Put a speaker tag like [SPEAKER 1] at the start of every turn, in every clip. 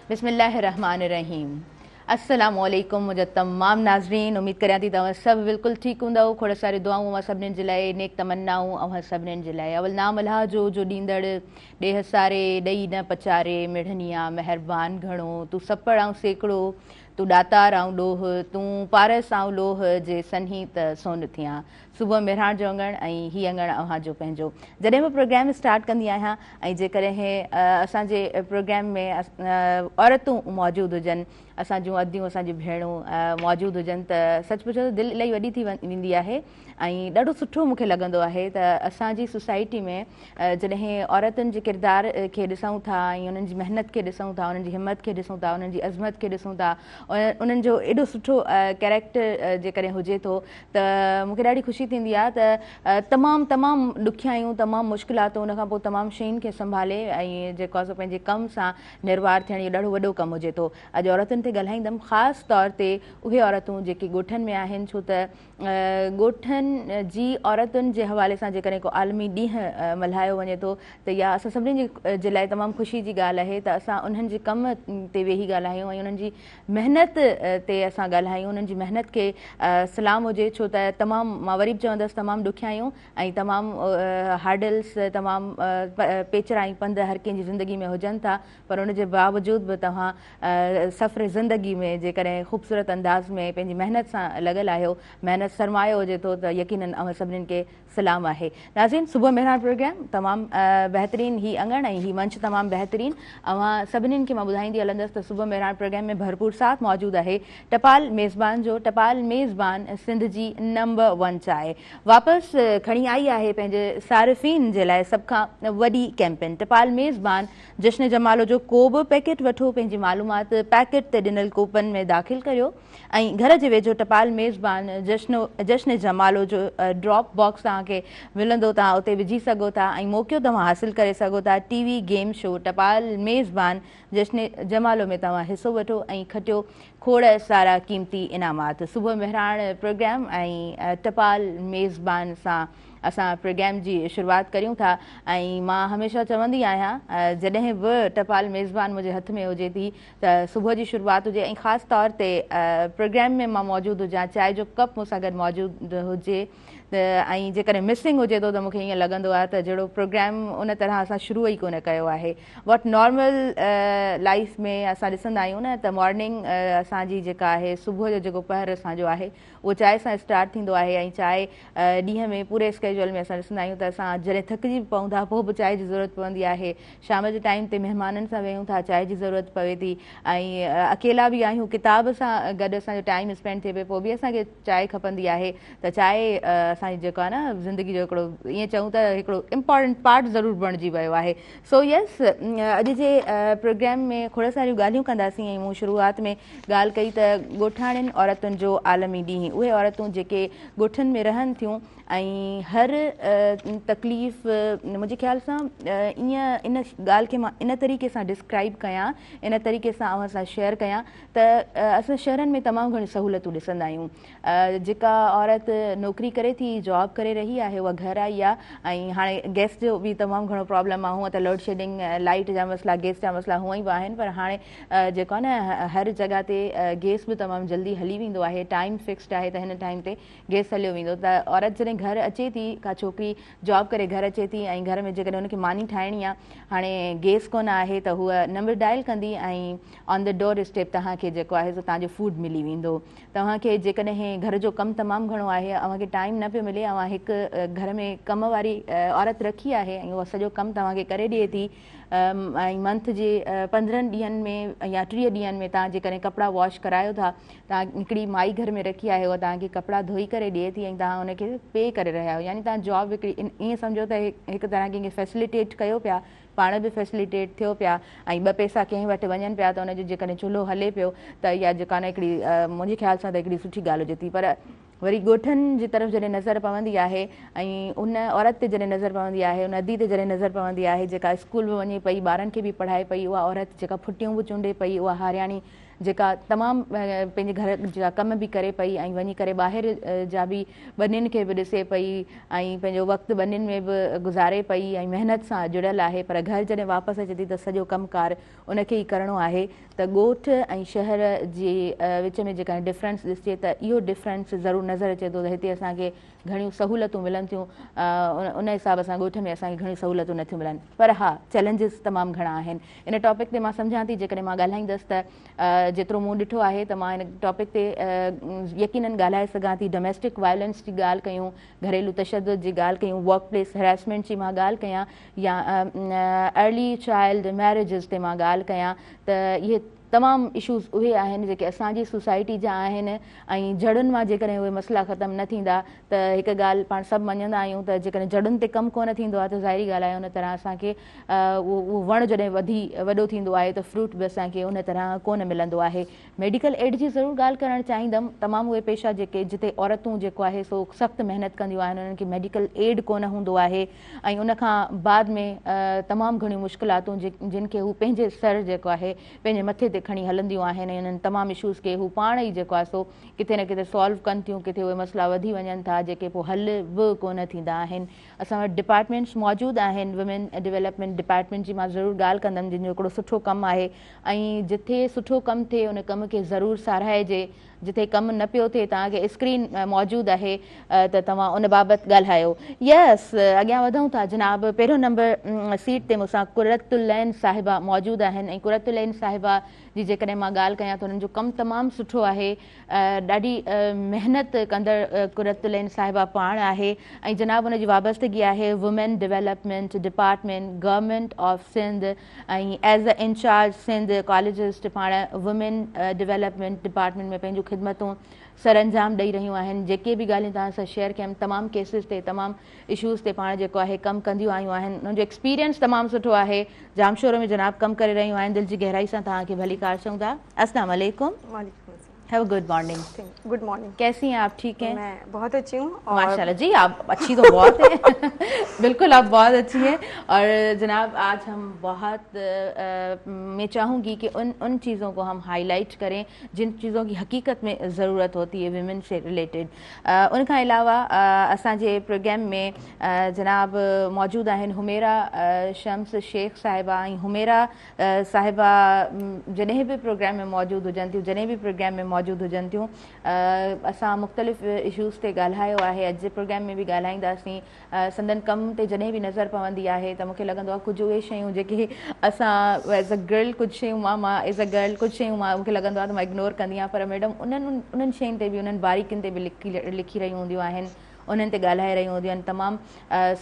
[SPEAKER 1] बिस्मिल्लाहिर्रहमानिर्रहीम। अस्सलाम वालेकुम मुझे तमाम नाज़रीन। उम्मीद करियां थी तव्हां सभु बिल्कुलु ठीकु हूंदव। खोड़ सारी दुआऊं अवां सभिनीनि जे लाइ, नेक तमन्नाऊं अवां सभिनीनि जे लाइ। अवल नाम अलाह जो ॾींदड़ ॾेह सारे ॾेई न पचारे, मिढ़निया महिरबान घणो, तूं सपड़ ऐं सेकड़ो, तूं ॾातार ऐं ॾोह, तूं पारस ऐं लोह जे सन्ही त सोन थियां। सुबुह मेहराण जो अंगण ऐं हीअ अंगण अव्हां जो पंहिंजो। जॾहिं बि प्रोग्राम स्टार्ट कंदी आहियां ऐं जेकॾहिं असांजे प्रोग्राम में औरतूं मौजूदु हुजनि, असां जूं अदियूं, असांजी भेणूं मौजूदु हुजनि त सचमुच दिलि इलाही वॾी थी वेंदी आहे ऐं ॾाढो सुठो मूंखे लॻंदो आहे त असांजी सोसाइटी में जॾहिं औरतुनि जे किरदार खे ॾिसूं था ऐं उन्हनि जी महिनत खे ॾिसूं था, उन्हनि जी हिमत खे ॾिसूं था, उन्हनि जी अज़मत खे ॾिसूं था, उन्हनि जो एॾो सुठो कैरेक्टर जेकॾहिं हुजे थो त मूंखे ॾाढी ख़ुशी थींदी आहे त तमामु ॾुखियायूं, तमामु मुश्किलातूं, उनखां पोइ तमामु शयुनि खे संभाले ऐं जेको आहे पंहिंजे कम सां निर्वार थियण इहो ॾाढो वॾो कमु हुजे थो। अॼु औरतुनि ते ॻाल्हाईंदमि, ख़ासि तौर ते उहे औरतूं जेके ॻोठनि में आहिनि, छो त ॻोठनि जी औरतुनि जे हवाले सां जेकॾहिं को आलमी ॾींहुं मल्हायो वञे थो त इहा असां सभिनी जे लाइ तमामु ख़ुशी जी ॻाल्हि आहे त असां उन्हनि जे कम ते वेही ॻाल्हायूं ऐं उन्हनि जी महिनत ते असां ॻाल्हायूं, उन्हनि जी महिनत खे सलाम हुजे, छो त तमामु, मां वरी बि चवंदसि, तमामु ॾुखियायूं ऐं तमामु हार्डल्स, तमामु पेचरा ऐं पंध हर कंहिंजी ज़िंदगी में हुजनि था, पर उनजे बावजूदि बि तव्हां सफ़र ज़िंदगी में जेकॾहिं ख़ूबसूरत अंदाज़ में पंहिंजी महिनत सां लॻल आहियो, महिनत सरमायो हुजे थो त यकीनन अव्हां सभिनीनि खे सलाम आहे। नाज़रीन, सुबुह मेहरान प्रोग्राम तमामु बहितरीनु, ही अंगण ऐं ही मंच तमामु बहितरीनु। अव्हां सभिनीनि खे मां ॿुधाईंदी हलंदसि त सुबुह मेहरान प्रोग्राम में भरपूर साथ मौजूदु आहे टपाल मेज़बान जो। टपाल मेज़बान सिंध जी नंबर 1 चांहि वापसि खणी आई आहे पंहिंजे सारिफ़ीन जे लाइ सभ खां वॾी कैंपेन। टपाल मेज़बान जश्न जमालो जो को बि पैकेट वठो, पंहिंजी मालूमात पैकेट ते ॾिनल कूपन में दाख़िल करियो ऐं घर जे वेझो टपाल मेज़बान जश्न जमालो जो ड्रॉप बॉक्स तव्हांखे मिलंदो, तव्हां उते विझी सघो था ऐं मौक़ियो तव्हां हासिलु करे सघो था। टीवी गेम शो टपाल मेज़बान जश्न जमालो में तव्हां हिसो वठो ऐं खटियो खोड़ सारा क़ीमती इनामात। सुबुह मेहरान प्रोग्राम ऐं टपाल मेज़बान सां असां प्रोग्राम जी शुरूआति करियूं था ऐं मां हमेशह चवंदी आहियां जॾहिं बि टपाल मेज़बान मुंहिंजे हथ में हुजे थी त सुबुह जी शुरूआति हुजे ऐं ख़ासि तौर ते प्रोग्राम में मां मौजूदु हुजां, चांहि जो कप मूंसां गॾु मौजूदु हुजे त ऐं जेकॾहिं मिसिंग हुजे थो त मूंखे ईअं लॻंदो आहे त जहिड़ो प्रोग्राम उन तरह असां शुरू ई कोन कयो आहे। वट नॉर्मल लाइफ में असां ॾिसंदा आहियूं न त मॉर्निंग असांजी जेका आहे, सुबुह जो जेको पहर असांजो आहे उहो चांहि सां स्टार्ट थींदो आहे ऐं चांहि ॾींहं में पूरे स्केजुअल में असां ॾिसंदा आहियूं त असां जॾहिं थकिजी पऊं था पोइ बि चांहि जी ज़रूरत पवंदी आहे। शाम जे टाइम ते महिमाननि सां वेहूं था, चांहि जी ज़रूरत पवे थी ऐं अकेला बि आहियूं, किताब सां गॾु असांजो टाइम स्पेंड थिए पियो, पोइ बि असांखे चांहि खपंदी आहे। त चांहि असांजी जेको आहे न ज़िंदगी जो हिकिड़ो, ईअं चऊं त हिकिड़ो इम्पॉर्टेंट पार्ट ज़रूरु बणिजी वियो आहे। सो यस, अॼु जे प्रोग्राम में खोड़ सारियूं ॻाल्हियूं कंदासीं ऐं मूं शुरूआति में ॻाल्हि कई त ॻोठाणियुनि औरतुनि जो आलमी ॾींहुं। उहे औरतूं जेके ॻोठनि में रहनि थियूं ऐं हर तकलीफ़, मुंहिंजे ख़्याल सां ईअं इन ॻाल्हि खे मां इन तरीक़े सां डिस्क्राइब कयां, इन तरीक़े सां अव्हां सां शेयर कयां त असां शहरनि में तमामु घणियूं सहूलियतूं ॾिसंदा आहियूं। जेका औरत नौकिरी करे थी, जॉब करे रही आहे, उहा घर आई आहे ऐं हाणे गैस जो बि तमामु घणो प्रॉब्लम आहे। हूअं त लोड शेडिंग, लाइट जा मसला, गैस जा मसला हूअं ई बि आहिनि, पर हाणे जेको आहे न हर जॻह ते गैस बि तमामु जल्दी हली वेंदो आहे, टाइम फिक्स्ड आहे त हिन टाइम ते गैस हलियो वेंदो। त औरत जॾहिं घर अचे थी, का छोकिरी जॉब करे घर अचे थी ऐं घर में जेकॾहिं हुनखे मानी ठाहिणी आहे, हाणे गैस कोन आहे त हूअ नंबर डायल कंदी ऐं ऑन द डोर स्टेप तव्हांखे जेको आहे सो तव्हांजो फूड मिली वेंदो। तव्हांखे जेकॾहिं घर जो कमु तमामु घणो आहे, अव्हांखे टाइम न पियो मिले, अव्हां हिकु घर में कम वारी औरत रखी आहे ऐं उहा सॼो कमु तव्हांखे करे ॾिए थी ऐं मंथ जे 15 ॾींहंनि में या 30 ॾींहंनि में तव्हां जेकॾहिं कपिड़ा वॉश करायो था, तव्हां हिकिड़ी माई घर में रखी आहे, उहा तव्हांखे कपिड़ा धोई करे ॾिए थी ऐं तव्हां हुनखे पे करे रहिया आहियो, यानी तव्हां जॉब हिकिड़ी ईअं सम्झो त हिकु तरह कंहिंखे फैसिलिटेट कयो पिया, पाण बि फैसिलिटेट थियो पिया ऐं ॿ पैसा कंहिं वटि वञनि पिया त हुनजो जेकॾहिं चुल्हो हले पियो त इहा जेका न हिकिड़ी मुंहिंजे ख़्याल सां त हिकिड़ी सुठी ॻाल्हि हुजे थी। पर वरी ॻोठनि जी तरफ़ जॾहिं नज़र पवंदी आहे ऐं उन औरत ते जॾहिं नज़र पवंदी आहे, उन अदी ते जॾहिं नज़र पवंदी आहे जेका स्कूल बि वञे पई, ॿारनि खे बि पढ़ाए पई, उहा औरत जेका फुटियूं बि चूंडे पई, उहा हारियाणी जेका तमामु पंहिंजे घर जा कम बि करे पई ऐं वञी करे ॿाहिरि जा बि ॿनियुनि खे बि ॾिसे पई ऐं पंहिंजो वक़्तु ॿनियुनि में बि गुज़ारे पई ऐं महिनत सां जुड़ियल आहे, पर घर जॾहिं वापसि अचे थी त सॼो कमुकारु उनखे ई करिणो आहे। त ॻोठ ऐं शहर जे विच में जेका डिफरेंस ॾिसिजे त इहो डिफरेंस ज़रूरु नज़र अचे थो त हिते असांखे घणियूं सहूलियतूं मिलनि थियूं, उन हिसाब सां ॻोठ में असांखे घणियूं सहूलियतूं नथियूं मिलनि, पर हा चैलेंजिस तमामु घणा आहिनि। इन टॉपिक ते मां सम्झां थी जेकॾहिं मां ॻाल्हाईंदसि त जेतिरो मूं ॾिठो आहे त मां इन टॉपिक ते यकीनन ॻाल्हाए सघां थी। डोमेस्टिक वायलेंस जी ॻाल्हि कयूं, घरेलू तशद्दुद जी ॻाल्हि कयूं, वर्क प्लेस हैरेसमेंट जी मां ॻाल्हि कयां या अर्ली चाइल्ड मैरिजिस ते मां ॻाल्हि कयां त इहे तमामु इशूज़ उहे आहिनि जेके असांजी सोसाइटी जा आहिनि ऐं जड़ुनि मां जेकॾहिं उहे मसइला ख़तमु न थींदा त हिकु ॻाल्हि पाण सभु मञंदा आहियूं त जेकॾहिं जड़ुनि ते कमु कोन थींदो आहे त ज़ाहिरी ॻाल्हि आहे उन तरह असांखे उहो वणु जॾहिं वॾो थींदो आहे त फ्रूट बि असांखे उन तरह कोन मिलंदो आहे। मेडिकल एड जी ज़रूरु ॻाल्हि करणु चाहींदमि। तमामु उहे पेशा जिते औरतूं जेको आहे सो सख़्तु महिनत कंदियूं आहिनि, उन्हनि खे मेडिकल एड कोन हूंदो आहे ऐं उनखां बाद में तमामु घणियूं मुश्किलातूं जिन खे हू पंहिंजे सर जेको आहे पंहिंजे मथे ते खणी हलंदियूं आहिनि ऐं इन्हनि तमामु इशूज़ खे हू पाण ई जेको आहे सो किथे न किथे सॉल्व कनि थियूं, किथे उहे मसइला वधी वञनि था जेके पोइ हल बि कोन थींदा आहिनि। असां वटि डिपार्टमेंट्स मौजूदु आहिनि। वुमेन डेवलपमेंट डिपार्टमेंट जी मां ज़रूरु ॻाल्हि कंदमि, जिन जो हिकिड़ो सुठो कमु आहे ऐं जिथे सुठो कमु थिए उन कम खे ज़रूरु साराइजे। जिथे कमु न पियो थिए तव्हांखे स्क्रीन मौजूदु आहे त तव्हां उन बाबति ॻाल्हायो। यस, अॻियां वधूं था जनाब। पहिरियों नंबर सीट ते मूंसां कुरतुलैन साहिबा मौजूदु आहिनि ऐं कुरतुलैन साहिबा जी जेकॾहिं मां ॻाल्हि कयां त उन्हनि जो कमु तमामु सुठो आहे। ॾाढी महिनत कंदड़ कुरतुलैन साहिबा पाण आहे ऐं जनाब उनजी वाबस्तगी आहे women development department government of Sindh ऐं एज़ अ इंचार्ज सिंध कॉलेजिस्ट पाण वुमेन डेवलपमेंट डिपार्टमेंट में पंहिंजूं ख़िदमतूं सर अंजाम ॾेई रहियूं आहिनि। जेके बि ॻाल्हियूं तव्हां सां शेयर कयमि तमामु केसिस ते तमामु इशूज़ ते पाण जेको आहे कमु कंदियूं आयूं आहिनि। उन्हनि जो एक्सपीरियंस तमामु सुठो आहे। जामशोरो में जनाब कमु करे रहियूं आहिनि। दिलि जी गहराई सां तव्हांखे भली कार चऊं था। अस्सलाम वालेकुम। Have a good morning.
[SPEAKER 2] Good morning.
[SPEAKER 1] कैसी हैं आप? ठीक हैं?
[SPEAKER 2] मैं बहुत अच्छी हूँ।
[SPEAKER 1] माशाल्लाह जी, आप अच्छी तो बहुत है। बिल्कुल आप बहुत अच्छी हैं। और जनाब आज हम बहुत मैं चाहूँगी कि उन चीज़ों को हम हाईलाइट करें जिन चीज़ों की हकीकत में ज़रूरत होती है विमेन से रिलेटेड। उनका अलावा असांजे प्रोग्राम में जनाब मौजूद आहिनि हुमेरा शम्स शेख साहिबा ऐं हुमेरा साहिबा जॾहिं बि प्रोग्राम में मौजूदु हुजनि थियूं, जॾहिं बि प्रोग्राम में मौजूदु हुजनि थियूं, असां मुख़्तलिफ़ इशूज़ ते ॻाल्हायो आहे। अॼु जे प्रोग्राम में बि ॻाल्हाईंदासीं। संदन कम ते जॾहिं बि नज़र पवंदी आहे त मूंखे लॻंदो आहे कुझु उहे शयूं जेके असां एज़ अ गर्ल कुझु शयूं मां एज़ अ गर्ल कुझु शयूं मूंखे लॻंदो आहे त मां इग्नोर कंदी आहियां, पर मैडम उन्हनि शयुनि ते बि उन्हनि बारीकियुनि ते बि लिखी रहियूं हूंदियूं आहिनि, उन्हनि ते ॻाल्हाए रहियूं हूंदियूं आहिनि। तमामु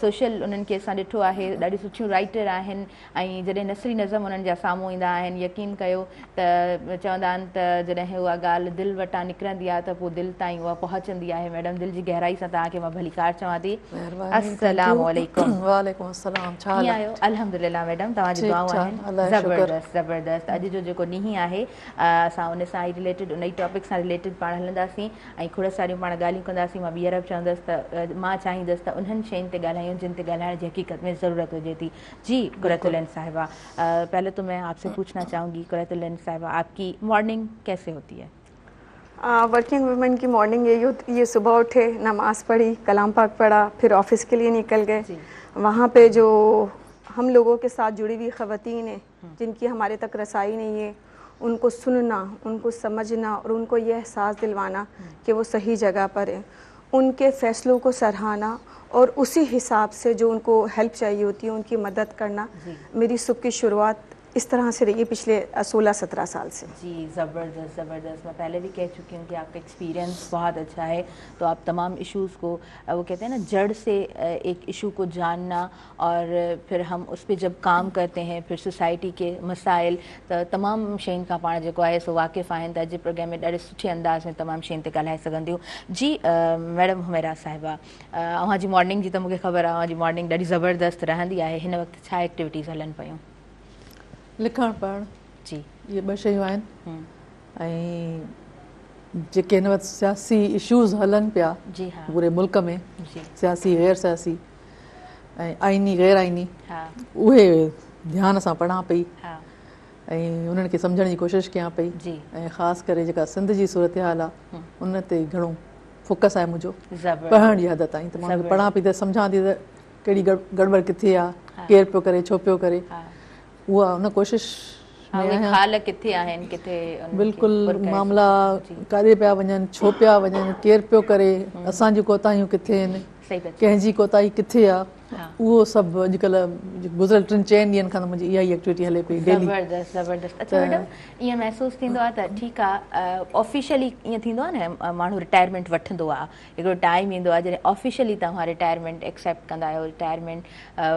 [SPEAKER 1] सोशल उन्हनि खे असां ॾिठो आहे, ॾाढी सुठियूं राइटर आहिनि ऐं जॾहिं नसरी नज़म उन्हनि जा साम्हूं ईंदा आहिनि यकीन कयो त चवंदा आहिनि त जॾहिं उहा ॻाल्हि दिलि वटां निकिरंदी आहे त पोइ दिलि ताईं उहा पहुचंदी आहे। मैडम दिलि जी गहराई सां तव्हांखे मां भली कार चवां थी। अस्सलाम वालेकुम।
[SPEAKER 3] वालेकुम अस्सलाम। छा हाल
[SPEAKER 1] आहियो? अल्हम्दुलिल्लाह मैडम, तव्हांजी दुआऊं आहिनि ज़बरदस्त ज़बरदस्त। अॼु जो जेको ॾींहुं आहे असां उन सां ई रिलेटेड उन ई टॉपिक सां रिलेटेड पाण हलंदासीं ऐं खोड़ सारियूं पाण ॻाल्हियूं कंदासीं। मां ॿीहर बि चवंदसि त मां चाहींदसि त उन्हनि शयुनि ते ॻाल्हायूं जिन ते ॻाल्हाइण जी हकीकत में ज़रूरत हुजे थी। जी कुरतुलैन साहिबा, पहले तो मैं आपसे पूछना चाहूँगी कुरतुलैन साहिबा, आपकी मॉर्निंग कैसे होती है?
[SPEAKER 2] वर्किंग वुमेन की मॉर्निंग यही होती है, सुबह उठे, नमाज पढ़ी, कलाम पाक पढ़ा, फिर ऑफिस के लिए निकल गए। वहाँ पे जो हम लोगों के साथ जुड़ी हुई ख़वातीन हैं जिनकी हमारे तक रसाई नहीं है, उनको सुनना, उनको समझना और उनको ये एहसास दिलवाना कि वो सही जगह पर हैं, उनके फ़ैसलों को सराहना और उसी हिसाब से जो उनको हेल्प चाहिए होती है उनकी मदद करना। मेरी सुबह की शुरुआत इस तरह से रही है पिछले 16-17 साल से।
[SPEAKER 1] जी ज़बरदस्त ज़बरदस्त। मैं पहले भी कह चुकी हूँ कि आपका एक्सपीरियंस बहुत अच्छा है, तो आप तमाम इश्यूज़ को वो कहते हैं ना जड़ से एक इशू को जानना और फिर हम उस पर जब काम करते हैं फिर सोसाइटी के मसाइल त तमामु शयुनि खां पाण जेको आहे सो वाक़िफ़ आहिनि। त अॼु प्रोग्राम में ॾाढे सुठे अंदाज़ में तमामु शयुनि ते ॻाल्हाए सघनि थियूं। जी मैडम हुमेरा साहिबा, अव्हांजी मॉर्निंग जी त मूंखे ख़बर आहे, अव्हांजी मॉर्निंग ॾाढी ज़बरदस्त रहंदी आहे। हिन वक़्तु छा एक्टिविटीज़ हलनि पियूं?
[SPEAKER 3] लिखणु पढ़णु
[SPEAKER 1] जी,
[SPEAKER 3] इहे ॿ शयूं आहिनि ऐं जेके हिन वक़्तु सियासी इशूज़ हलनि पिया
[SPEAKER 1] जी हाँ,
[SPEAKER 3] पूरे मुल्क में,
[SPEAKER 1] जी
[SPEAKER 3] सियासी गैर सियासी ऐं आइनी गैर आइनी,
[SPEAKER 1] हाँ
[SPEAKER 3] उहे ध्यान सां पढ़ां पई।
[SPEAKER 1] हाँ
[SPEAKER 3] ऐं उन्हनि खे सम्झण जी कोशिशि कयां पई
[SPEAKER 1] जी
[SPEAKER 3] ऐं ख़ासि करे जेका सिंध जी सूरत हाल आहे उन ते घणो फोकस आहे मुंहिंजो
[SPEAKER 1] ज़बरदस्त
[SPEAKER 3] पढ़ण जी हद ताईं त मां पढ़ां पई त सम्झां थी त कहिड़ी गड़बड़ किथे आहे केरु पियो करे छो पियो करे
[SPEAKER 1] हा
[SPEAKER 3] उहा उन कोशिशि
[SPEAKER 1] उहे खाल किथे आहिनि किथे उन्हनि खे
[SPEAKER 3] बिल्कुलु
[SPEAKER 1] पुर करे
[SPEAKER 3] मामला काॾे पिया वञनि छो पिया वञनि केरु पियो करे असांजियूं कोताहियूं किथे आहिनि
[SPEAKER 1] सही पिया
[SPEAKER 3] कंहिंजी कोताही किथे आहे
[SPEAKER 1] हा
[SPEAKER 3] उहो सभु अॼुकल्ह गुज़िरियल 3-4 ॾींहंनि खां त मुंहिंजी इहा ई एक्टिविटी हले पई डेली
[SPEAKER 1] ज़बरदस्त ज़बरदस्त अच्छा मैडम ईअं महसूसु थींदो आहे त ठीकु आहे ऑफिशियली ईअं थींदो आहे न माण्हू रिटायरमेंट वठंदो आहे हिकिड़ो टाइम ईंदो आहे जॾहिं ऑफिशियली तव्हां रिटायरमेंट एक्सेप्ट कंदा आहियो रिटायरमेंट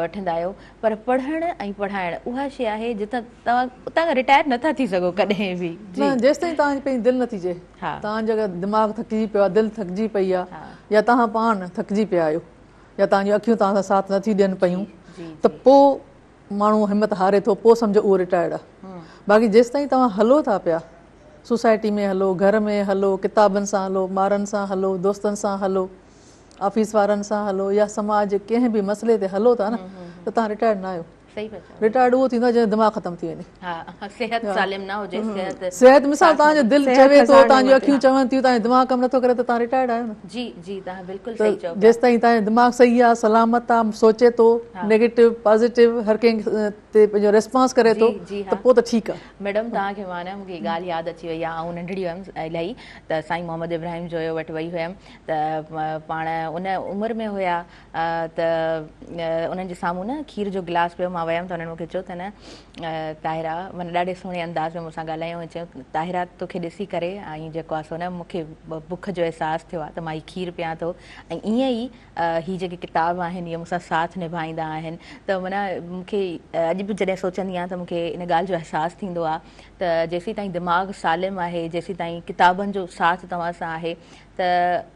[SPEAKER 1] वठंदा आहियो पर पढ़णु ऐं पढ़ाइणु उहा शइ आहे जितां तव्हां उतां खां रिटायर नथा थी सघो कॾहिं बि
[SPEAKER 3] न जेसिताईं तव्हांजी पंहिंजी दिलि नथी चए
[SPEAKER 1] हा
[SPEAKER 3] तव्हांजो अगरि दिमाग़ थकिजी पियो आहे दिलि थकिजी पई
[SPEAKER 1] हा
[SPEAKER 3] आहे या तव्हां पाण थकिजी पिया आहियो या तव्हांजूं अखियूं तव्हां सां साथ नथी ॾियनि पियूं
[SPEAKER 1] जी
[SPEAKER 3] त पोइ माण्हू हिमत हारे थो पोइ सम्झो उहो रिटायर्ड आहे बाक़ी जेसिताईं तव्हां हलो था पिया सोसाइटी में हलो घर में हलो किताबनि सां हलो ॿारनि सां हलो दोस्तनि सां हलो ऑफिस वारनि सां हलो या समाज जे कंहिं बि मसइले ते हलो था न त तव्हां रिटायर्ड न आहियो
[SPEAKER 1] सही पिया चओ
[SPEAKER 3] रिटायर्ड उहो थींदो आहे जंहिं दिमाग़ ख़तमु थी वञे
[SPEAKER 1] हा सिहत सालिम न हुजे
[SPEAKER 3] सिहत मिसाल तव्हांजो दिलि
[SPEAKER 2] सिहत
[SPEAKER 3] चवे थो
[SPEAKER 2] हज़ार
[SPEAKER 3] तव्हांजूं
[SPEAKER 2] नेमत
[SPEAKER 3] अखियूं चवनि थियूं तव्हांजो दिमाग़ कमु नथो करे त तव्हां रिटायर्ड आहियो न
[SPEAKER 1] जी जी तव्हां बिल्कुलु सही चओ
[SPEAKER 3] त जेसिताईं तव्हांजो दिमाग़ सही आहे सलामत आहे सोचे थो नेगेटिव पॉज़िटिव हर कंहिं ते पंहिंजो रिस्पॉन्स करे थो
[SPEAKER 1] जी
[SPEAKER 3] त पोइ त ठीकु आहे
[SPEAKER 1] मैडम तव्हांखे मां न मूंखे ॻाल्हि यादि अची वई आहे ऐं नंढड़ी हुयमि इलाही त साईं मोहम्मद इब्राहिम जो वटि वई हुयमि त पाण उन उमिरि में हुया त उन्हनि जे साम्हूं न खीर जो गिलास पियो मां वियमि त उन्हनि मूंखे चयो त न ताहिरा माना ॾाढे सुहिणे अंदाज़ में मूंसां ॻाल्हायूं ऐं चयो ताहिरा तोखे ॾिसी करे ऐं जेको आहे सो न मूंखे बुख जो अहसासु थियो आहे त मां हीअ खीर पियां थो ऐं ईअं ई हीअ जेके किताब आहिनि इहे मूंसां साथ निभाईंदा आहिनि त माना मूंखे अॼु बि जॾहिं सोचंदी आहियां त मूंखे इन ॻाल्हि जो अहसासु थींदो आहे त जेसीं ताईं दिमाग़ सालिम आहे जेसीं ताईं किताबनि जो साथ तव्हां सां आहे त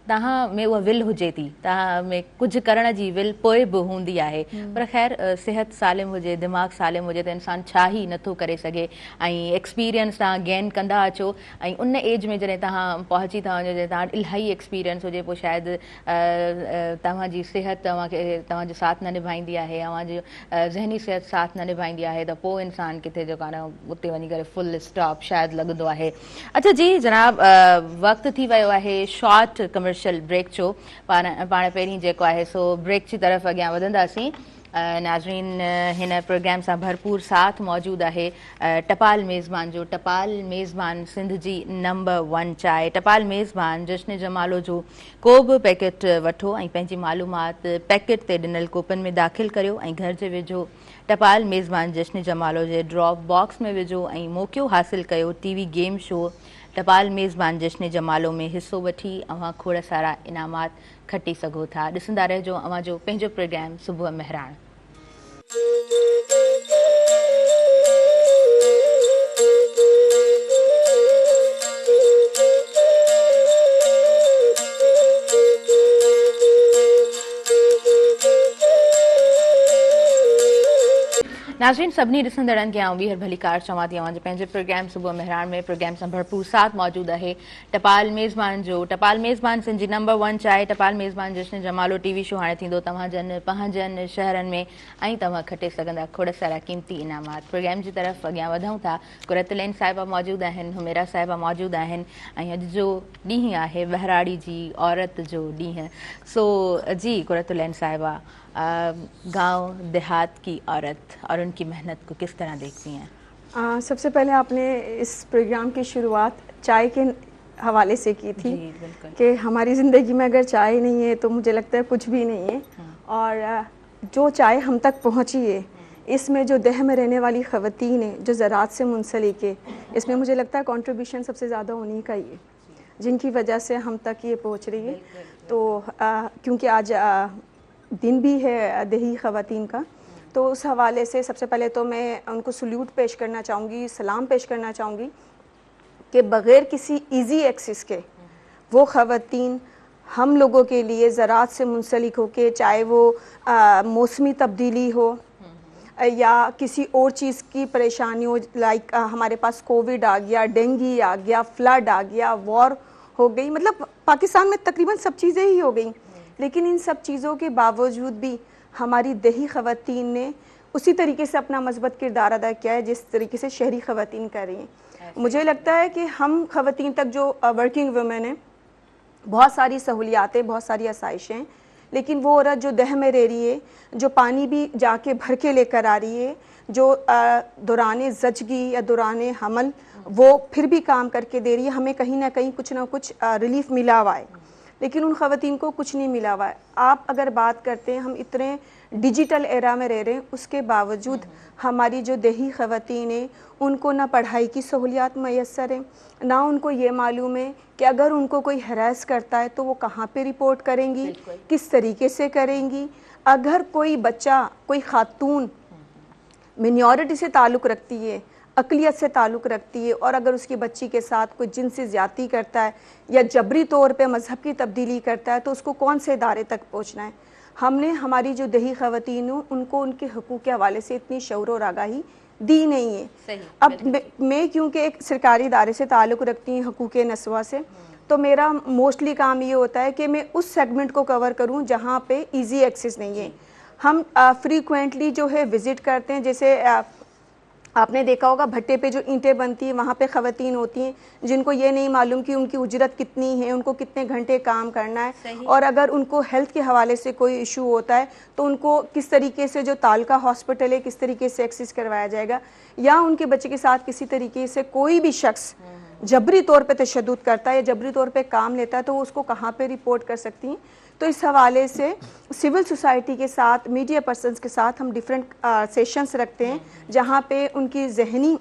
[SPEAKER 1] तव्हां में उहा विल हुजे थी तव्हां में कुझु करण जी विल पोइ बि हूंदी आहे पर ख़ैर सिहत सालिम हुजे दिमाग़ सालिम हुजे त इंसानु छा ई नथो करे सघे ऐं एक्सपीरियंस तव्हां गेन कंदा अचो ऐं उन एज में जॾहिं तव्हां पहुची था वञो जॾहिं तव्हां वटि इलाही एक्सपीरियंस हुजे पोइ शायदि तव्हांजी सिहत तव्हांजो साथ न निभाईंदी आहे तव्हांजी ज़हनी सिहत साथ न निभाईंदी आहे त पोइ इंसानु किथे जेको आहे न उते वञी करे फुल स्टॉप शायदि लॻंदो आहे अच्छा जी जनाब वक़्तु थी वियो आहे शॉर्ट कमर्शियल ब्रेक जो पाण पहिरीं जेको आहे सो ब्रेक जी तरफ़ अॻियां वधंदासीं नाज़रीन हिन प्रोग्राम सां भरपूर साथ मौजूदु आहे टपाल मेज़बान जो टपाल मेज़बान सिंध जी नंबर 1 चांहि टपाल मेज़बान जश्न जमालो जो को बि पैकेट वठो ऐं पंहिंजी मालूमात पैकेट ते ॾिनल कूपन में दाख़िल करियो ऐं घर जे वेझो टपाल मेज़बान जश्न जमालो जे ड्रॉप बॉक्स में विझो ऐं मौक़ियो हासिलु कयो टीवी गेम शो टपाल मेज़बान जश्न जमालो में हिसो वठी अव्हां खोड़ सारा इनामात खटी सघो था ॾिसंदा रहिजो अव्हां जो पंहिंजो प्रोग्राम सुबुह मेहरान नाज़रीन सभिनी ॾिसंदड़नि खे आउं ॿीहर भली कार चवां थी अव्हांजे पंहिंजे प्रोग्राम सुबुह मेहरान में प्रोग्राम सां भरपूर साथ मौजूदु आहे टपाल मेज़बान जो टपाल मेज़बान सिंध जी नंबर 1 चांहि टपाल मेज़बान जश्न जमालो टीवी शो हाणे थींदो तव्हांजनि पंहिंजनि शहरनि में ऐं तव्हां खटे सघंदा खोड़ सारा क़ीमती इनामात प्रोग्राम जी तरफ़ अॻियां वधूं था कुरतुलैन साहिबा मौजूदु आहिनि हुमेरा साहिबा मौजूदु आहिनि ऐं अॼु जो ॾींहुं आहे बहराड़ी जी औरत जो ॾींहुं सो जी कुरतुलैन साहिबा गांव देहात की औरत और उनकी मेहनत को किस तरह देखती हैं
[SPEAKER 2] सबसे पहले आपने इस प्रोग्राम की शुरुआत चाय के हवाले से की थी कि हमारी ज़िंदगी में अगर चाय नहीं है तो मुझे लगता है कुछ भी नहीं है और जो चाय हम तक पहुंची है इसमें जो देह में रहने वाली ख़वातीन है जो ज़राअत से मुंसलिक है इसमें मुझे लगता है कंट्रीब्यूशन सबसे ज़्यादा उन्हीं का ही है जिनकी वजह से हम तक ये पहुंच रही है तो क्योंकि आज दिन भी है देही ख़वातीन का तो उस हवाले से सबसे पहले तो मैं उनको सल्यूट पेश करना चाहूँगी सलाम पेश करना चाहूँगी कि बग़ैर किसी इजी एक्सेस के वो ख़वातीन हम लोगों के लिए ज़राअत से मुंसलिक हो के चाहे वो मौसमी तब्दीली हो या किसी और चीज़ की परेशानी हो लाइक हमारे पास कोविड आ गया डेंगू आ गया फ्लड आ गया वॉर हो गई मतलब पाकिस्तान में तकरीबन सब चीज़ें ही हो गई लेकिन इन सब चीज़ों के बावजूद भी हमारी देही ख़वातीन ने उसी तरीके से अपना मस्बत किरदार अदा किया है जिस तरीके से शहरी ख़वातीन कर रही हैं। मुझे लगता है कि हम ख़वातीन तक जो वर्किंग वुमेन हैं, बहुत सारी सहूलियातें, बहुत सारी आसाइशें हैं, लेकिन वो औरत जो दह में रह रही है, जो पानी भी जाके भर के लेकर आ रही है, जो दौरान ज़चगी या दौरान हमल वो फिर भी काम करके दे रही है, हमें कहीं ना कहीं कुछ ना कुछ रिलीफ मिला हुआ है, लेकिन उन ख़वातीन को कुछ नहीं मिला हुआ है। आप अगर बात करते हैं, हम इतने डिजिटल एरा में रह रहे हैं, उसके बावजूद हमारी जो देही ख़वातीन हैं उनको ना पढ़ाई की सहूलियात मैसर है, ना उनको ये मालूम है कि अगर उनको कोई हरास करता है तो वो कहाँ पे रिपोर्ट करेंगी, किस तरीके से करेंगी। अगर कोई बच्चा, कोई खातून मिनॉरिटी से ताल्लुक़ रखती है, अक़लियत से ताल्लुक़ रखती है, और अगर उसकी बच्ची के साथ कोई जिनसी ज़्यादती करता है या जबरी तौर पे मज़हब की तब्दीली करता है, तो उसको कौन से इदारे तक पहुँचना है। हमने हमारी जो दही ख़वातीन हो उनको उनके हकूक़ के हवाले से इतनी शऊर और आगाही दी नहीं है। अब मैं क्योंकि एक सरकारी इदारे से ताल्लुक़ रखती हूँ, हकूक़ नस्वा से, तो मेरा मोस्टली काम ये होता है कि मैं उस सेगमेंट को कवर करूँ जहाँ पे ईजी एक्सेस नहीं है। हम फ्रीक्वेंटली जो है विज़िट करते हैं, जैसे आपने देखा होगा भट्टे पे जो ईंटें बनती हैं वहाँ पे ख़वातीन होती हैं जिनको ये नहीं मालूम कि उनकी उजरत कितनी है, उनको कितने घंटे काम करना है, और अगर उनको हेल्थ के हवाले से कोई इशू होता है तो उनको किस तरीके से जो तालका हॉस्पिटल है किस तरीके से एक्सेस करवाया जाएगा, या उनके बच्चे के साथ किसी तरीके से कोई भी शख्स जबरी तौर पे तशद्दुद करता है या जबरी तौर पे काम लेता है तो वो उसको कहाँ पे रिपोर्ट कर सकती हैं। तो इस हवाले से सिविल सोसाइटी के साथ, मीडिया पर्सनस के साथ हम डिफरेंट सेशंस रखते हैं जहाँ पे उनकी जहनी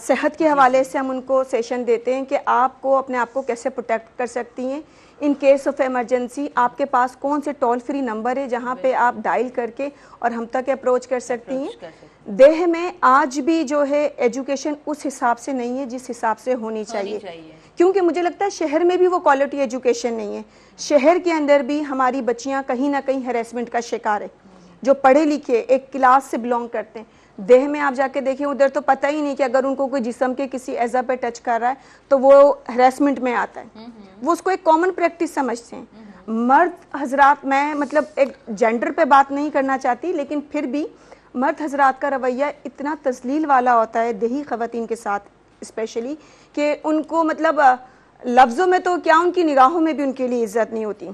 [SPEAKER 2] सेहत के हवाले से हम उनको सेशन देते हैं कि आपको अपने आप को कैसे प्रोटेक्ट कर सकती हैं। इन केस ऑफ इमरजेंसी आपके पास कौन से टोल फ्री नंबर है जहाँ पे आप डायल करके और हम तक अप्रोच कर सकती हैं। देह में आज भी जो है एजुकेशन उस हिसाब से नहीं है जिस हिसाब से होनी चाहिए, क्योंकि मुझे लगता है शहर में भी वो क्वालिटी एजुकेशन नहीं है। शहर के अंदर भी हमारी बच्चियां कहीं ना कहीं हैरेसमेंट का शिकार है, जो पढ़े लिखे एक क्लास से बिलोंग करते हैं। देह में आप जाके देखिए, उधर तो पता ही नहीं कि अगर उनको कोई जिस्म के किसी एज़ा पे टच कर रहा है तो वो हैरेसमेंट में आता है, वो उसको एक कॉमन प्रैक्टिस समझते हैं। मर्द हजरात, मैं मतलब एक जेंडर पे बात नहीं करना चाहती, लेकिन फिर भी मर्द हजरात का रवैया इतना तस्लील वाला होता है देही ख़वातीन के साथ स्पेशली, कि उनको मतलब लफ्ज़ों में तो क्या, उनकी निगाहों में भी उनके लिए इज्जत नहीं होती।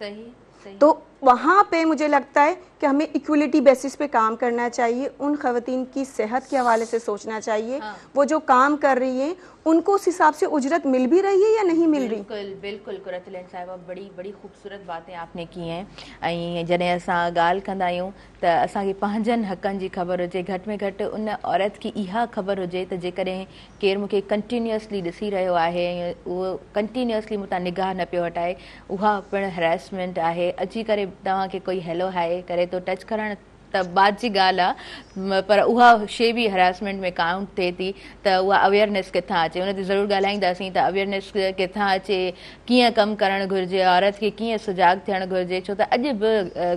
[SPEAKER 2] सही। तो वहाँ पे मुझे लगता है कि हमें इक्वलिटी बेसिस पे काम करना चाहिए, उन ख़वातीन की सेहत के हवाले से सोचना चाहिए। वो जो काम कर रही है उनको उस हिसाब से उजरत मिल भी रही है या नहीं मिल रही।
[SPEAKER 1] बिल्कुल बिल्कुल कुरतुलैन साहिबा, बड़ी ख़ूबसूरत बातें आपने की हैं। ऐं जॾहिं असां ॻाल्हि कंदा आहियूं त असांखे पंहिंजनि हक़नि जी ख़बर हुजे, घटि में घटि उन औरत खे इहा ख़बर हुजे त जेकॾहिं केरु मूंखे कंटिन्यूअसली ॾिसी रहियो आहे, उहो कंटिन्यूअसली मूं तां निगाह न पियो हटाए, उहा पिणु हैरेसमेंट आहे। अची करे तव्हांखे कोई हैलो हाय करे तो टच करण त बाद जी ॻाल्हि आहे, पर उहा शइ बि हरासमेंट में काउंट थिए थी। त उहा अवेयरनेस किथां अचे, उन ते ज़रूरु ॻाल्हाईंदासीं त अवेयरनेस किथां अचे, कीअं कमु करणु घुरिजे, औरत खे कीअं सुजाॻ थियणु घुरिजे, छो त अॼु बि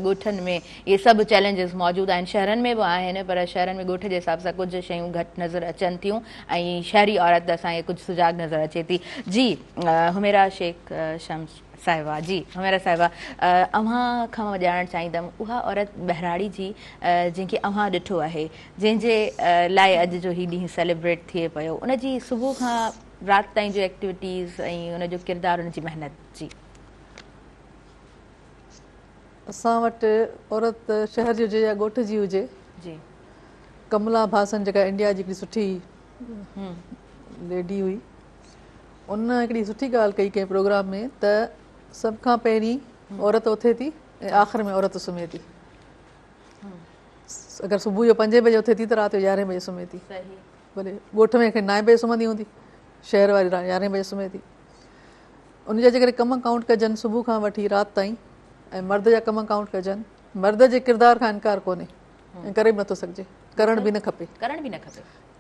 [SPEAKER 1] ॻोठनि में इहे सभु चैलेंजिस मौजूदु आहिनि। शहरनि में बि आहिनि, पर शहरनि में ॻोठ जे हिसाब सां कुझु शयूं घटि नज़र अचनि थियूं, ऐं शहरी औरत असांखे कुझु सुजाॻ नज़र अचे थी। जी हुमेरा शेख शम्स साहिबा, जी हुमेरा साहिबा, अव्हां खां मां ॼाणणु चाहींदमि उहा औरत बहिराड़ी जी जंहिंखे अव्हां ॾिठो आहे, जंहिंजे लाइ अॼु जो हीउ ॾींहुं सेलिब्रेट थिए पियो, उनजी सुबुह खां राति ताईं जो एक्टिविटीज़ ऐं उनजो किरदारु, उनजी महिनत। जी
[SPEAKER 3] असां वटि औरत शहर जी हुजे या ॻोठ जी हुजे,
[SPEAKER 1] जी
[SPEAKER 3] कमला भासन जेका इंडिया जी हिकिड़ी सुठी लेडी हुई, उन हिकिड़ी सुठी ॻाल्हि कई कंहिं प्रोग्राम में त सभ खां पहिरीं औरत उथे थी ऐं आख़िर में औरत सुम्हे थी। अगरि सुबुह जो 5 बजे उथे थी त राति जो 11 बजे सुम्हे थी। भले ॻोठ में 9 बजे सुम्हंदी हूंदी, शहर वारी 11 बजे सुम्हे थी। उनजा जेकॾहिं कम काउंट कजनि सुबुह खां वठी राति ताईं, ऐं मर्द जा कम काउंट कजनि, मर्द जे किरदार खां इनकार कोन्हे ऐं करे बि नथो सघिजे, करण बि न खपे।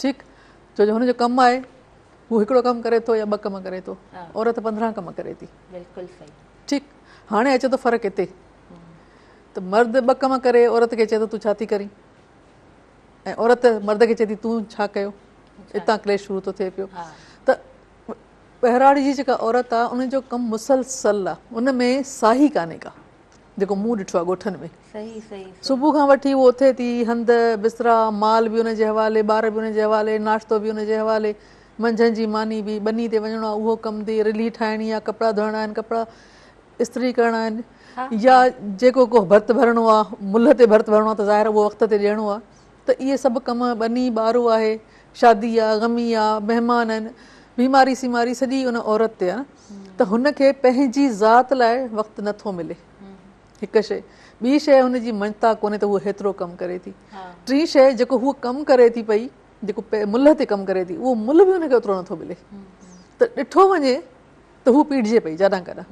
[SPEAKER 3] ठीकु, छो जो हुनजो कमु आहे, हू हिकिड़ो कमु करे थो या 2 कम करे थो, औरत 15 कम करे थी।
[SPEAKER 1] बिल्कुलु सही।
[SPEAKER 3] ठीकु, हाणे अचे थो फ़र्क़ु हिते त मर्द 2 कम करे औरत खे चए थो तूं छा थी करीं, ऐं औरत मर्द खे चए थी तूं छा कयो, हितां क्लेश शुरू थो थिए पियो। त बहिराड़ी जी जेका औरत आहे उनजो कमु मुसलसल आहे, उन में साही कान्हे का, जेको मूं ॾिठो आहे ॻोठनि में।
[SPEAKER 1] सही सही
[SPEAKER 3] सुबुह खां वठी उहो उथे थी, हंध बिस्तरा माल बि उनजे हवाले, ॿार बि उनजे हवाले, नाश्तो बि उनजे हवाले, मंझंदि जी मानी बि, बनी ते वञिणो आहे उहो कमु थी, रिली ठाहिणी आहे, कपिड़ा धोइणा आहिनि, कपिड़ा इस्त्री करणा आहिनि, या जेको को भर्त भरणो आहे, मुल्ह ते भर्त भरणो आहे त ज़ाहिर उहो वक़्त ते ॾियणो आहे। त इहे सभु कम, बनी ॿारो आहे, शादी आहे, गमी आहे, महिमान आहिनि, बीमारी सीमारी सॼी उन औरत ते आहे न। त हुनखे पंहिंजी ज़ात लाइ वक़्तु नथो मिले, हिकु शइ। ॿी शइ हुनजी मञता कोन्हे त उहो हेतिरो कमु करे थी। टी शइ जेको हूअ कमु करे थी पई, जेको मुल्ह ते कमु करे थी, उहो मुल्ह बि हुनखे ओतिरो नथो मिले। त ॾिठो वञे त हू पीड़िजे पई जाॾां काॾां।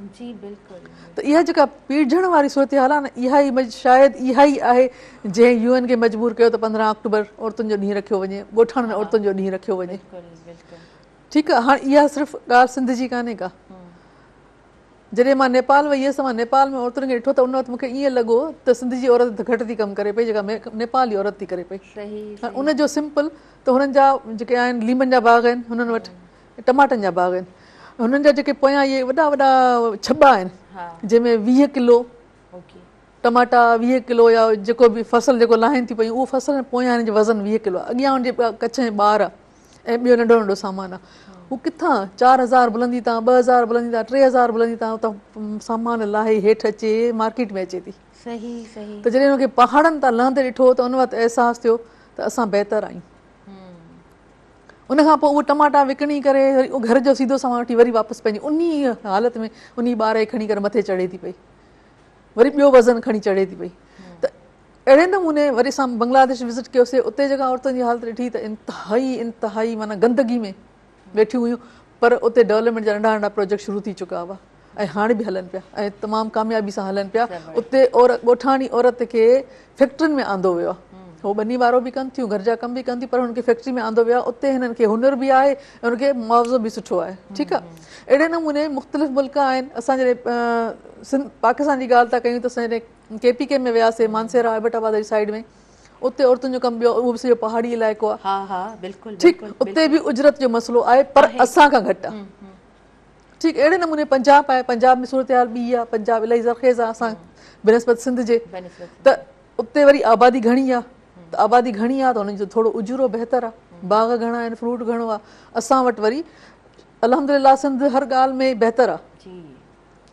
[SPEAKER 3] त इहा जेका पीड़जण वारी सूरत हाल आहे न, इहा ई शायदि इहा ई आहे जंहिं UN खे मजबूर कयो त 15 अक्टूबर औरतुनि जो ॾींहुं रखियो वञे, ॻोठनि में औरतुनि जो ॾींहुं रखियो वञे। ठीकु आहे, हाणे इहा सिर्फ़ु ॻाल्हि सिंध जी कान्हे का। जॾहिं मां नेपाल वई हुयसि, मां नेपाल में औरतुनि खे ॾिठो त उन वक़्तु मूंखे ईअं लॻो त सिंध जी औरत घटि थी कमु करे पई, जेका नेपाल जी औरत थी करे पई। उनजो सिंपल त हुननि जा जेके आहिनि लीमनि जा बाग़ आहिनि हुननि वटि, टमाटनि जा बाग़ आहिनि, हुननि जा जेके पोयां इहे वॾा वॾा छॿा आहिनि जंहिंमें 20 किलो टमाटा, 20 किलो या जेको बि फसल जेको लाहिनि थी पयूं, उहो फसल में पोयां हिन जो वज़न 20 किलो आहे। अॻियां हुनजे कच्छ ऐं ॿार ऐं ॿियो नंढो नंढो सामान आहे। हू किथां 4000 बुलंदी तां, 2000 बुलंदी तां, 3000 बुलंदी तां, उतां सामान लाहे हेठि अचे मार्केट में अचे थी। त जॾहिं हुनखे पहाड़नि तां लहंदे ॾिठो त उन वक़्तु अहसासु थियो त असां बहितर आहियूं। उनखां पोइ उहे टमाटा विकिणी करे घर जो सीधो सामान वठी वरी वापसि पंहिंजी उन हालति में उन ॿार खे खणी करे मथे चढ़े थी पई, वरी ॿियो वज़न खणी चढ़े थी पई। त अहिड़े नमूने वरी असां बांग्लादेश विज़िट कयोसीं, उते जेका औरतुनि जी हालत ॾिठी त इंतिहाई माना गंदगी में वेठियूं हुयूं, पर उते डेवलपमेंट जा नंढा नंढा प्रोजेक्ट शुरू थी चुका हुआ ऐं हाणे बि हलनि पिया ऐं तमामु कामयाबी सां हलनि पिया। उते ॻोठाणी औरत खे फैक्ट्रियुनि में आंदो वियो आहे। हो बनी वारो बि कनि थियूं, घर जा कम बि कनि थियूं, पर हुनखे फैक्ट्री में आंदो वियो आहे। उते हिननि खे हुनर बि आहे ऐं हुनखे मुआवज़ो बि सुठो आहे। ठीकु आहे, अहिड़े नमूने मुख़्तलिफ़ मुल्क आहिनि। असां जॾहिं पाकिस्तान जी ॻाल्हि था कयूं त असां जॾहिं KPK में वियासीं, मानसेरा एबटाबाद जी साइड में, उते औरतुनि जो कमु ॿियो, उहो बि सॼो पहाड़ी इलाइक़ो आहे। ठीकु, उते बि उजरत जो मसइलो आहे, पर असां खां घटि आहे। ठीकु, अहिड़े नमूने पंजाब आहे, पंजाब में सूरत हाल ॿी आहे, पंजाब इलाही ज़रख़ेज़ आहे असां बनस्बत सिंध जे। त उते वरी आबादी घणी आहे, त आबादी घणी आहे त हुननि जो थोरो उजरो बहितर आहे, बाग़ घणा आहिनि, फ्रूट घणो आहे। असां वटि वरी अल्हम्दुलिल्लाह सिंध हर ॻाल्हि में बहितर आहे,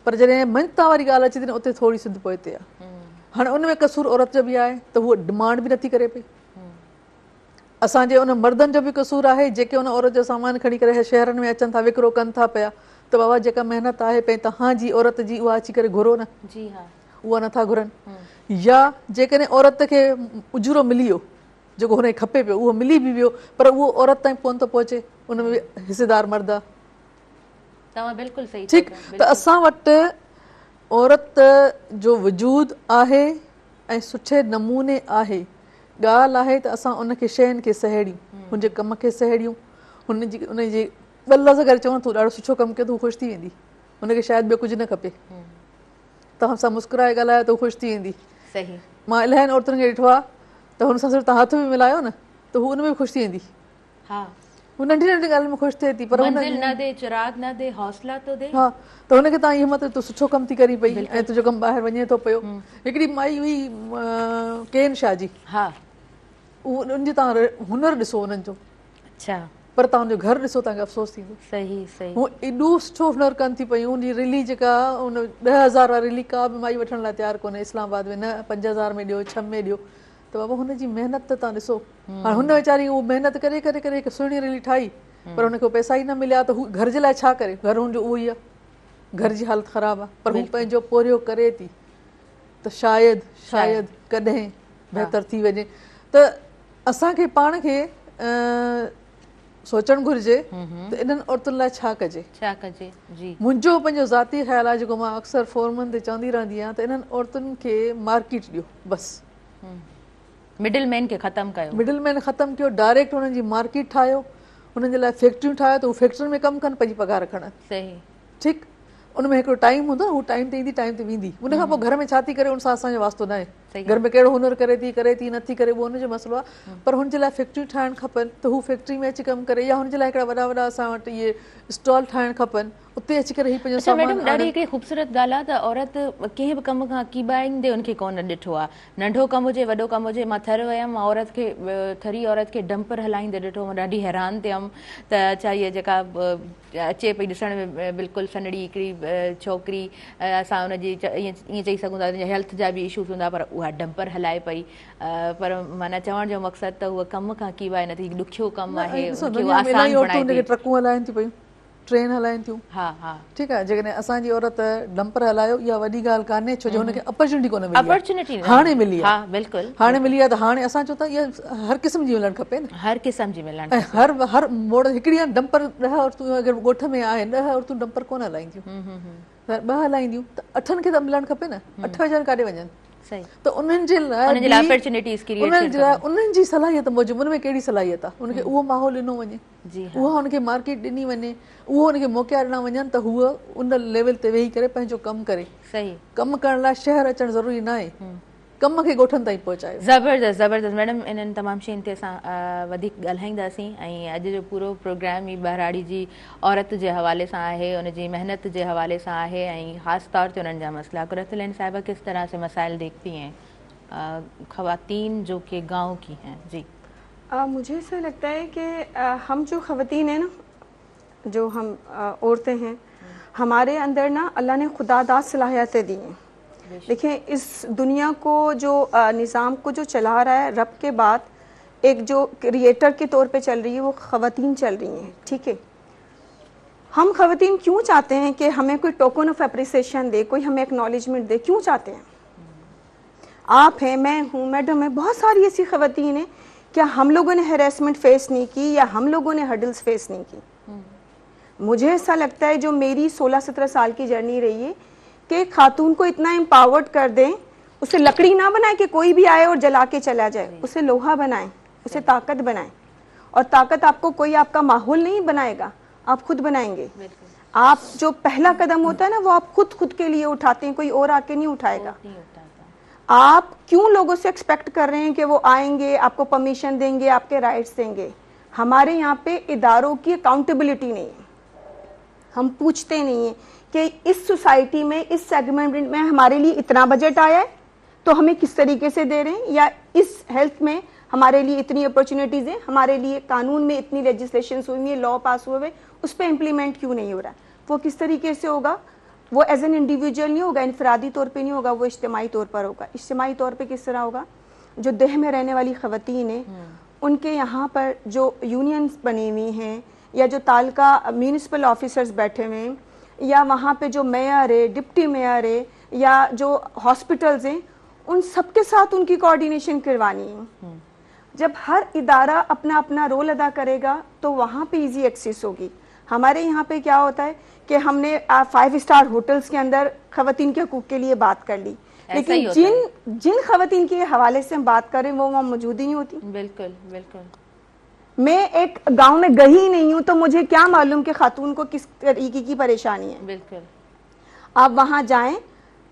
[SPEAKER 3] पर जॾहिं मञता वारी ॻाल्हि अचे थी न, उते थोरी सिंध पोइते आहे। हाणे उन में कसूर औरत जो बि आहे त उहा डिमांड बि नथी करे पई। असांजे उन मर्दनि जो बि कसूर आहे जेके उन औरत जो सामान खणी करे शहरनि में अचनि था, विकिरो कनि था पिया। त बाबा जेका महिनत आहे पई तव्हांजी औरत जी, उहा अची करे घुरो न, उहा नथा घुरनि। या जेकॾहिं औरत खे उजरो मिली वियो जेको हुनखे खपे पियो, उहो मिली बि वियो, पर उहो औरत ताईं कोन थो पहुचे, उन में हिसेदार मर्द आहे। ठीकु, त असां वटि औरत जो वजूद आहे ऐं सुठे नमूने आहे। ॻाल्हि आहे त असां उनखे शयुनि खे सहेड़ियूं, हुनजे कम खे सहेड़ियूं, हुनजी ॿ लफ़्ज़ करे चवनि तूं ॾाढो सुठो कमु कयो त हू ख़ुशि थी वेंदी। हुनखे शायदि ॿियो कुझु न खपे, तव्हां सां मुस्कुराए ॻाल्हायो त हू ख़ुशि थी वेंदी। मां इलाही औरतुनि खे ॾिठो आहे त हुन सां सिर्फ़ु तव्हां हथ बि मिलायो न त हू उन में बि ख़ुशि थी वेंदी। हू नंढी नंढी ॻाल्हि में ख़ुशि थिए थी, पर हा, त हुनखे तव्हां इहो मतिलबु तूं सुठो कमु थी करी पई ऐं तुंहिंजो कमु ॿाहिरि वञे थो पियो। हिकिड़ी माई हुई केन शाह जी, उनजी तव्हां हुनर ॾिसो उन्हनि जो, पर तव्हां हुनजो घर ॾिसो तव्हांखे अफ़सोस थींदो। हू एॾो सुठो हुनर कनि थी पयूं। उनजी रिली जेका उन 10,000 वारी रिली का बि माई वठण लाइ तयारु कोन्हे इस्लामाबाद में, न 5,000 में ॾियो, 6 में ॾियो। त बाबा हुनजी महिनत त तव्हां ॾिसो। हाणे हुन वीचारी उहा महिनत करे करे करे हिकु सुहिणी रिली ठाही, पर हुनखे पैसा ई न मिलिया त हू घर जे लाइ छा करे? घर हुनजो उहो ई आहे, घर जी हालत ख़राबु आहे, पर हू पंहिंजो पोरियो करे थी त शायदि कॾहिं बहितर थी वञे। त असांखे पाण खे सोचणु घुरिजे त इन्हनि औरतुनि लाइ छा कजे। मुंहिंजो पंहिंजो ज़ाती ख़्यालु आहे, जेको मां अक्सर फोरमनि ते चवंदी रहंदी आहियां, त इन्हनि औरतुनि खे मार्केट ॾियो बसि। मिडिल मैन ख़तमु कयो, डायरेक्ट हुननि जी मार्केट ठाहियो, हुननि जे लाइ फैक्ट्रियूं ठाहियो त हू फैक्ट्रियुनि में कमु कनि, पंहिंजी पघार खणनि। ठीकु, उन में हिकिड़ो टाइम हूंदो, हू टाइम ते ईंदी, टाइम ते वेंदी। उनखां पोइ घर में छा थी करे उन सां असांजो वास्तो न आहे। घर में कहिड़ो हुनर करे थी नथी करे उहो हुनजो मसइलो आहे, पर हुन जे लाइ फैक्ट्रियूं ठाहिणु खपनि त हू फैक्ट्री में अची कमु करे, या हुन जे लाइ हिकिड़ा वॾा वॾा असां वटि इहे स्टॉल ठाहिणु खपनि, उते अची करे ही पंहिंजो
[SPEAKER 1] अच्छा
[SPEAKER 3] सामान
[SPEAKER 1] मैडम, ॾाढी हिकिड़ी ख़ूबसूरत ॻाल्हि आहे त औरत कंहिं बि कम खां कीॿाईंदे उनखे कोन ॾिठो आहे, नंढो कमु हुजे वॾो कमु हुजे। मां थर वियमि, औरत खे थरी औरत खे डंपर हलाईंदे ॾिठो, मां ॾाढी हैरान थियमि त अच्छा इहा जेका अचे पई ॾिसण में बिल्कुलु सनड़ी हिकिड़ी छोकिरी, असां हुनजी ईअं चई सघूं था हेल्थ जा बि इशूज़ हूंदा, पर उहा डंपर हलाए पई। पर माना चवण जो मक़सदु त उहा कम खां कीॿाए नथी, ॾुखियो कमु आहे, आसान बणाए थी।
[SPEAKER 3] ट्रकूं हलाइनि थियूं पयूं, ट्रेन हलाइनि थियूं,
[SPEAKER 1] हा हा
[SPEAKER 3] ठीकु आहे। जेकॾहिं असांजी औरत डंपर हलायो इहा वॾी ॻाल्हि कान्हे, छो जो हुनखे अपॉर्चुनिटी कोन मिली,
[SPEAKER 1] अपॉर्चुनिटी
[SPEAKER 3] हाणे मिली
[SPEAKER 1] हा
[SPEAKER 3] आहे,
[SPEAKER 1] बिल्कुलु
[SPEAKER 3] हाणे मिली आहे त हाणे असां चऊं था इहा हर क़िस्म जी मिलणु खपे न,
[SPEAKER 1] हर क़िस्म जी मिलणु।
[SPEAKER 3] ऐं हर मोड़ हिकिड़ी आहे डंपर 10 औरतूं अगरि ॻोठ में आहिनि 10 औरतूं डंपर कोन हलाईंदियूं, त 2 हलाईंदियूं त 8 खे त मिलणु खपे न, 8 वेचारा काॾे वञनि।
[SPEAKER 1] सही,
[SPEAKER 3] त उन्हनि जे लाइ
[SPEAKER 1] अपॉर्चुनिटीज़ क्रिएट
[SPEAKER 3] उन्हनि जी सलाहियत मौजूदु, उनमें कहिड़ी सलाहियत आहे, उनखे उहो माहौल ॾिनो वञे, उहा हुनखे मार्केट ॾिनी वञे, उहो हुनखे मौक़ा ॾिना वञनि त हूअ उन लेवल ते वेही करे पंहिंजो कमु करे।
[SPEAKER 1] सही,
[SPEAKER 3] कमु करण लाइ शहर अचणु ज़रूरी न आहे, कम खे ॻोठनि ताईं पहुचायो।
[SPEAKER 1] ज़बरदस्त ज़बरदस्त मैडम, इन्हनि तमामु शयुनि ते असां वधीक ॻाल्हाईंदासीं, ऐं अॼु जो पूरो प्रोग्राम ई बहिराड़ी जी औरत जे हवाले सां आहे, उनजी मेहनत जे हवाले सां आहे, ऐं ख़ासि तौर ते उन्हनि जा मसला। कुरतुलैन साहिबा किस तरह से मसाइल देखती हैं ख़वातीन जो कि गाँव की हैं? जी
[SPEAKER 2] मुझे ऐसा लगता है कि हम जो ख़वातीन हैं ना, जो हम औरतें हैं, हमारे अंदर ना अल्लाह ने खुदादाद सलाहियतें दी हैं। देखिए इस दुनिया को जो निज़ाम को जो चला रहा है, रब के बाद एक जो क्रिएटर के तौर पे चल रही है वो ख़वातीन चल रही हैं, ठीक है। हम ख़वातीन क्यों चाहते हैं कि हमें कोई टोकन ऑफ एप्रिसिएशन दे, कोई हमें एक्नॉलेजमेंट दे, क्यों चाहते हैं? आप हैं, मैं हूँ, मैडम है, बहुत सारी ऐसी ख़वातीन हैं, क्या हम लोगों ने हैरेसमेंट फेस नहीं की या हम लोगों ने हर्डल्स फेस नहीं की? मुझे ऐसा लगता है जो मेरी 16-17 साल की जर्नी रही है कि खातून को इतना एम्पावर्ड कर दें, उसे लकड़ी ना बनाए कि कोई भी आए और जला के चला जाए, उसे लोहा बनाएं, उसे ताकत बनाएं। और ताकत आपको कोई आपका माहौल नहीं बनाएगा, आप खुद बनाएंगे। आप जो पहला कदम होता है ना वो आप खुद के लिए उठाते हैं, कोई और आके नहीं उठाएगा। आप क्यों लोगों से एक्सपेक्ट कर रहे हैं कि वो आएंगे, आपको परमिशन देंगे, आपके राइट्स देंगे? हमारे यहाँ पे इदारों की अकाउंटेबिलिटी नहीं है, हम पूछते नहीं हैं कि इस सोसाइटी में, इस सेगमेंट में हमारे लिए इतना बजट आया है तो हमें किस तरीके से दे रहे हैं, या इस हेल्थ में हमारे लिए इतनी अपॉर्चुनिटीज़ हैं, हमारे लिए कानून में इतनी लेजिस्लेशन हुई है, लॉ पास हुए हुए, उस पर इम्प्लीमेंट क्यों नहीं हो रहा? वो किस तरीके से होगा? वो एज एन इंडिविजुअल नहीं होगा, इनफरादी तौर पे नहीं होगा, वो इज्तिमाई तौर पर होगा। इज्तिमाई तौर पे किस तरह होगा? जो देह में रहने वाली ख़वातीन हैं, उनके यहाँ पर जो यूनियंस बनी हुई हैं, या जो तालका म्यूनिसिपल ऑफिसर्स बैठे हुए हैं, या वहाँ पे जो मेयर है, डिप्टी मेयर है, या जो हॉस्पिटल्स हैं, उन सबके साथ उनकी कोऑर्डिनेशन करवानी है। जब हर इदारा अपना अपना रोल अदा करेगा तो वहाँ पे इजी एक्सेस होगी। हमारे यहाँ पे क्या होता है कि हमने 5 स्टार होटल्स के अंदर ख़वातीन के हकूक़ के लिए बात कर ली, लेकिन जिन ख़वातीन के हवाले से हम बात करें वो वहाँ मौजूद ही नहीं होती।
[SPEAKER 1] बिल्कुल बिल्कुल।
[SPEAKER 2] मैं एक गांव में गई नहीं हूँ तो मुझे क्या मालूम कि खातून को किस तरीके की परेशानी है।
[SPEAKER 1] बिल्कुल।
[SPEAKER 2] आप वहाँ जाएं,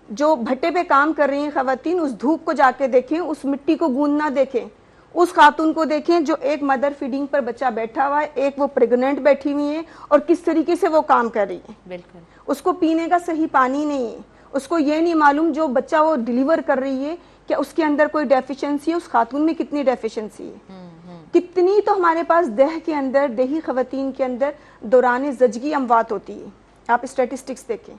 [SPEAKER 2] जो भट्टे पे काम कर रही हैं ख़वातीन, उस धूप को जाके देखें, उस मिट्टी को गूंदना देखें, उस खातून को देखें जो एक मदर फीडिंग पर बच्चा बैठा हुआ है, एक वो प्रेग्नेंट बैठी हुई है और किस तरीके से वो काम कर रही है। बिल्कुल। उसको पीने का सही पानी नहीं है, उसको ये नहीं मालूम जो बच्चा वो डिलीवर कर रही है क्या उसके अंदर कोई डेफिशिएंसी है, उस खातून में कितनी डेफिशिएंसी है। कितनी तो हमारे पास देह के अंदर, देही ख़वातीन के अंदर दौरान ज़जगी अमवात होती है। आप स्टैटिस्टिक्स देखें,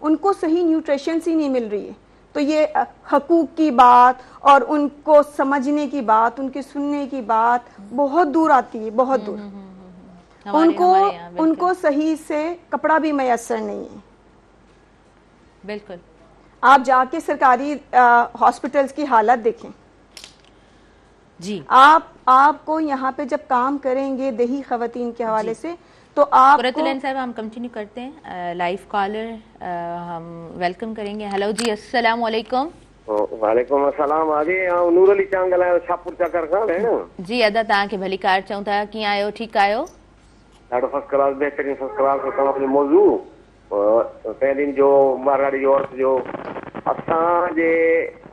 [SPEAKER 2] उनको सही न्यूट्रिशंस ही नहीं मिल रही है। तो ये हकूक की बात और उनको समझने की बात, उनके सुनने की बात बहुत दूर आती है, बहुत दूर। उनको सही से कपड़ा भी मैसर नहीं है।
[SPEAKER 1] बिल्कुल।
[SPEAKER 2] आप जाके सरकारी हॉस्पिटल्स की हालत देखें
[SPEAKER 1] जी।
[SPEAKER 2] आपको यहाँ पे जब काम करेंगे देही ख़वातीन के हवाले से तो आप
[SPEAKER 1] कुरतुलैन साहब हम कंटिन्यू करते हैं। लाइव कॉलर हम वेलकम करेंगे। हेलो जी, अस्सलाम वालेकुम।
[SPEAKER 4] वालेकुम अस्सलाम। आगे नूर अली चांग ॻाल्हायो, शाहपुर चकर खां भेण।
[SPEAKER 1] जी अदा तव्हांखे भली कार चऊं था, कीअं आहियो? ठीकु आहियो?
[SPEAKER 4] ॾाढो फर्स्ट क्लास, बहितरीन फर्स्ट क्लास। तव्हांजो मौज़ू पहले जो मारवाड़ी औरत जो असांजे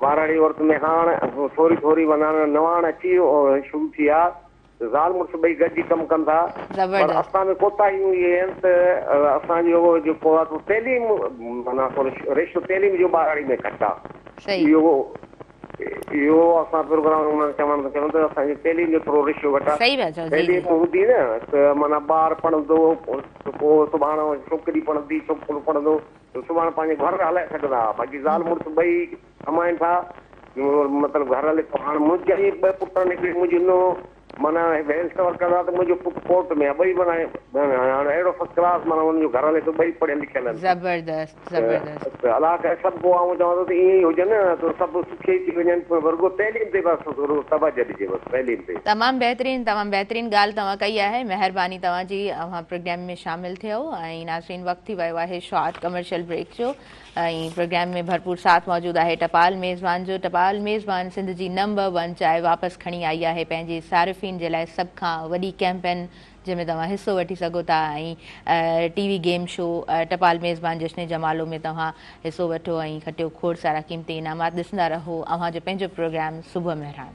[SPEAKER 4] वाराणी औरत में हाणे थोरी थोरी माना नवाण अची शुरू थी आहे ज़ाल मुड़ुस ॿई गॾिजी कमु कनि था पर असां में कोताहियूं इहे आहिनि त असांजो जेको आहे तइलीम माना थोरो रेशो तइलीम जो वाराणी में घटि आहे इहो असां प्रोग्राम उन्हनि चवण था त असांजी तइलीम जो थोरो रेशो घटि आहे तइलीम हूंदी न त माना ॿार पढ़ंदो पोइ सुभाणे छोकिरी पढ़ंदी छोकिरो पढ़ंदो सुभाणे पंहिंजे घर हलाए सघंदा बाक़ी ज़ाल मुड़ुस ॿई कमाइनि था मतिलबु घर हले हाणे मुंहिंजा ई ॿ पुट निकिरी मुंहिंजो नो माना हेल्थ वर्कर आहे त मुंहिंजो पुटु कोर्ट में आहे ॿई माना हाणे अहिड़ो फर्स्ट क्लास माना हुनजो घर हले थो ॿई पढ़ियल लिखियल आहिनि ज़बरदस्त अलाह करे सभु को आऊं चवां थो त ईअं ई हुजनि न त सभु सुखी थी वञनि रुॻो तइलीम ते बसि तवजो ॾिजे बसि तइलीम ते
[SPEAKER 1] तमामु बहितरीन ॻाल्हि तव्हां कई आहे महिरबानी तव्हांजी अव्हां प्रोग्राम में शामिल थियो ऐं नाज़रीन वक़्तु थी वियो आहे शॉर्ट कमर्शियल ब्रेक जो ऐं प्रोग्राम में भरपूर साथ मौजूदु आहे टपाल मेज़बान जो टपाल मेज़बान सिंध जी नंबर 1 चांहि वापसि खणी आई आहे पंहिंजे सारिफ़ीन जे लाइ सभ खां वॾी कैंपेन जंहिंमें तव्हां हिसो वठी सघो था ऐं टीवी गेम शो टपाल मेज़बान जश्न जमालो में तव्हां हिसो वठो ऐं खटियो खोड़ सारा क़ीमती इनामात ॾिसंदा रहो अव्हांजो पंहिंजो प्रोग्राम सुबुह मेहरान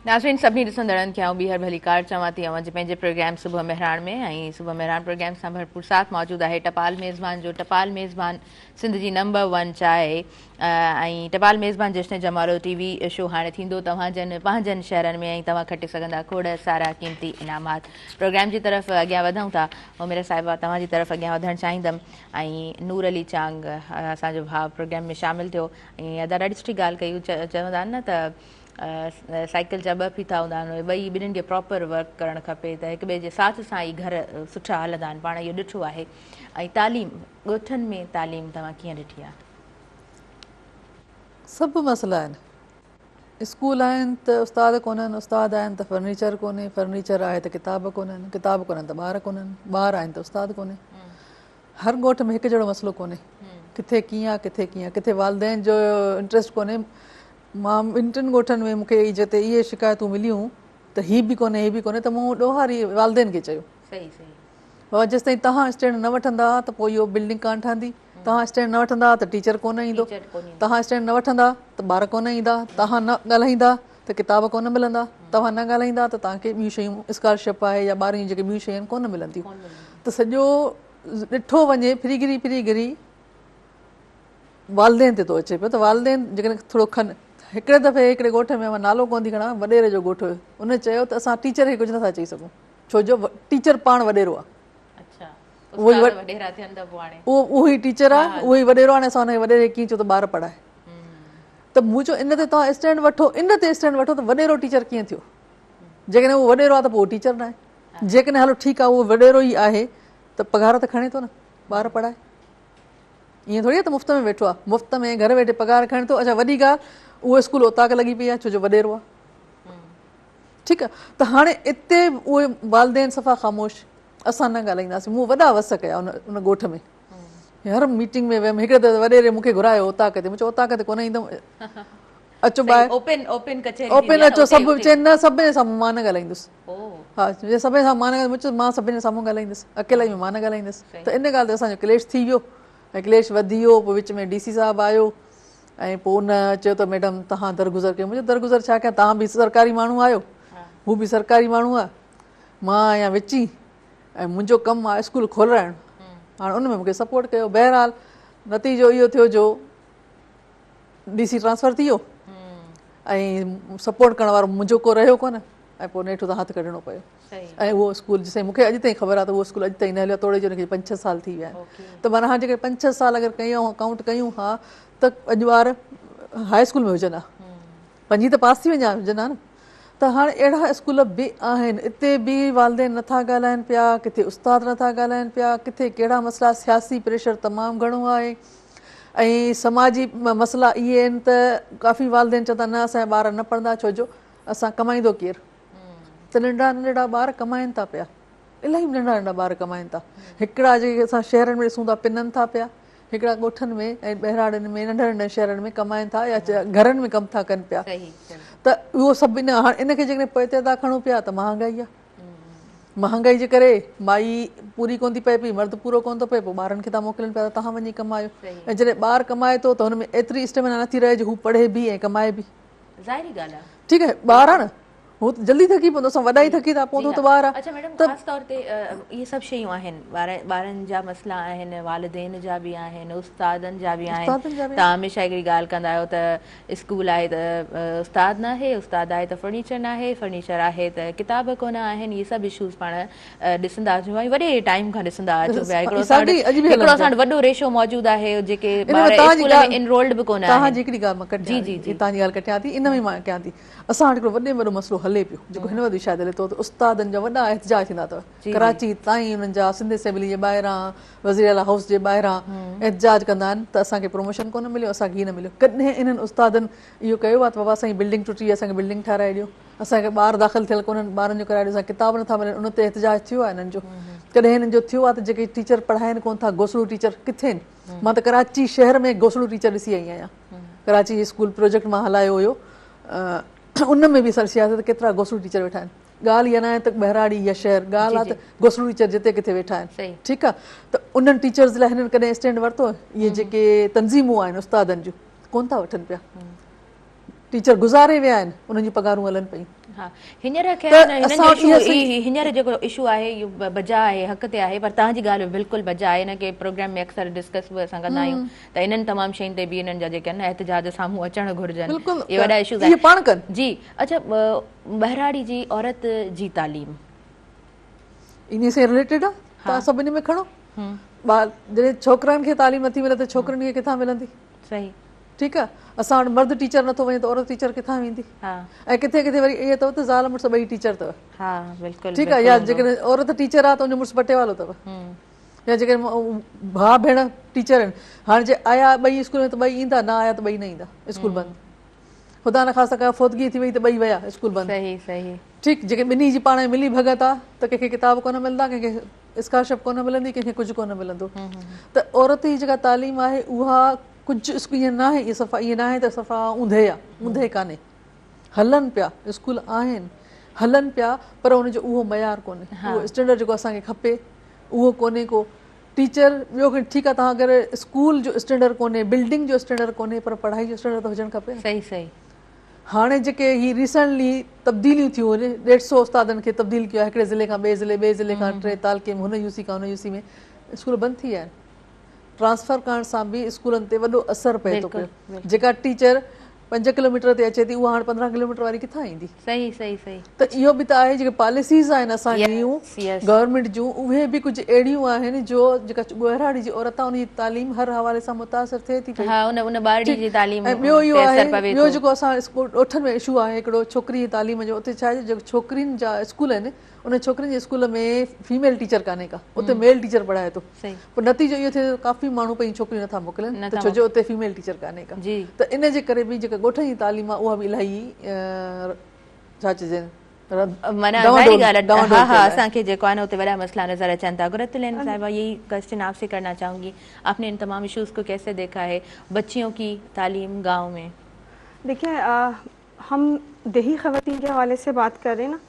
[SPEAKER 1] नाज़रीन सभिनी ॾिसंदड़नि खे आउं ॿीहर भली कार चवां थी अव्हांजे पंहिंजे प्रोग्राम सुबुह मेहरान में ऐं सुबुह मेहरान प्रोग्राम सां भरपूर साथ मौजूदु आहे टपाल मेज़बान जो टपाल मेज़बान सिंध जी नंबर 1 चांहि ऐं टपाल मेज़बान जश्न जमालो टीवी शो हाणे थींदो तव्हांजनि पंहिंजनि शहरनि में ऐं तव्हां खटे सघंदा खोड़ सारा क़ीमती इनामात प्रोग्राम जी तरफ़ अॻियां वधूं था उमिर साहिबा तव्हांजी तरफ़ अॻियां वधणु चाहींदमि ऐं नूर अली चांग असांजो भाउ प्रोग्राम में शामिल थियो ऐं अदा ॾाढी सुठी ॻाल्हि कई चवंदा आहिनि न त साइकिल जा ॿ फीथा हूंदा आहिनि ॿई ॿिन्हिनि खे प्रॉपर वर्क करणु खपे त हिक ॿिए जे साथ सां ई घर सुठा हलंदा आहिनि पाण इहो ॾिठो आहे ऐं तालीम ॻोठनि में तालीम तव्हां कीअं ॾिठी आहे
[SPEAKER 3] सभु मसइला आहिनि स्कूल आहिनि त उस्ताद कोन्हनि उस्ताद आहिनि त फर्नीचर कोन्हे फर्नीचर आहे त किताब कोन्हनि किताब कोन्हनि त ॿार कोन्हनि ॿार आहिनि त उस्ताद कोन्हे हर ॻोठ में हिकु जहिड़ो मसइलो कोन्हे किथे कीअं आहे किथे वालदेन जो इंट्रस्ट कोन्हे मां ॿिनि टिनि ॻोठनि में मूंखे जिते इहे शिकायतूं मिलियूं त हीअ बि कोन्हे त मूं ॾोहारी वालदेन खे चयो बाबा जेसि ताईं तव्हां स्टैंड न वठंदा त पोइ इहो बिल्डिंग कान ठहंदी तव्हां स्टैंड न वठंदा त टीचर कोन ईंदो तव्हां स्टैंड न वठंदा त ॿार कोन ईंदा तव्हां न ॻाल्हाईंदा त किताब कोन मिलंदा तव्हां न ॻाल्हाईंदा त तव्हांखे ॿियूं शयूं स्कॉलरशिप आहे या ॿारनि जूं जेके ॿियूं शयूं आहिनि कोन मिलंदियूं त सॼो ॾिठो वञे फिरी वालदेन ते थो अचे पियो त वालदेन जेकॾहिं थोरो खनि हिकिड़े दफ़े हिकिड़े ॻोठ में मां नालो कोन थी खणा वॾेरे जो ॻोठु हुयो उन चयो त असां टीचर खे कुझु नथा चई सघूं छो जो टीचर पाण वॾेरो आहे उहो ई टीचर आहे उहो ई वॾेरो आहे असां हुनखे वॾेरे कीअं चयो त ॿार पढ़ाए त मूं चयो इन ते तव्हां स्टैंड वठो त वॾेरो टीचर कीअं थियो जेकॾहिं उहो वॾेरो आहे त पोइ टीचर न आहे जेकॾहिं हलो ठीकु आहे उहो वॾेरो ई आहे त पघार त खणे थो न ॿार पढ़ाए ईअं थोरी आहे त मुफ़्त में वेठो आहे मुफ़्त में घर वेठे पघार खणे थो अच्छा वॾी ॻाल्हि उहो स्कूल उतां लॻी पई आहे छो जो वॾेरो आहे ठीकु आहे त हाणे इते उहे वालदेन सफ़ा ख़ामोश असां न ॻाल्हाईंदासीं मूं वॾा वस कया उन ॻोठ में हर मीटिंग में वियमि हिकिड़े दफ़े वॾेरे मूंखे घुरायो उताक ते मूं चयो उताक ते कोन ईंदुमि अचो ॿाहिरि ओपन अचो सभु चए न सभिनी साम्हूं मां न ॻाल्हाईंदुसि हा सभिनी सां मां न ॻाल्हाईंदुसि मां सभिनी साम्हूं ॻाल्हाईंदुसि अकेला ई मां न ॻाल्हाईंदुसि त इन ॻाल्हि ते असांजो क्लेश थी वियो ऐं क्लेश वधी वियो पोइ विच में DC साहिबु आयो ऐं पोइ उन चयो त मैडम तव्हां दरगुज़र कयो मुंहिंजो दरगुज़र छा कयां तव्हां बि सरकारी माण्हू आहियो हू बि सरकारी माण्हू आहे मां आहियां विची ऐं मुंहिंजो कमु आहे स्कूल खोलाइणु हाणे उन में मूंखे सपोर्ट कयो बहरहाल नतीजो इहो थियो जो DC ट्रांसफर थी वियो ऐं सपोर्ट करण वारो मुंहिंजो को रहियो कोन ऐं पोइ नेठि त हथु कढणो पियो ऐं उहो स्कूल जिते मूंखे अॼु ताईं ख़बर आहे त उहो स्कूल अॼु ताईं न हलियो तोड़े जो हुनखे 5-6 साल थी विया आहिनि त माना हाणे जेके 5-6 साल अगरि कयूं काउंट कयूं हा त अॼु ॿार हाई स्कूल में हुजनि हा 5 त पास थी वञा हुजनि हा न त हाणे अहिड़ा स्कूल बि आहिनि इते बि वालदेन नथा ॻाल्हाइनि पिया किथे उस्ताद नथा ॻाल्हाइनि पिया किथे कहिड़ा मसइला सियासी प्रेशर तमामु घणो आहे ऐं समाजी मसइला इहे आहिनि त काफ़ी वालदेन चवंदा न असांजा ॿार न पढ़ंदा छो जो असां कमाईंदो केरु त नंढड़ा नंढड़ा ॿार कमाइनि था पिया इलाही नंढा नंढा ॿार कमाइनि था हिकिड़ा जेके असां शहरनि में ॾिसूं था पिननि था पिया हिकिड़ा ॻोठनि में ऐं ॿहिराड़नि में नंढनि नंढनि शहरनि में कमाइनि था या घरनि में कमु था कनि पिया त उहो सभु हाणे इनखे जेकॾहिं पोइ था खणो पिया त महांगाई आहे। महांगाई जे करे माई पूरी कोन थी पए पई, मर्द पूरो कोन थो पए, पोइ ॿारनि खे था मोकिलनि पिया त तव्हां वञी कमायो। ऐं जॾहिं ॿारु कमाए थो त हुन में एतिरी स्टेमिना नथी रहे जो हू पढ़े बि ऐं कमाए बि।
[SPEAKER 1] ज़ाहिरी ॻाल्हि आहे,
[SPEAKER 3] ठीकु आहे, ॿारु आहे न, हू त जल्दी थकी पवंदो, असां वॾा ई थकी था पवंदो त ॿारु आहे।
[SPEAKER 1] अच्छा मैडम, ख़ासि तौर ते इहे सभु शयूं आहिनि, ॿारनि जा मसइला आहिनि, वालिदेन जा बि आहिनि, उस्तादनि जा बि आहिनि। तव्हां हमेशह हिकिड़ी ॻाल्हि कंदा आहियो त स्कूल आहे त उस्ताद न आहे, उस्ताद आहे त फर्नीचर न आहे, फर्नीचर आहे त किताब कोन आहिनि। इहे सभु इशूज़ पाण ॾिसंदा अचूं ऐं वॾे टाइम खां ॾिसंदा अचूं पिया। हिकिड़ो असां वटि वॾो रेशो मौजूदु आहे जेके इनरोल्ड बि कोन आहे।
[SPEAKER 3] तव्हांजी हिकिड़ी ॻाल्हि मां कटियां थी, तव्हांजी ॻाल्हि कटियां थी, इन में मां कयां थी। असां वटि हिकिड़ो वॾे में वॾो मसइलो हले पियो जेको हिन वक़्तु शायदि हले थो त उस्तादनि जा वॾा एहतजाज थींदा अथव कराची ताईं। उन्हनि जा सिंध असेंबली जे ॿाहिरां, वज़ीर आला हाउस जे ॿाहिरां एहतजाज कंदा आहिनि त असांखे प्रमोशन कोन मिलियो, असांखे हीअ न मिलियो। कॾहिं इन्हनि उस्तादनि इहो कयो आहे त बाबा असांजी बिल्डिंग टुटी आहे, असांखे बिल्डिंग ठाराए ॾियो, असांखे ॿार दाख़िल थियल कोन्हनि, ॿारनि जो कराए ॾियो, असांखे किताब नथा मिलनि, उन ते एहतजाज थियो आहे हिननि जो। कॾहिं हिननि जो थियो आहे त जेके टीचर पढ़ाइनि कोन था, घोसड़ू टीचर किथे आहिनि? मां त कराची शहर में घोसड़ू टीचर ॾिसी आई आहियां। कराची स्कूल प्रोजेक्ट मां हलायो हुयो, उन में बि सियासत केतिरा घोसड़ू टीचर वेठा आहिनि। ॻाल्हि इहा न आहे त बहिराड़ी या शहर, ॻाल्हि आहे त घोसड़ू टीचर जिते किथे वेठा आहिनि। ठीकु आहे, त उन्हनि टीचर्स लाइ हिननि कॾहिं स्टैंड वरितो? इहे जेके तंज़ीमूं आहिनि उस्तादनि जूं कोन था वठनि पिया, टीचर गुज़ारे विया आहिनि, उन्हनि जूं पगारूं हलनि पयूं।
[SPEAKER 1] हींअर जेको इशू आहे इहो बजा आहे, हक़ ते आहे, पर तव्हांजी ॻाल्हि बिल्कुलु बजा आहे। हिन खे प्रोग्राम में अक्सर डिस्कस बि असां कंदा आहियूं त इन्हनि तमामु शयुनि ते बि इन्हनि जा जेके आहिनि एहतजाज साम्हूं अचणु घुरिजनि, इहे वॾा इशूज़ आहिनि जी। अच्छा, बहिराड़ी जी औरत जी तालीम
[SPEAKER 3] इन सां रिलेटेड आहे, तव्हां सभिनी में खणो। जॾहिं छोकिरनि खे तालीम नथी मिले त छोकिरियुनि खे किथां मिलंदी? सही, ठीकु आहे। असां वटि मर्द टीचर नथो वञे त औरत टीचर किथां वेंदी? ऐं किथे किथे वरी इहे अथव त ज़ाल मुड़ुस ॿई टीचर अथव। ठीकु आहे, या जेकॾहिं औरत टीचर आहे त उनजो मुड़ुस पटे वालो अथव, या जेकॾहिं भाउ भेण टीचर आहिनि, हाणे जे आया ॿई स्कूल में त ॿई ईंदा, न आया त ॿई न ईंदा, स्कूल बंदि। ख़ुदा न ख़ासि का फ़ौतगी थी वई त ॿई विया, स्कूल बंदि। ठीकु, जेके ॿिन्ही जी पाण में मिली भगत आहे त कंहिंखे किताब कोन मिलंदा, कंहिंखे स्कॉलरशिप कोन मिलंदी, कंहिंखे कुझु कोन मिलंदो। त औरत जी जेका तालीम आहे उहा कुझु ईअं न आहे, इहा सफ़ा ईअं न आहे त सफ़ा ऊंधे आहे, ऊंधे कान्हे। हलनि पिया, स्कूल आहिनि, हलनि पिया, पर उनजो उहो मयार कोन्हे, उहो स्टैंडर्ड जेको असांखे खपे उहो कोन्हे को। टीचर ॿियो ठीकु आहे, तव्हां अगरि स्कूल जो स्टैंडर्ड कोन्हे, बिल्डिंग जो स्टैंडर्ड कोन्हे, पर पढ़ाई जो स्टैंडर्ड त हुजणु खपे। सही सही। हाणे जेके ही रिसेंटली तब्दीलियूं थियूं, 150 उस्तादनि खे तब्दील कयो आहे, हिकिड़े ज़िले खां ॿिए ज़िले खां 3 तालके में, हुन यूसी खां हुन यूसी में, स्कूल बंदि थी विया आहिनि। ट्रांसफर करण सां बि स्कूलनि ते वॾो असरु पए थो पियो। जेका टीचर 5 किलोमीटर ते अचे थी, उहा हाणे 15 किलोमीटर वारी किथां ईंदी? सही सही सही। त इहो बि त आहे, जेके पॉलिसीज़ आहिनि असांजियूं गवर्नमेंट जूं, उहे बि कुझु अहिड़ियूं आहिनि जो जेका बहिराड़ी जी औरत आहे, उनजी तालीम हर हवाले सां मुतासिर थिए थी पई। ॿियो इहो आहे, ॿियो जेको असां ॻोठनि में इशू आहे हिकिड़ो छोकिरी जी तालीम जो, उते छा आहे, जेको छोकिरियुनि जा स्कूल आहिनि, उन छोकिरियुनि जे स्कूल में फीमेल टीचर कान्हे का, उते मेल टीचर पढ़ाए थो। पोइ नतीजो इहो थिए काफ़ी माण्हू पंहिंजी छोकिरियूं नथा मोकिलनि, त छो जो उते फीमेल टीचर कान्हे का। त इन जे करे बि जेका ॻोठनि जी तालीम आहे उहा बि इलाही छा चइजनि,
[SPEAKER 1] असांखे जेको आहे न उते वॾा मसइला नज़र अचनि था। गुरतुलैन साहिबा, यही क्वेश्चन आपसे करना चाहूँगी, आपने इन तमाम इशूज़ को कैसे देखा है, बच्चियों की तालीम गाँव में?
[SPEAKER 2] देखिए, हम देही ख़वातीन के हवाले से बात कर रहे हैं ना,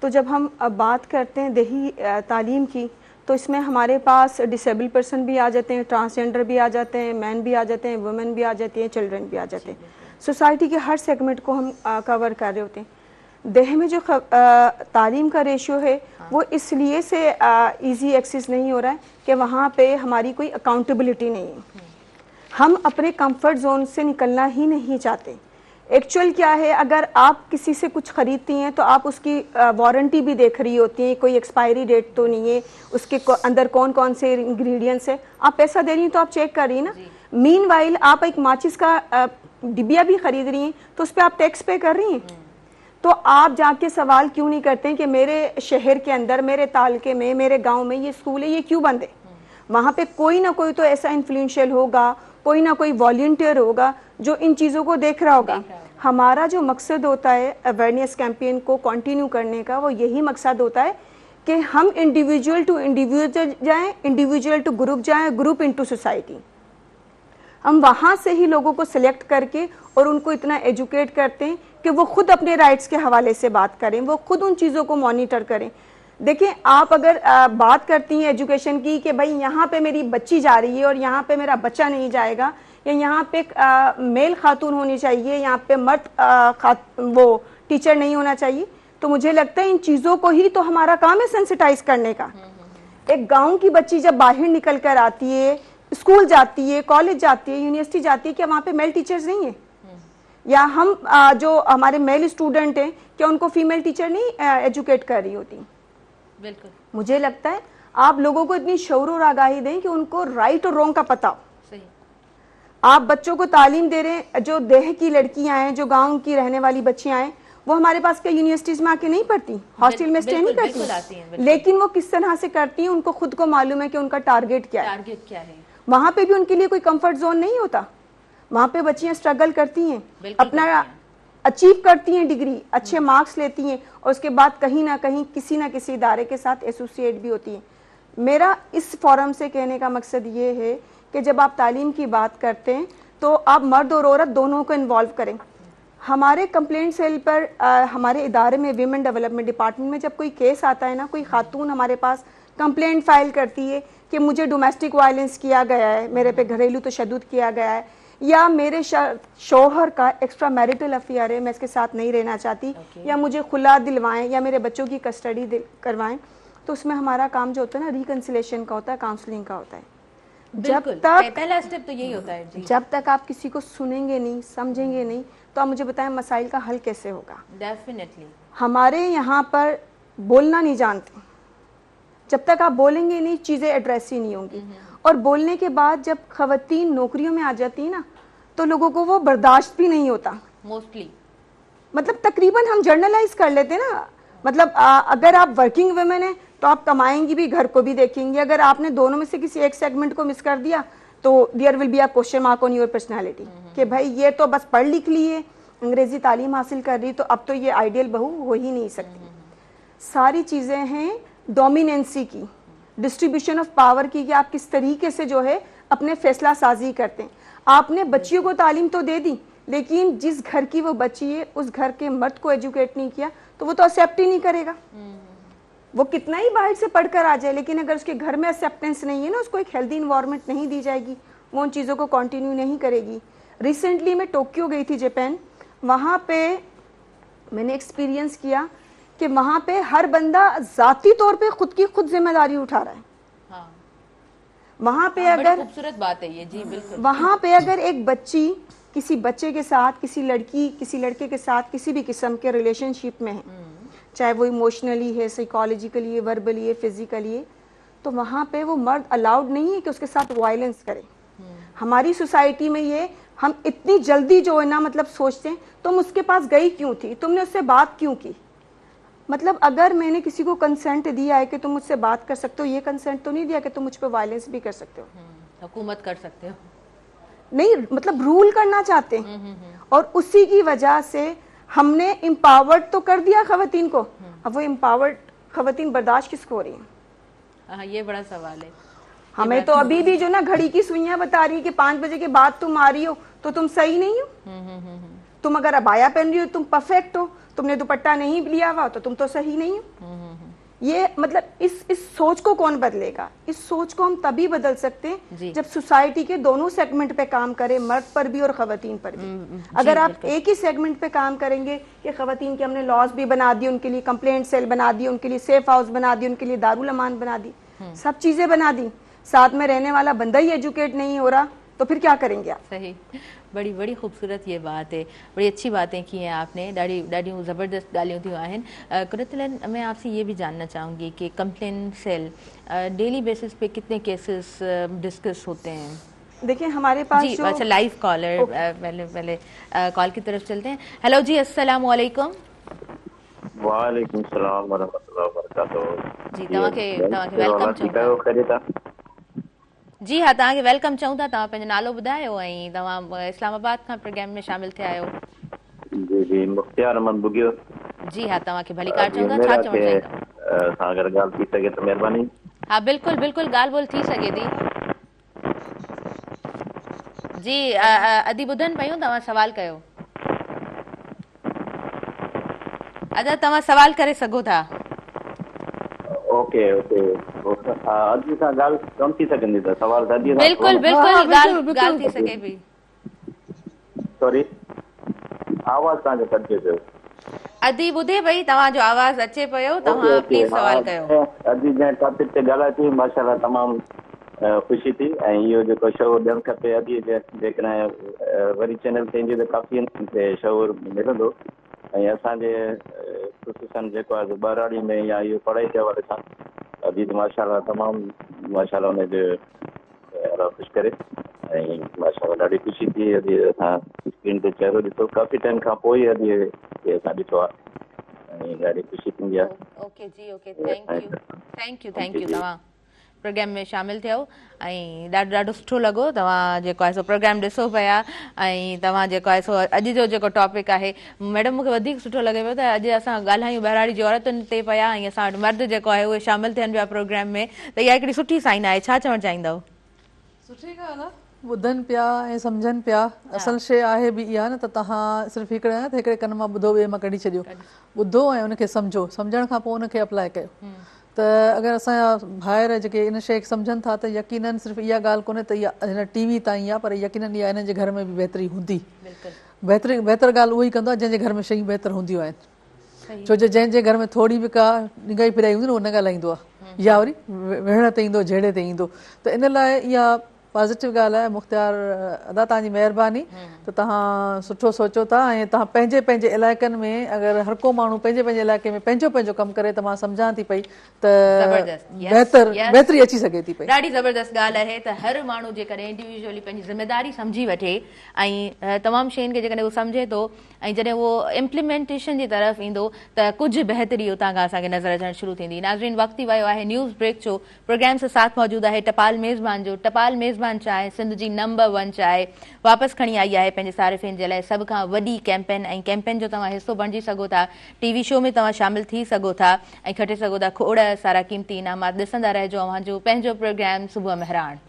[SPEAKER 2] तो जब हम बात करते हैं देही तालीम की, तो इसमें हमारे पास डिसेबल पर्सन भी आ जाते हैं, ट्रांसजेंडर भी आ जाते हैं, मैन भी आ जाते हैं, वुमेन भी आ जाती हैं, चिल्ड्रन भी आ जाते हैं। सोसाइटी के हर सेगमेंट को हम कवर कर रहे होते हैं। देह में जो तालीम का रेशियो है वो इसलिए से इजी एक्सेस नहीं हो रहा है कि वहाँ पे हमारी कोई अकाउंटेबिलिटी नहीं है। हम अपने कंफर्ट जोन से निकलना ही नहीं चाहते। एक्चुअल क्या है, अगर आप किसी से कुछ खरीदती हैं तो आप उसकी वारंटी भी देख रही होती हैं, कोई एक्सपायरी डेट तो नहीं है, उसके अंदर कौन कौन से इंग्रेडिएंट्स है। आप पैसा दे रही हैं तो आप चेक कर रही हैं ना। मीनवाइल आप एक माचिस का डिबिया भी खरीद रही हैं तो उस पर आप टैक्स पे कर रही हैं। तो आप जाके सवाल क्यों नहीं करते हैं कि मेरे शहर के अंदर, मेरे तालके में, मेरे गांव में ये स्कूल है, ये क्यों बंद है? वहाँ पे कोई ना कोई तो ऐसा इन्फ्लुएंशियल होगा, कोई ना कोई वॉलंटियर होगा जो इन चीज़ों को देख रहा होगा। हमारा जो मकसद होता है अवेयरनेस कैंपेन को कंटिन्यू करने का, वो यही मकसद होता है कि हम इंडिविजुअल टू इंडिविजुअल जाएं, इंडिविजुअल टू ग्रुप जाएं, ग्रुप इनटू सोसाइटी। ہم وہاں سے ہی لوگوں کو سلیکٹ کر کے اور ان کو اتنا ایجوکیٹ کرتے ہیں کہ وہ خود اپنے رائٹس کے حوالے سے بات کریں, وہ خود ان چیزوں کو مانیٹر کریں. دیکھیں آپ اگر بات کرتی ہیں ایجوکیشن کی کہ بھائی یہاں پہ میری بچی جا رہی ہے اور یہاں پہ میرا بچہ نہیں جائے گا, یا یہاں پہ میل خاتون ہونی چاہیے, یہاں پہ مرد وہ ٹیچر نہیں ہونا چاہیے, تو مجھے لگتا ہے ان چیزوں کو ہی تو ہمارا کام ہے سینسٹائز کرنے کا. ایک گاؤں کی بچی جب باہر نکل کر آتی ہے, اسکول جاتی ہے, کالج جاتی ہے, یونیورسٹی جاتی ہے, کہ وہاں پہ میل ٹیچرز نہیں ہیں, یا ہم جو ہمارے میل اسٹوڈنٹ ہیں کیا ان کو فیمیل ٹیچر نہیں ایجوکیٹ کر رہی ہوتی.
[SPEAKER 1] بالکل
[SPEAKER 2] مجھے لگتا ہے آپ لوگوں کو اتنی شعور اور آگاہی دیں کہ ان کو رائٹ اور رونگ کا پتہ ہو. آپ بچوں کو تعلیم دے رہے ہیں, جو دیہ کی لڑکیاں ہیں, جو گاؤں کی رہنے والی بچیاں ہیں, وہ ہمارے پاس کیا یونیورسٹیز میں آ کے نہیں پڑھتی, ہاسٹل میں اسٹے نہیں کرتی, لیکن وہ کس طرح سے کرتی ہیں ان کو خود کو معلوم ہے کہ ان کا ٹارگیٹ کیا ہے. وہاں پہ بھی ان کے لیے کوئی کمفرٹ زون نہیں ہوتا, وہاں پہ بچیاں اسٹرگل کرتی ہیں, اپنا اچیو کرتی ہیں, ڈگری اچھے مارکس لیتی ہیں, اور اس کے بعد کہیں نہ کہیں کسی نہ کسی ادارے کے ساتھ ایسوسیٹ بھی ہوتی ہیں. میرا اس فورم سے کہنے کا مقصد یہ ہے کہ جب آپ تعلیم کی بات کرتے ہیں تو آپ مرد اور عورت دونوں کو انوالو کریں. ہمارے کمپلینٹ سیل پر ہمارے ادارے میں ویمن ڈیولپمنٹ ڈپارٹمنٹ میں جب کوئی کیس آتا ہے نا, کوئی خاتون ہمارے پاس کمپلینٹ فائل کرتی ہے کہ مجھے ڈومیسٹک وائلنس کیا گیا ہے, میرے پہ گھریلو تشدد کیا گیا ہے, یا میرے شوہر کا ایکسٹرا میریٹل افیئر ہے, میں اس کے ساتھ نہیں رہنا چاہتی, یا مجھے خلا دلوائیں, یا میرے بچوں کی کسٹڈی کروائیں, تو اس میں ہمارا کام جو ہوتا ہے نا ریکنسیلیشن کا ہوتا ہے, کاؤنسلنگ کا ہوتا ہے. جب تک
[SPEAKER 1] پہلا اسٹیپ تو یہی ہوتا ہے,
[SPEAKER 2] جب تک آپ کسی کو سنیں گے نہیں, سمجھیں گے نہیں, تو آپ مجھے بتائیں مسائل کا حل کیسے ہوگا.
[SPEAKER 1] ڈیفینیٹلی
[SPEAKER 2] ہمارے یہاں پر بولنا نہیں جانتے, جب تک آپ بولیں گے نہیں چیزیں ایڈریس ہی نہیں ہوں گی. اور بولنے کے بعد جب خواتین نوکریوں میں آ جاتی ہیں نا, تو لوگوں کو وہ برداشت بھی نہیں ہوتا
[SPEAKER 1] موسٹلی,
[SPEAKER 2] مطلب تقریباً ہم جرنلائز کر لیتے نا, مطلب اگر آپ ورکنگ ویمن ہیں تو آپ کمائیں گی بھی, گھر کو بھی دیکھیں گی, اگر آپ نے دونوں میں سے کسی ایک سیگمنٹ کو مس کر دیا تو there will be a question mark on your personality, کہ بھائی یہ تو بس پڑھ لکھ لی ہے, انگریزی تعلیم حاصل کر رہی, تو اب تو یہ آئیڈیل بہو ہو ہی نہیں سکتی. ساری چیزیں ہیں ڈومیننسی کی, ڈسٹریبیوشن آف پاور کی, کہ آپ کس طریقے سے جو ہے اپنے فیصلہ سازی کرتے ہیں. آپ نے بچیوں کو تعلیم تو دے دی, لیکن جس گھر کی وہ بچی ہے اس گھر کے مرد کو ایجوکیٹ نہیں کیا تو وہ تو ایکسیپٹ ہی نہیں کرے گا. وہ کتنا ہی باہر سے پڑھ کر آ جائے, لیکن اگر اس کے گھر میں ایکسیپٹنس نہیں ہے نا, اس کو ایک ہیلدی انوائرمنٹ نہیں دی جائے گی, وہ ان چیزوں کو کنٹینیو نہیں کرے گی. ریسنٹلی میں ٹوکیو گئی تھی جاپان, وہاں پہ میں نے ایکسپیرینس کیا کہ وہاں پہ ہر بندہ ذاتی طور پہ خود کی خود ذمہ داری اٹھا رہا ہے. وہاں پہ اگر
[SPEAKER 1] خوبصورت بات ہے یہ, جی بالکل,
[SPEAKER 2] وہاں پہ اگر ایک بچی کسی بچے کے ساتھ, کسی لڑکی کسی لڑکے کے ساتھ کسی بھی قسم کے ریلیشن شپ میں ہے, چاہے وہ ایموشنلی ہے, سائیکالوجیکلی ہے, وربلی ہے, فزیکلی ہے, تو وہاں پہ وہ مرد الاؤڈ نہیں ہے کہ اس کے ساتھ وائلنس کرے. ہماری سوسائٹی میں یہ ہم اتنی جلدی جو ہے نا مطلب سوچتے ہیں تم اس کے پاس گئی کیوں تھی, تم نے اس سے بات کیوں کی. مطلب اگر میں نے کسی کو کنسنٹ دیا ہے کہ تم مجھ سے بات کر سکتے ہو, یہ کنسنٹ تو نہیں دیا کہ تم مجھ پہ وائلنس بھی کر سکتے ہو.
[SPEAKER 1] حکومت کر سکتے ہو
[SPEAKER 2] نہیں, مطلب رول کرنا چاہتے ہیں, اور اسی کی وجہ سے ہم نے امپاورڈ تو کر دیا خواتین کو, اب وہ امپاورڈ خواتین برداشت کس کو ہو رہی ہیں.
[SPEAKER 1] یہ بڑا سوال ہے.
[SPEAKER 2] ہمیں تو ابھی بھی جو نا گھڑی کی سوئیاں بتا رہی ہے کہ 5 بجے کے بعد تم آ رہی ہو تو تم صحیح نہیں ہو, تم اگر ابایا پہن رہی ہو تم پرفیکٹ ہو, تم نے دوپٹہ نہیں لیا ہوا تو تم تو صحیح نہیں ہو. یہ مطلب اس سوچ کو کون بدلے گا. اس سوچ کو ہم تبھی بدل سکتے ہیں جب سوسائٹی کے دونوں سیگمنٹ پہ کام کرے, مرد پر بھی اور خواتین پر بھی. اگر آپ ایک ہی سیگمنٹ پہ کام کریں گے کہ خواتین کے ہم نے لاز بھی بنا دی, ان کے لیے کمپلینٹ سیل بنا دی, ان کے لیے سیف ہاؤس بنا دی, ان کے لیے دارالامان بنا دی, سب چیزیں بنا دی, ساتھ میں رہنے والا بندہ ہی ایجوکیٹ نہیں ہو رہا, تو پھر کیا کریں گے آپ.
[SPEAKER 1] صحیح, بڑی خوبصورت یہ بات ہے, بڑی اچھی باتیں کی ہیں آپ نے, ॾाढियूं زبردست ॻाल्हियूं थियूं आहिनि. कुरतलन میں آپ سے یہ بھی جاننا چاہوں گی کہ کمپلین سیل ڈیلی بیسس پہ کتنے کیسز ڈسکس ہوتے ہیں.
[SPEAKER 2] دیکھیں ہمارے پاس
[SPEAKER 1] جی اچھا لائیو کالر, پہلے کال کی طرف چلتے ہیں. ہیلو جی, السلام علیکم.
[SPEAKER 5] وعلیکم السلام ورحمۃ اللہ وبرکاتہ.
[SPEAKER 1] جی तव्हांखे वेलकम चऊं था. जी हाँ, तव्हांखे वेलकम चऊं था. तव्हां पंहिंजो नालो ॿुधायो ऐं तव्हां इस्लामाबाद खां प्रोग्राम में शामिल थिया आहियो.
[SPEAKER 5] जी जी, मुख्तियार अहमद बुगियो.
[SPEAKER 1] जी हाँ, तव्हांखे भली कार चऊं था, छा चवणु चाहींदा.
[SPEAKER 5] सां अगरि ॻाल्हि थी सघे त महिरबानी.
[SPEAKER 1] हा बिल्कुलु ॻाल्हि ॿोल थी सघे थी. जी अदी ॿुधनि पयूं तव्हां सवाल कयो अदा तव्हां सवाल करे सघो था
[SPEAKER 5] ओके ओके अॼु सां ॻाल्हि कोन थी सघंदी त सवाल त अॼु
[SPEAKER 1] बिल्कुलु बिल्कुलु ॻाल्हि थी सघे पई
[SPEAKER 5] सॉरी आवाज़ तव्हांजो कटिजे पियो
[SPEAKER 1] अदी ॿुधे पई तव्हांजो आवाज़ अचे पियो तव्हां प्लीज़ सवाल कयो
[SPEAKER 5] अॼु जंहिं टॉपिक ते ॻाल्हाए थी माशाल्लाह तमामु ख़ुशी थी ऐं इहो जेको शो ॾियणु खपे अॼु जेकॾहिं वरी चैनल ते ईंदी त काफ़ी ते शोर मिलंदो ऐं असांजे ख़ुशूसन जेको आहे बहिराड़ी में या इहो पढ़ाई जे हवाले सां अॼु माशाल्लाह तमामु माशाल्लाह हुनजो अलाह ख़ुशि करे ऐं माशाल्लाह ॾाढी ख़ुशी थी अॼु असां स्क्रीन ते चहिरो ॾिठो काफ़ी टाइम खां पोइ अॼु असां ॾिठो आहे ऐं ॾाढी ख़ुशी थींदी आहे
[SPEAKER 1] ओके जी ओके थैंक यू तव्हां प्रोग्राम में शामिल थियो ऐं ॾाढो सुठो लॻो तव्हां जेको आहे सो प्रोग्राम ॾिसो पिया ऐं तव्हां जेको आहे सो अॼु जो जेको टॉपिक आहे मैडम मूंखे वधीक सुठो लॻे पियो त अॼु असां ॻाल्हायूं बहिराड़ी जी औरतुनि ते पिया ऐं असां वटि मर्द जेको आहे उहे शामिल थियनि पिया प्रोग्राम में त इहा हिकिड़ी सुठी साइन आहे छा चवणु चाहींदव
[SPEAKER 3] सुठी ॻाल्हि आहे ॿुधनि पिया ऐं सम्झनि पिया असल शइ आहे बि इहा न त तव्हां सिर्फ़ु हिकिड़े न त हिकिड़े कन मां ॿुधो ॿिए मां कढी छॾियो ॿुधो ऐं उनखे सम्झो सम्झण खां पोइ उनखे अप्लाई कयो त अगरि असांजा भाइर जेके इन शइ खे सम्झनि था त यकीननि सिर्फ़ु इहा ॻाल्हि कोन्हे त इहा हिन टीवी ताईं आहे पर यकीननि इहा हिननि जे घर में बि बहितरी हूंदी बहितर ॻाल्हि उहा ई कंदो आहे जंहिंजे घर में शयूं बहितर हूंदियूं आहिनि छो जो जंहिंजे घर में थोरी बि का निगाही फिराई हूंदी न उहो न ॻाल्हाईंदो आहे या वरी विहण ते ईंदो जहिड़े ते ईंदो त इन लाइ इहा पॉज़िटिव ॻाल्हि आहे मुख़्तियार अदा तव्हांजी महिरबानी त तव्हां सुठो सोचो था ऐं तव्हां पंहिंजे पंहिंजे इलाइक़नि में अगरि हर को माण्हू पंहिंजे पंहिंजे इलाइक़े में पंहिंजो पंहिंजो कमु करे त मां सम्झां थी पई त बहितरी अची सघे थी पई
[SPEAKER 1] ॾाढी ज़बरदस्त ॻाल्हि आहे त हर माण्हू जेकॾहिं इंडिविजुअली पंहिंजी ज़िमेदारी सम्झी वठे ऐं तमामु शयुनि खे जेकॾहिं उहो सम्झे थो ऐं जॾहिं उहो इम्प्लीमेंटेशन जी तरफ़ ईंदो त कुझु बहितरी उतां खां असांखे नज़र अचणु शुरू थींदी नाज़रीन वक़्तु थी वियो आहे न्यूज़ ब्रेक जो प्रोग्राम सां साथ मौजूदु आहे टपाल मेज़बान जो टपाल मेज़बान चाहे सिंध जी नंबर 1 चाहे वापसि खणी आई आहे पंहिंजे सारिफ़िन जे लाइ सभ खां वॾी कैंपेन ऐं कैंपेन जो तव्हां हिसो बणिजी सघो था टीवी शो में तव्हां शामिल थी सघो था ऐं खटे सघो था खोड़ सारा क़ीमती इनामात ॾिसंदा रहिजो अव्हांजो पंहिंजो प्रोग्राम सुबुह मेहरान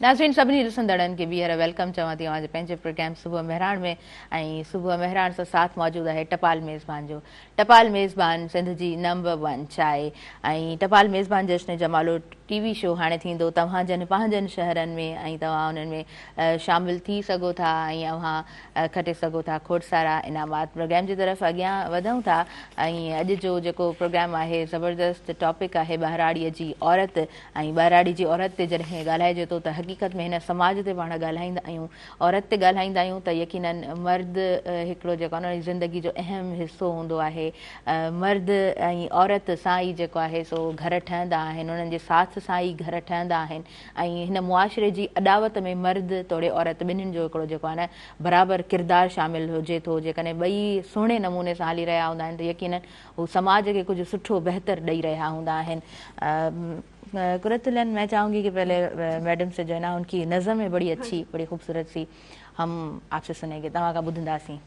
[SPEAKER 1] नाज़रीन सभिनी ॾिसंदड़नि खे ॿीहर वेलकम चवां थी अव्हांजे पंहिंजे प्रोग्राम सुबुह मेहरान में ऐं सुबुह मेहरान सां साथ मौजूदु आहे टपाल मेज़बान जो टपाल मेज़बान सिंध जी नंबर 1 चाहे ऐं टपाल मेज़बान जश्न जमालो टीवी शो हाणे थींदो तव्हां जन पंहिंजनि शहरनि में ऐं तव्हां उन्हनि में शामिल थी सघो था ऐं अव्हां खटे सघो था खोड़ सारा इनामात प्रोग्राम जी तरफ़ अॻियां वधूं था ऐं अॼु जो जेको प्रोग्राम आहे ज़बरदस्त टॉपिक आहे बहिराड़ीअ जी औरत ऐं बहिराड़ी जी औरत ते जॾहिं ॻाल्हाइजे थो त हक़ीक़त में हिन समाज ते पाण ॻाल्हाईंदा आहियूं औरत ते ॻाल्हाईंदा आहियूं त यकीनन मर्द हिकिड़ो जेको आहे न ज़िंदगी जो अहम हिसो हूंदो आहे मर्द ऐं औरत सां ई जेको आहे सो घर ठहंदा आहिनि उन्हनि जे साथ सां ई घर ठहंदा आहिनि ऐं हिन मुआशिरे जी अॾावत में मर्द तोड़े औरत ॿिन्हिनि जो हिकिड़ो जेको आहे न बराबरि किरदारु शामिलु हुजे थो जेकॾहिं ॿई सुहिणे नमूने सां हली रहिया हूंदा आहिनि त यकीनन हू समाज खे कुझु सुठो बहितर ॾेई रहिया हूंदा आहिनि कुरतुलन मैं चाहूँगी कि पहले मैडम से जो है ना उनकी नज़म है बड़ी अच्छी बड़ी खूबसूरत सी हम आपसे सुनेंगे तव्हां खां ॿुधंदासीं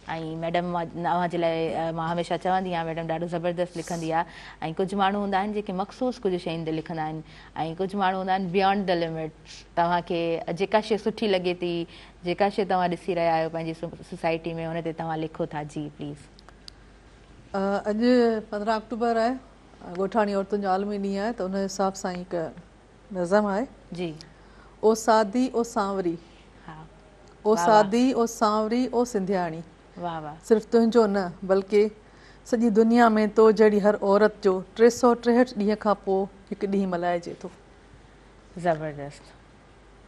[SPEAKER 1] ऐं मैडम अव्हां जे लाइ मां हमेशह चवंदी आहियां मैडम ॾाढो ज़बरदस्त लिखंदी आहे ऐं कुझु माण्हू हूंदा आहिनि जेके मख़सूस कुझु शयुनि ते लिखंदा आहिनि ऐं कुझु माण्हू हूंदा आहिनि बियॉन्ड द लिमिट्स तव्हांखे जेका शइ सुठी लॻे थी जेका शइ तव्हां ॾिसी रहिया आहियो पंहिंजी सोसाइटी में हुन ते तव्हां लिखो था जी प्लीज़
[SPEAKER 3] अॼु 15 अक्टूबर आहे ॻोठाणी औरतुनि जो आलमी ॾींहुं आहे त उन हिसाब सां ई हिकु नज़म आहे
[SPEAKER 1] जी
[SPEAKER 3] ओ सादी ओ सांवरी
[SPEAKER 1] हा
[SPEAKER 3] ओ सादी ओ सांवरी ओ सिंधियाणी
[SPEAKER 1] वाह वाह
[SPEAKER 3] सिर्फ़ु तुंहिंजो न बल्कि सॼी दुनिया में तो जहिड़ी हर औरत जो 363 ॾींहं खां पोइ हिकु ॾींहुं मल्हाइजे थो
[SPEAKER 1] ज़बरदस्त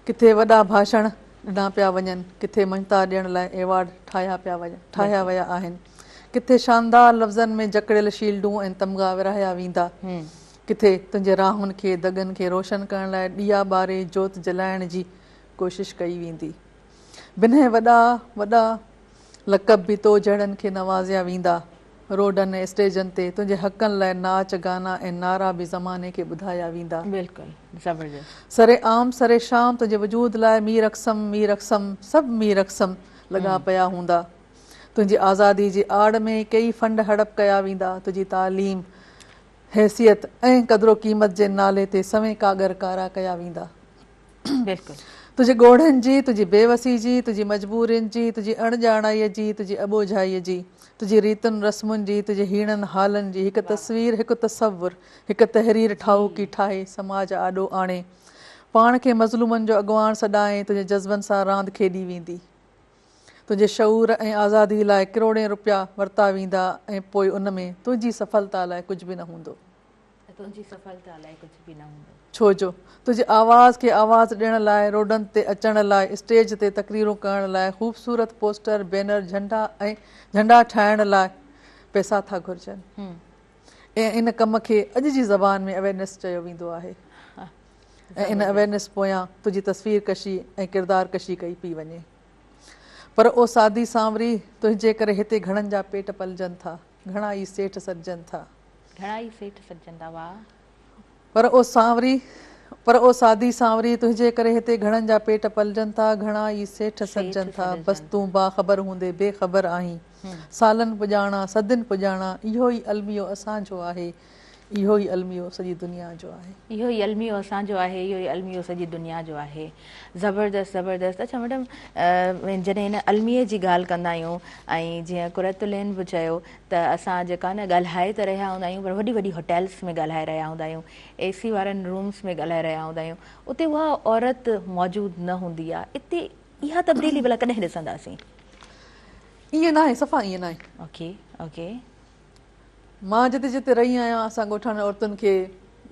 [SPEAKER 3] किथे वॾा भाषण ॾिना पिया वञनि किथे मञता ॾियण लाइ एवॉर्ड ठाहिया विया आहिनि किथे शानदार लफ़्ज़नि में जकड़ियल शील्डूं ऐं तमगा विरहाया वेंदा किथे तुंहिंजे राहुनि खे दगनि खे रोशन करण लाइ ॾीया ॿारे जोत जलाइण जी कोशिशि कई वेंदी बिन्हे वॾा वॾा लक़ब बि तो जहिड़नि खे नवाज़िया वेंदा रोडनि ऐं स्टेजनि ते तुंहिंजे हक़नि लाइ नाच गाना ऐं नारा बि ज़माने खे ॿुधाया वेंदा।
[SPEAKER 1] बिल्कुलु ज़बरदस्त।
[SPEAKER 3] सरे आम सरे शाम तुंहिंजे वजूद लाइ मीर अक़सम सभु मीर अक़सम लॻा पिया हूंदा। तुंहिंजी आज़ादी जी आड़ में कई फंड हड़प कया वेंदा। तुंहिंजी तालीम हैसियत ऐं क़दुरु क़ीमत जे नाले ते सवें कागर कारा कया वेंदा।
[SPEAKER 1] बिल्कुलु।
[SPEAKER 3] तुंहिंजे ॻोढ़नि जी, तुंहिंजी बेवसी जी, तुंहिंजी मजबूरियुनि जी, तुंहिंजी अणॼाणाईअ जी, तुंहिंजी अॿोझाईअ जी, तुंहिंजी रीतुनि रस्मुनि जी, तुंहिंजे हीणनि हालनि जी हिकु तस्वीर, हिकु तसवुर, हिकु तहरीर ठाहो की ठाहे समाज आॾो आणे, पाण खे मज़लूमनि जो अॻवान सॾाए तुंहिंजे जज़्बनि सां रांदि खेॾी वेंदी। तुंहिंजे शऊर ऐं आज़ादी लाइ करोड़े रुपया वरिता वेंदा ऐं पोइ उन में तुंहिंजी सफलता लाइ कुझु बि न हूंदो।
[SPEAKER 1] तुंहिंजी सफलता लाइ कुझु बि न हूंदो।
[SPEAKER 3] छो जो तुंहिंजे आवाज़ खे आवाज़ ॾियण लाइ, रोडनि ते अचण लाइ, स्टेज ते तकरीरूं करण लाइ, ख़ूबसूरत पोस्टर, बैनर, झंडा ठाहिण लाइ पैसा था घुरिजनि। ऐं इन कम खे अॼु जी ज़बान में अवेयरनेस चयो वेंदो आहे। ऐं इन अवेयरनेस पोयां तुंहिंजी तस्वीर कशी ऐं किरदार कशी कई पई वञे। पर ओ सादी सांवरी, तुंहिंजे करे हिते घणनि जा पेट पलजनि था, घणा ई सेठ सॾजनि था।
[SPEAKER 1] घणा ई सेठ सॾजनि था। वाह।
[SPEAKER 3] पर ओ सादी सांवरी, तुंहिंजे करे हिते घणनि जा पेट पलजनि था, घणा ई सेठ सॾजनि था। बसि तूं बाख़बर हूंदे बेख़बर आहीं। सालनि पुॼाणा, सदियुनि पुॼाणा, इहो ई अलमियो असांजो आहे, इहो ई अलमियो सॼी दुनिया जो आहे।
[SPEAKER 1] इहो ई अलमियो असांजो आहे, इहो ई अलमियो सॼी दुनिया जो आहे। ज़बरदस्त ज़बरदस्त। अच्छा मैडम, जॾहिं हिन अलमीअ जी ॻाल्हि कंदा आहियूं ऐं जीअं कुरतुलैन बि चयो त असां जेका न ॻाल्हाए त रहिया हूंदा आहियूं, पर वॾी वॾी होटल्स में ॻाल्हाए रहिया हूंदा आहियूं, AC वारनि रूम्स में ॻाल्हाए रहिया हूंदा आहियूं, उते उहा औरत मौजूदु न हूंदी आहे। इते इहा तब्दीली भला कॾहिं ॾिसंदासीं?
[SPEAKER 3] ईअं न आहे, सफ़ा ईअं न आहे।
[SPEAKER 1] Okay okay.
[SPEAKER 3] मां जिते जिते रही आहियां, असां ॻोठाणे औरतुनि खे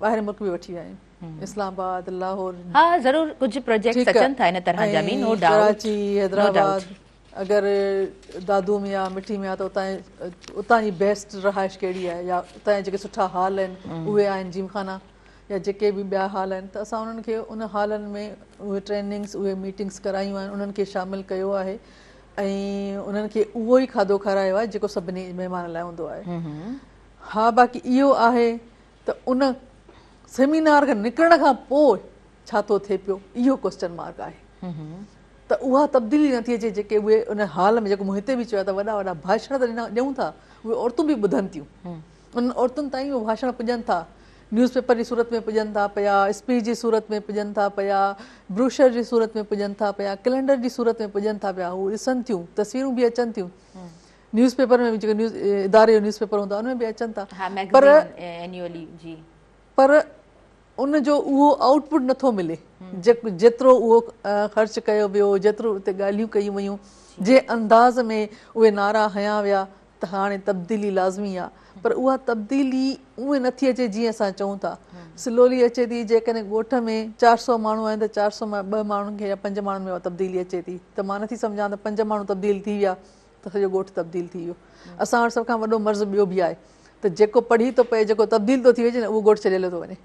[SPEAKER 3] ॿाहिरि मुल्क बि वठी विया आहियूं, इस्लामाबाद, लाहौर।
[SPEAKER 1] हा ज़रूरु, कुझु प्रोजेक्ट्स अचनि था इन तरह जा बि, नो डाउट।
[SPEAKER 3] कराची, हैदराबाद, अगरि दादू में आहे, मिठी में आहे, त उतां जी बेस्ट रहाइश कहिड़ी आहे, या उतां जा जेके सुठा हाल आहिनि उहे आहिनि, जिमखाना या जेके बि ॿिया हाल आहिनि, त असां उन्हनि खे उन हालनि में उहे ट्रेनिंग्स, उहे मीटिंग्स करायूं आहिनि, उन्हनि खे शामिलु कयो आहे ऐं उन्हनि खे उहो ई खाधो खारायो आहे जेको सभिनी महिमान लाइ हूंदो आहे। हा, बाक़ी इहो आहे त उन सेमिनार खां निकिरण खां पोइ छा थो थिए पियो, इहो क्वेश्चन मार्क आहे। त उहा तब्दीली नथी अचे जेके उहे उन हाल में, जेको मूं हिते बि चयो आहे त वॾा वॾा भाषण त ॾियूं था, उहे औरतूं बि ॿुधनि थियूं, उन्हनि औरतुनि ताईं उहे भाषण पुॼनि था, न्यूज़पेपर जी सूरत में पुॼनि था पिया, स्पीच जी सूरत में पुॼनि था पिया, ब्रोशर जी सूरत में पुॼनि था पिया, कैलेंडर जी सूरत में पुॼनि था पिया, उहे ॾिसनि थियूं, तस्वीरूं बि अचनि थियूं, न्यूज़पेपर में बि जेको इदारे जो न्यूज़पेपर हूंदो आहे उन में बि अचनि था। पर उन जो उहो आउटपुट नथो मिले जेतिरो उहो ख़र्च कयो वियो, जेतिरो उते ॻाल्हियूं कयूं वयूं, जे अंदाज़ में उहे नारा हया विया त हाणे तब्दीली लाज़मी आहे, पर उहा तब्दीली उहे नथी अचे जीअं असां चऊं था। स्लोली अचे थी। जेकॾहिं ॻोठ में 400 माण्हू आहिनि त 400 मां 2 माण्हुनि खे या 5 माण्हुनि में उहा तब्दीली अचे थी, त मां नथी सम्झां त 5 माण्हू तब्दील थी विया त सॼो ॻोठु तब्दील थी वियो। असां वटि सभ खां वॾो मर्ज़ु ॿियो बि आहे त जेको पढ़ी थो पए, जेको तब्दील थो थी वञे न, उहो ॻोठु छॾियल थो वञे,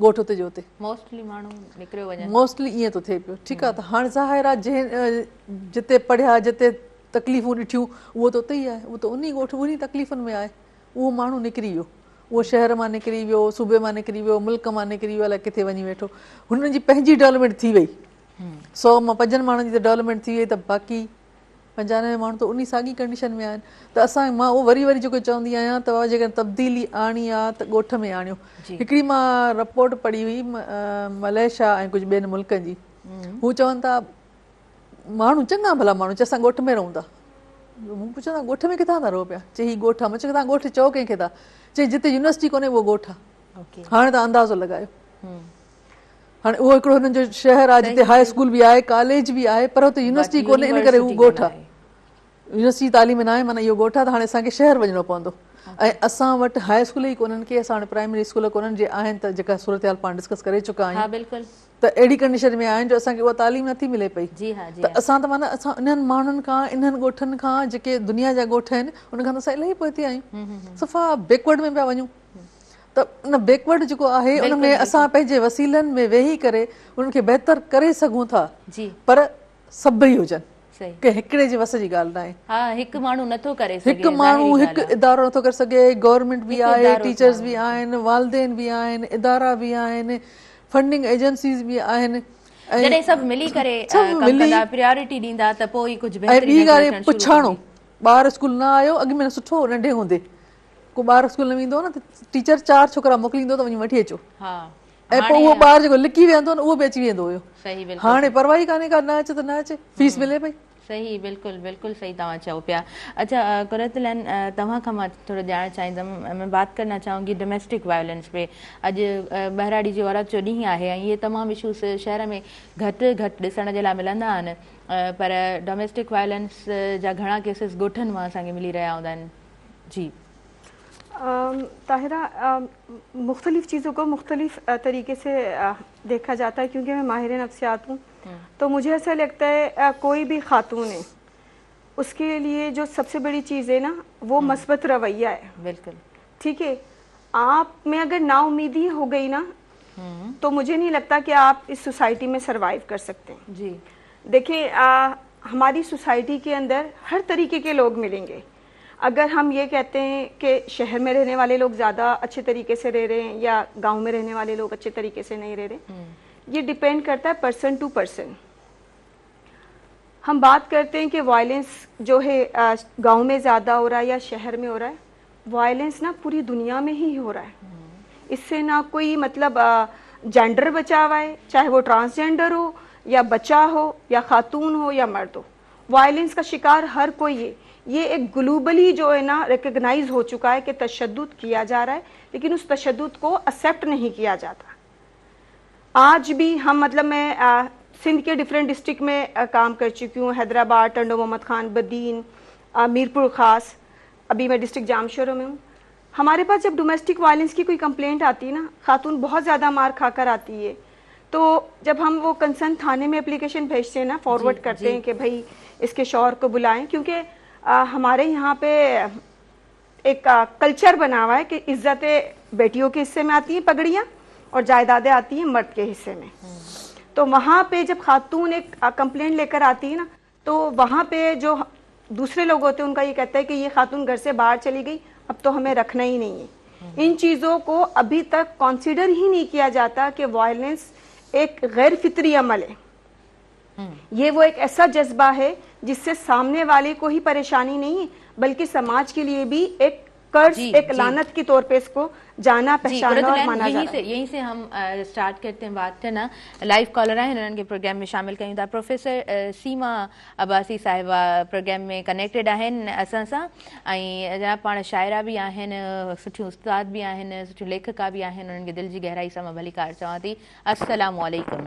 [SPEAKER 3] ॻोठु उते जो उते
[SPEAKER 1] मोस्टली माण्हू निकिरियो वञे, मोस्टली
[SPEAKER 3] ईअं थो थिए पियो। ठीकु आहे, त हाणे ज़ाहिर आहे जिते पढ़िया, जिते तकलीफ़ूं ॾिठियूं, उहो त उते ई आहे, उहो त उन ॻोठु उन तकलीफ़ुनि में आहे। उहो माण्हू निकिरी वियो, उहो शहर मां निकिरी वियो, सूबे मां निकिरी वियो, मुल्क मां निकिरी वियो, अलाए किथे वञी वेठो। हुननि जी पंहिंजी डेवलपमेंट थी वई, 100 मां 5 माण्हुनि जी त डेवलपमेंट थी वई, त बाक़ी 95 माण्हू त उन साॻी कंडीशन में आहिनि। त मां उहो वरी जेको चवंदी आहियां त जेकॾहिं तब्दीली आणी आहे त ॻोठ में आणियो। हिकिड़ी मां रिपोर्ट पढ़ी हुई मलेशिया ऐं कुझु ॿियनि मुल्कनि जी, हू चवनि था माण्हू चङा भला माण्हू चए असां ॻोठ में रहूं था। मूं पुछो था ॻोठ में किथां था रहो पिया? चई हीउ ॻोठ आहे। मां चयो तव्हां ॻोठु चओ कंहिंखे था? चई जिते यूनिवर्सिटी कोन्हे उहो ॻोठु आहे। हाणे तव्हां अंदाज़ो लॻायो, हाणे उहो हिकिड़ो हुननि जो शहर आहे जिते हाई स्कूल बि आहे, कॉलेज बि आहे, पर हुते यूनिवर्सिटी कोन्हे, इन करे उहो ॻोठु आहे। यूनिवर्सिटी तालीम न आहे, माना इहो ॻोठु आहे, त हाणे असांखे शहर वञिणो पवंदो। ऐं असां वटि हाई स्कूल ई कोन्हनि के, असां वटि प्राइमरी स्कूल कोन्हनि, जे आहिनि त जेका सूरत हाल पाण डिस्कस करे चुका आहियूं, त अहिड़ी कंडीशन में आहिनि जो असांखे उहा तालीम नथी मिले पई। त असां त माना असां इन्हनि माण्हुनि खां, इन्हनि ॻोठनि खां, जेके दुनिया जा ॻोठ आहिनि, उन खां त असां इलाही पहुती आहियूं, सफ़ा बैकवर्ड में पिया वञूं। त उन बैकवर्ड जेको आहे उन में असां पंहिंजे वसीलनि में वेही करे उन्हनि खे बहितर करे सघूं था, पर सभई हुजनि, कि हिकिड़े जे वस जी ॻाल्हि न आहे.
[SPEAKER 1] हा, हिकु माण्हू नथो करे सघे,
[SPEAKER 3] हिकु माण्हू हिकु इदारो नथो करे सघे. गवर्नमेंट बि आहे, टीचर्स बि आहिनि, वालदेन बि आहिनि, इदारा बि आहिनि, फंडिंग एजेंसीज़ बि आहिनि.
[SPEAKER 1] जॾहिं सभु मिली करे कमु कंदा, प्रायोरिटी ॾींदा त पोइ ई कुझु बहितरी
[SPEAKER 3] ॿी ॻाल्हि पुछाणो. ॿार स्कूल न आयो, अॻु में सुठो नंढे हूंदे को ॿार स्कूल न वेंदो न त टीचर 4 छोकिरा मोकिलींदो त वञी वठी अचो. ऐं पोइ उहो ॿार जेको लिकी वेंदो न उहो बि अची वेंदो हुयो. हाणे परवाही कान्हे का, न अचे त न अचे, फीस मिले पई.
[SPEAKER 1] सही, बिल्कुलु बिल्कुलु सही तव्हां चओ पिया. अच्छा कुरतुलैन, तव्हां खां मां थोरो ॼाणणु चाहींदमि. मैं बात करना चाहूँगी डोमेस्टिक वायलेंस पे. अॼु बहिराड़ी जी औरत जो ॾींहुं आहे ऐं इहे तमामु इशूज़ शहर में घटि ॾिसण जे लाइ मिलंदा आहिनि, पर डोमेस्टिक वायलेंस जा घणा केसिस ॻोठनि मां असांखे मिली रहिया हूंदा आहिनि. जी
[SPEAKER 2] ताहिरा, मुख्तलिफ़ चीज़ों को मुख्तलिफ़ तरीके से देखा जाता है, क्योंकि मैं माहिर नफ्सियात हूँ. तो मुझे ऐसा लगता है कोई भी खातून है, उसके लिए जो सबसे बड़ी चीज़ है ना, वो मस्बत रवैया है. बिल्कुल ठीक है. आप में अगर नाउमीदी हो गई ना, तो मुझे नहीं लगता कि आप इस सोसाइटी में सरवाइव कर सकते हैं. जी देखिए, हमारी सोसाइटी के अंदर हर तरीके के लोग मिलेंगे. अगर हम ये कहते हैं कि शहर में रहने वाले लोग ज़्यादा अच्छे तरीके से रह रहे हैं या गांव में रहने वाले लोग अच्छे तरीके से नहीं रह रहे, ये डिपेंड करता है पर्सन टू पर्सन. हम बात करते हैं कि वायलेंस जो है गांव में ज़्यादा हो रहा है या शहर में हो रहा है. वायलेंस ना पूरी दुनिया में ही हो रहा है. इससे ना कोई मतलब जेंडर बचा हुआ है, चाहे वो ट्रांसजेंडर हो या बच्चा हो या खातून हो या मर्द हो. वायलेंस का शिकार हर कोई है. ये एक ग्लोबली जो है ना रिकग्नाइज हो चुका है कि तशद्दुद किया जा रहा है, लेकिन उस तशद्दुद को एक्सेप्ट नहीं किया जाता. आज भी हम मतलब मैं सिंध के डिफरेंट डिस्ट्रिक्ट में काम कर चुकी हूँ. हैदराबाद, टंडो मोहम्मद खान, बदीन, मीरपुर खास, अभी मैं डिस्ट्रिक्ट जामशोरो में हूँ. हमारे पास जब डोमेस्टिक वायलेंस की कोई कंप्लेंट आती है ना, खातून बहुत ज़्यादा मार खाकर आती है, तो जब हम वो कंसर्न थाने में एप्लीकेशन भेजते हैं ना, फॉरवर्ड करते हैं कि भाई इसके शौहर को बुलाएं, क्योंकि हमारे यहाँ पे एक कल्चर बना हुआ है कि इज्जतें बेटियों के हिस्से में आती हैं पगड़ियाँ और जायदादें आती हैं मर्द के हिस्से में. तो वहाँ पे जब खातून एक कंप्लेंट लेकर आती है ना, तो वहाँ पे जो दूसरे लोग होते हैं उनका ये कहता है कि ये खातून घर से बाहर चली गई, अब तो हमें रखना ही नहीं है. इन चीज़ों को अभी तक कंसीडर ही नहीं किया जाता कि वायलेंस एक गैर फितरी अमल है. ये वो एक ऐसा जज्बा है जिससे सामने वाले को ही परेशानी नहीं है, बल्कि समाज के लिए भी एक कर्ज, एक लानत के तौर पे इसको जाना पहचाना और माना जाता है.
[SPEAKER 1] यहीं से हम स्टार्ट करते हैं बात करना. लाइव कॉलर आहिनि, हिननि खे प्रोग्राम में शामिल कयूं था. प्रोफेसर सीमा अब्बासी साहिबा प्रोग्राम में कनेक्टेड आहिनि असां सां, ऐं जनाब पाण शाइरा बि आहिनि, सुठियूं उस्ताद बि आहिनि, सुठियूं लेखिका बि आहिनि. उन्हनि खे दिलि जी गहराई सां मां भली कार चवां थी. अस्सलामु अलैकुम.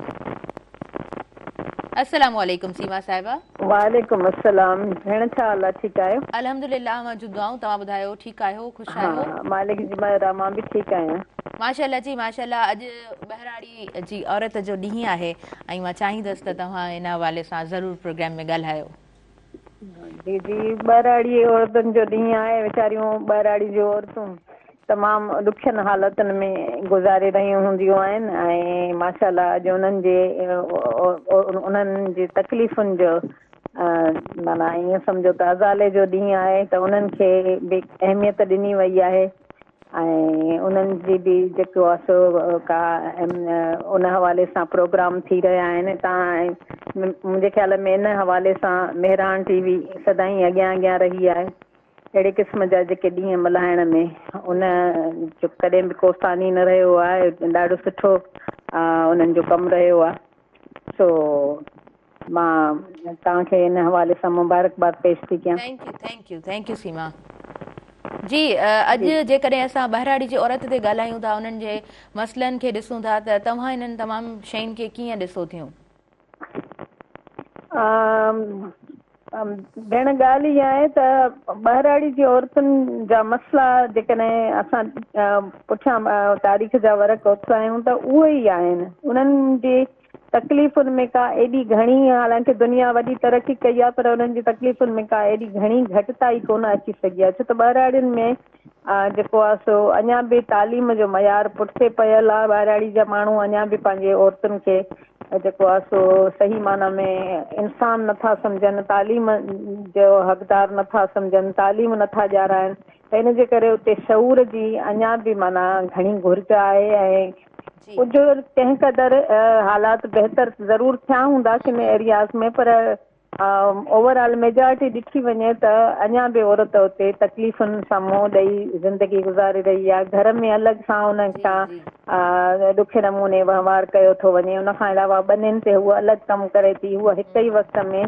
[SPEAKER 1] अस्सलामु अलैकुम सीमा साहिबा.
[SPEAKER 6] वालेकुम अस्सलाम. भेण छा हाल आहे? ठीकु आहियो?
[SPEAKER 1] अल्हम्दुलिल्लाह, मां जुदाऊं. तव्हां ॿुधायो, ठीकु आहियो? ख़ुशि आहियो?
[SPEAKER 6] मालिक जी महिर आहे, मां बि ठीकु आहियां.
[SPEAKER 1] माशाअल्लाह जी माशाअल्लाह. अॼु बहिराड़ी जी औरत जो ॾींहुं आहे ऐं मां चाहींदसि त तव्हां इन हवाले सां ज़रूरु प्रोग्राम में ॻाल्हायो.
[SPEAKER 6] जी जी, बहिराड़ी औरतुनि जो ॾींहुं आहे. वीचारियूं बहिराड़ी जूं औरतूं तमामु ॾुखियनि हालतुनि में गुज़ारे रहियूं हूंदियूं आहिनि, ऐं माशाअल्लाह अॼु उन्हनि जी तकलीफ़ुनि जो माना ईअं सम्झो त अज़ाले जो ॾींहुं आहे, त उन्हनि खे बि अहमियत ॾिनी वई आहे. ऐं उन्हनि जी बि जेको आहे सो का उन हवाले सां प्रोग्राम थी रहिया आहिनि. तव्हां मुंहिंजे ख़्याल में इन हवाले सां मेहरान टीवी सदाईं अॻियां अॻियां रही आहे. अहिड़े क़िस्म जा जेके ॾींहं मल्हाइण में उन जो कॾहिं बि कोसानी न रहियो आहे. ॾाढो सुठो उन्हनि जो कमु रहियो आहे. सो मां तव्हांखे इन हवाले सां मुबारकबाद पेश थी कयां.
[SPEAKER 1] थैंक यू सीमा जी. अॼु जेकॾहिं असां बहिराड़ी जी औरत ते ॻाल्हायूं था, उन्हनि जे मसइलनि खे ॾिसूं था, त तव्हां इन्हनि तमामु शयुनि खे कीअं ॾिसो थियूं?
[SPEAKER 6] भेण ॻाल्हि इहा आहे त बहिराड़ी जी औरतुनि जा मसइला जेकॾहिं असां पुठियां तारीख़ जा वर्क उथायूं त उहे ई आहिनि. उन्हनि जी तकलीफ़ुनि में का एॾी घणी, हालांकि दुनिया वॾी तरक़ी कई आहे, पर उन्हनि जी तकलीफ़ुनि में का एॾी घणी घटिताई कोन अची सघी आहे. छो त बहिराड़ियुनि में जेको आहे सो अञा बि तालीम जो मयार पुठिते पियल आहे. बहिराड़ी जा माण्हू अञा बि पंहिंजे औरतुनि खे जेको आहे सो सही माना में इंसान नथा सम्झनि, तालीम जो हक़दार नथा सम्झनि, तालीम नथा ॾियाराइनि, त इन जे करे उते शऊर जी अञा बि माना घणी घुर्ज आहे। ऐं कुझु कंहिं क़दुरु हालात बहितर ज़रूरु थिया हूंदा किन एरियाज़ में, पर ओवरऑल मेजॉरिटी ॾिठी वञे त अञा बि औरत उते तकलीफ़ुनि सां मुंहुं ॾेई ज़िंदगी गुज़ारे रही आहे। घर में अलॻि सां उन सां ॾुखे नमूने वहिंवार कयो थो वञे। उन खां अलावा ॿनियुनि ते हूअ अलॻि कमु करे थी, हूअ हिक ई वक़्त में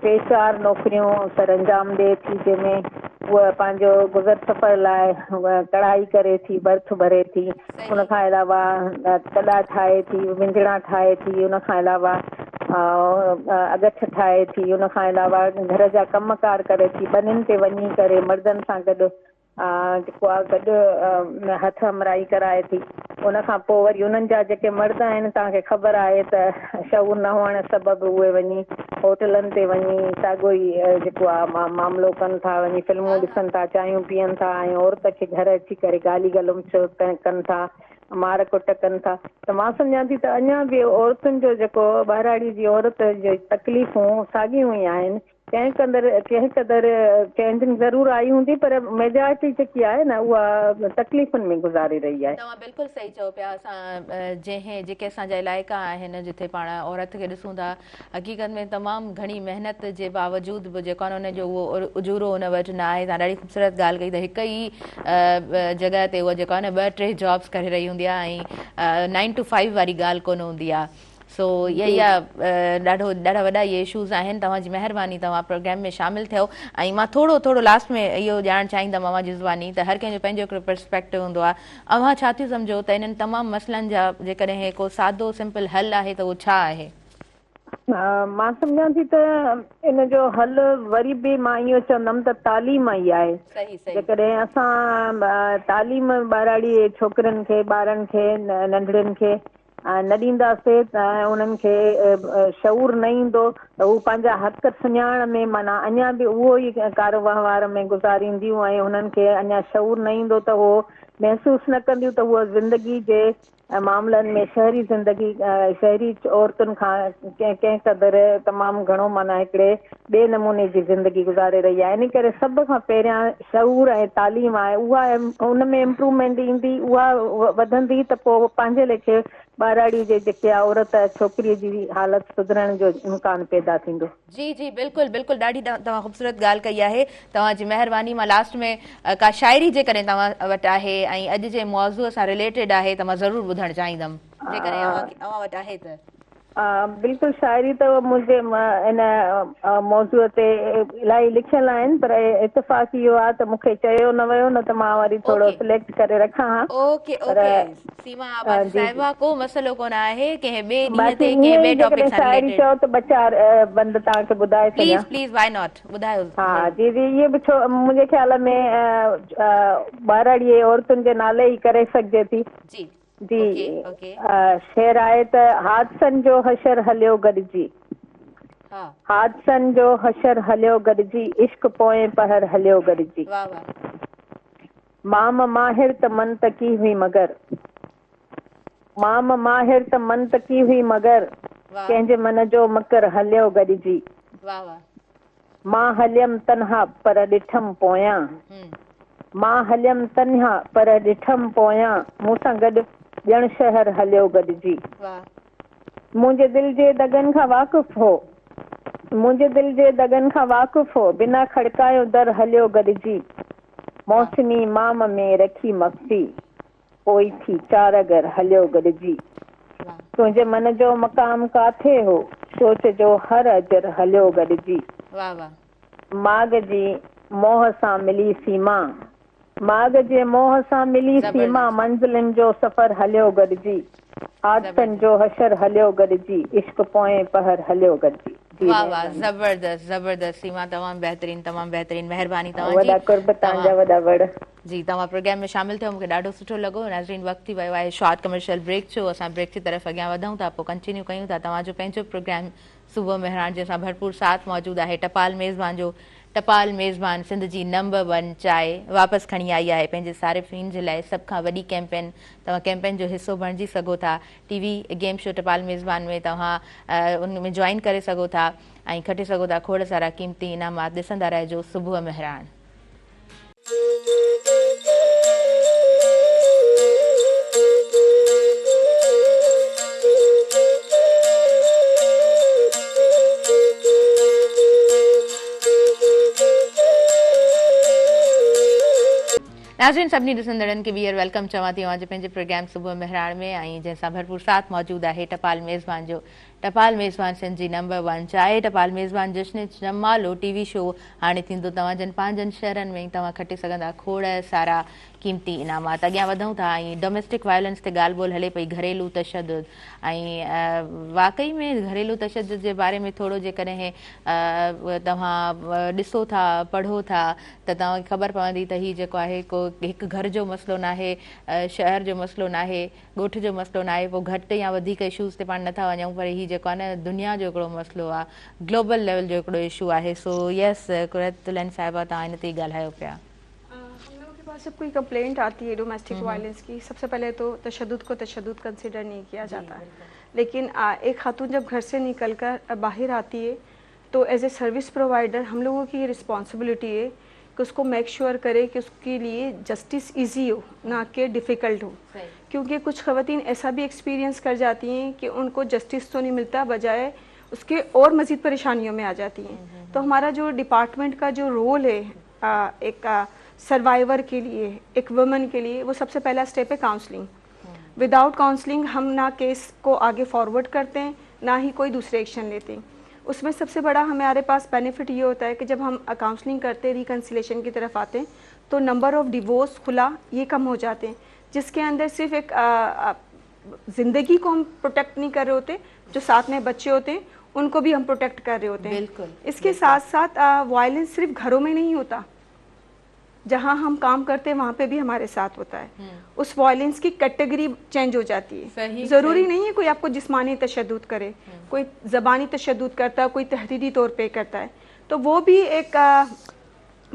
[SPEAKER 6] 3-4 नौकरियूं सरअंजाम ॾिए थी, जंहिंमें उहा पंहिंजो गुज़र सफ़र लाइ कढ़ाई करे थी, बर्थ भरे थी, उन खां अलावा कॾा ठाहे थी, विंजड़ा ठाहे थी, उन खां अलावा अगठ ठाहे थी, उन खां अलावा घर जा कमकार करे थी, ॿनियुनि ते वञी करे मर्दनि सां गॾु जेको आहे गॾु हथ अमराई कराए थी। उन खां पोइ वरी उन्हनि जा जेके मर्द आहिनि, तव्हांखे ख़बर आहे त शऊर न हुअण सबबु उहे वञी होटलनि ते वञी साॻियो ई जेको आहे मामिलो कनि था, वञी फिल्मूं ॾिसनि था, चांहियूं पीअनि था, ऐं औरत खे घर अची करे गाली गलोच कनि था, मार कुट कनि था। त मां सम्झां थी त अञा बि औरतुनि जो जेको ॿाहिराड़ी जी औरत जी तकलीफ़ूं साॻियूं ई आहिनि। कंहिं क़दुरु चेंजिंग ज़रूरु आई हूंदी, पर मेजॉरिटी जेकी आहे न उहा तकलीफ़ुनि में गुज़ारे रही आहे।
[SPEAKER 1] तव्हां बिल्कुलु सही चओ पिया। असां जेके असांजा इलाइक़ा आहिनि जिथे पाण औरत खे ॾिसूं था, हक़ीक़त में तमामु घणी महिनत जे बावजूद बि जेको आहे हुनजो उहो उजूरो हुन वटि न आहे। तव्हां ॾाढी ख़ूबसूरत ॻाल्हि कई त हिक ई जॻह ते उहा जेको आहे न 2-3 जॉब्स करे रही हूंदी आहे ऐं 9 to 5 वारी ॻाल्हि कोन हूंदी आहे। सो इहा ई आहे, ॾाढा वॾा इहे इशूज़ आहिनि। तव्हांजी महिरबानी, तव्हां प्रोग्राम में शामिलु थियो। ऐं मां थोरो लास्ट में इहो ॼाणणु चाहींदमि अव्हां जी ज़ुबानी त हर कंहिंजो पंहिंजो हिकिड़ो पर्सपेक्टिव हूंदो आहे। अव्हां छा थी सम्झो त इन्हनि तमामु मसइलनि जा जेकॾहिं को सादो सिंपल हल आहे त उहो छा आहे?
[SPEAKER 6] मां सम्झां थी त इन जो हल वरी बि मां इहो चवंदमि त तालीम ई आहे। जेकॾहिं असां तालीम ॿाहिराड़ी छोकिरनि खे, ॿारनि खे, नंढड़ियुनि खे न ॾींदासीं त उन्हनि खे शऊर न ईंदो त हू पंहिंजा हक़ सुञाण में माना अञा बि उहो ई कार वहिंवार में गुज़ारींदियूं, ऐं उन्हनि खे अञा शऊर न ईंदो त उहो महसूसु न कंदियूं त उहा ज़िंदगी जे मामलनि में शहरी ज़िंदगी, शहरी औरतुनि खां कंहिं क़दुरु तमामु घणो माना हिकिड़े ॿिए नमूने जी ज़िंदगी गुज़ारे रही आहे। इन करे सभ खां पहिरियां शऊर ऐं तालीम आहे, उहा उन में इम्प्रूवमेंट ईंदी, उहा वधंदी त पोइ पंहिंजे लेखे ॿाहिराड़ी जे जेके आहे औरत छोकिरीअ जी हालत सुधरण जो इम्कान पैदा थींदो।
[SPEAKER 1] जी बिल्कुलु ॾाढी तव्हां ख़ूबसूरत ॻाल्हि कई आहे। तव्हांजी महिरबानी। मां लास्ट में का शाइरी जेकॾहिं तव्हां वटि आहे ऐं अॼु जे मौज़ूअ सां रिलेटेड आहे त मां ज़रूरु ॿुधणु चाहींदमि, जेकॾहिं अव्हां वटि आहे त।
[SPEAKER 6] बिल्कुलु शाइरी त मुंहिंजे इन मौज़ूअ ते इलाही लिखियल आहिनि, पर इतफ़ाक़ इहो आहे त मूंखे चयो न वियो, न त मां वरी थोरो सिलेक्ट करे रखां हा।
[SPEAKER 1] ओके सीमा आबादी साहिबा, को मसइलो कोन आहे। कंहिं ॿिए ॾींहं ते
[SPEAKER 6] कंहिं ॿिए टॉपिक सां रिलेटेड चओ त 2-4 बंद तव्हांखे ॿुधाए छॾियां।
[SPEAKER 1] प्लीज़ व्हाई नॉट, ॿुधायो।
[SPEAKER 6] हा जी इहे बि छो मुंहिंजे ख़्याल में ॿाहिराड़ी औरतुनि जे नाले ई करे सघिजे थी। जी शेर आहे त हादसनि जो हशर हलियो गॾिजी, हादसनि जो हशर हलियो गॾिजी, इश्क पोएं पहर हलियो गॾिजी। माम माहिर त मन तकी हुई मगर, माम माहिर त मन तकी हुई मगर, कंहिंजे मन जो मकर हलियो गॾिजी। मां हलियमि तन्हा पर ॾिठमि पोयां, मां हलियमि तन्हा पर ॾिठमि पोयां, मूंसां गॾु ॼण शहर हलियो गॾिजी। मुंहिंजे दिलि जे दगनि खां वाक़ुफ़ु हो, मुंहिंजे दिलि जे दगनि खां वाक़ुफ़ु हो, बिना खड़कायो दर हलियो गॾिजी। मौसमी माम में रखी मफ़्ती, पोइ थी चारगर हलियो गॾिजी। तुंहिंजे मन जो मक़ाम काथे हो, सोच जो हर अजर हलियो गॾिजी। माग जी मोह सां मिली सीमा, माग जे मोह सां मिली सीमा, मंज़िलनि जो सफ़र हलियो गॾिजी। हादसनि जो हशर हलियो गॾिजी, इश्क पोएं पहर हलियो गॾिजी।
[SPEAKER 1] वाह ज़बरदस्त सीमा, तमामु बहितरीन। महिरबानी तव्हांजी।
[SPEAKER 6] वॾा कुर्ब तव्हांजा वॾा वड़।
[SPEAKER 1] जी तव्हां प्रोग्राम में शामिल थियो, मूंखे ॾाढो सुठो लॻो। नाज़रीन वक़्तु थी वियो आहे शॉर्ट कमर्शियल ब्रेक जो। असां ब्रेक जी तरफ़ अॻियां वधूं था, पोइ कंटिन्यू कयूं था। तव्हांजो पंहिंजो प्रोग्राम सुबुह मेहरान जंहिंसां भरपूर साथ मौजूदु आहे, टपाल मेज़बान जो टपाल मेज़बान सिंध जी नंबर 1 चांहि वापसि खणी आई आहे पंहिंजे सारिफ़ीन जे लाइ सभ खां वॾी कैंपेन। तव्हां कैंपेन जो हिसो बणिजी सघो था। टीवी गेम शो टपाल मेज़बान में तव्हां उन में जॉइन करे सघो था ऐं खटे सघो था खोड़ सारा क़ीमती इनामात। ॾिसंदा रहिजो सुबुह मेहरान। नाज़रीन सभिनी ॾिसंदड़नि खे ॿीहर वेलकम चवां थी अॼु पंहिंजे प्रोग्राम सुबुह मेहरान में ऐं जंहिंसां भरपूर साथ मौजूदु आहे टपाल मेज़बान जो। टपाल मेज़बान सिंध जी नंबर 1 चांहि टपाल मेज़बान जश्न जमालो टीवी शो हाणे थींदो तव्हांजनि पंहिंजनि शहरनि में। तव्हां खटे सघंदा खोड़ सारा क़ीमती इनामात। अॻियां वधूं था ऐं डोमेस्टिक वायलेंस ते ॻाल्हि ॿोल हले पई, घरेलू तशदुद ऐं वाकई में घरेलू तशदुद जे बारे में थोरो जेकॾहिं तव्हां ॾिसो था पढ़ो था त तव्हांखे ख़बर पवंदी त हीउ जेको आहे को हिकु घर जो मसइलो न आहे, शहर जो मसइलो न आहे, ॻोठ जो मसइलो न आहे। पोइ घटि या वधीक इशूज़ ते पाण नथा वञूं, पर हीउ जेको आहे न दुनिया जो हिकिड़ो मसइलो आहे, ग्लोबल लेवल जो हिकिड़ो इशू आहे। सो यस कुरैतुलैन साहिबा तव्हां हिन ते ई ॻाल्हायो पिया।
[SPEAKER 2] हम लोगों के पास जब कोई कंप्लेंट आती है डोमेस्टिक वायलेंस की, सबसे पहले तो तशद्दुद को तशद्दुद कंसिडर नहीं किया जाता है। लेकिन एक खातून जब घर से निकल कर बाहर आती है तो एज ए सर्विस प्रोवाइडर हम लोगों की ये रिस्पॉन्सिबिलिटी है कि उसको मेक श्योर करे कि उसके लिए जस्टिस इजी हो, ना कि डिफ़िकल्ट हो। क्योंकि कुछ ख़वातीन ऐसा भी एक्सपीरियंस कर जाती हैं कि उनको जस्टिस तो नहीं मिलता, बजाय उसके और मज़ीद परेशानियों में आ जाती हैं। तो हमारा जो डिपार्टमेंट का जो रोल है एक सर्वाइवर के लिए, एक वुमन के लिए, वो सबसे पहला स्टेप है काउंसलिंग। विदाउट काउंसलिंग हम ना केस को आगे फॉरवर्ड करते हैं, ना ही कोई दूसरे एक्शन लेते हैं। उसमें सबसे बड़ा हमारे पास बेनिफिट ये होता है कि जब हम काउंसलिंग करते हैं, रिकन्सिलेशन की तरफ आते हैं, तो नंबर ऑफ़ डिवोर्स खुला ये कम हो जाते हैं, जिसके अंदर सिर्फ एक ज़िंदगी को हम प्रोटेक्ट नहीं कर रहे होते, जो साथ में बच्चे होते हैं उनको भी हम प्रोटेक्ट कर रहे होते हैं।
[SPEAKER 1] बिल्कुल।
[SPEAKER 2] इसके साथ साथ वायलेंस सिर्फ घरों में नहीं होता, जहाँ हम काम करते हैं वहाँ पे भी हमारे साथ होता है। उस वायलेंस की कैटेगरी चेंज हो जाती है। ज़रूरी नहीं है कोई आपको जिस्मानी तशद्दुद करे, कोई ज़बानी तशद्दुद करता है, कोई तहरीरी तौर पे करता है, तो वो भी एक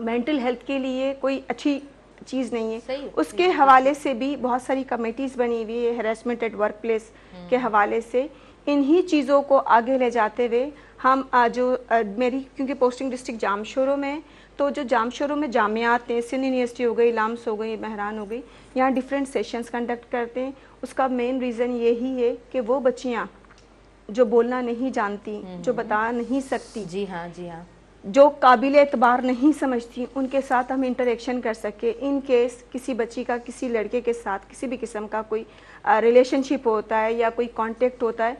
[SPEAKER 2] मेंटल हेल्थ के लिए कोई अच्छी चीज़ नहीं है। उसके हवाले से भी बहुत सारी कमेटीज़ बनी हुई है हैरेसमेंट एट वर्क प्लेस के हवाले से। इन्हीं चीज़ों को आगे ले जाते हुए हम मेरी क्योंकि पोस्टिंग डिस्ट्रिक्ट जामशोरो में, तो जो जामशोरो में जामियात हैं, सिंध यूनिवर्सिटी हो गई, लाम्स हो गई, मेहरान हो गई, यहाँ डिफरेंट सेशंस कंडक्ट करते हैं। उसका मेन रीज़न यही है कि वो बच्चियाँ जो बोलना नहीं जानती, जो बता नहीं सकती,
[SPEAKER 1] जी हाँ जी हाँ,
[SPEAKER 2] जो काबिल एतबार नहीं समझती, उनके साथ हम इंटरेक्शन कर सके। इन केस किसी बच्ची का किसी लड़के के साथ किसी भी किस्म का कोई रिलेशनशिप होता है या कोई कांटेक्ट होता है,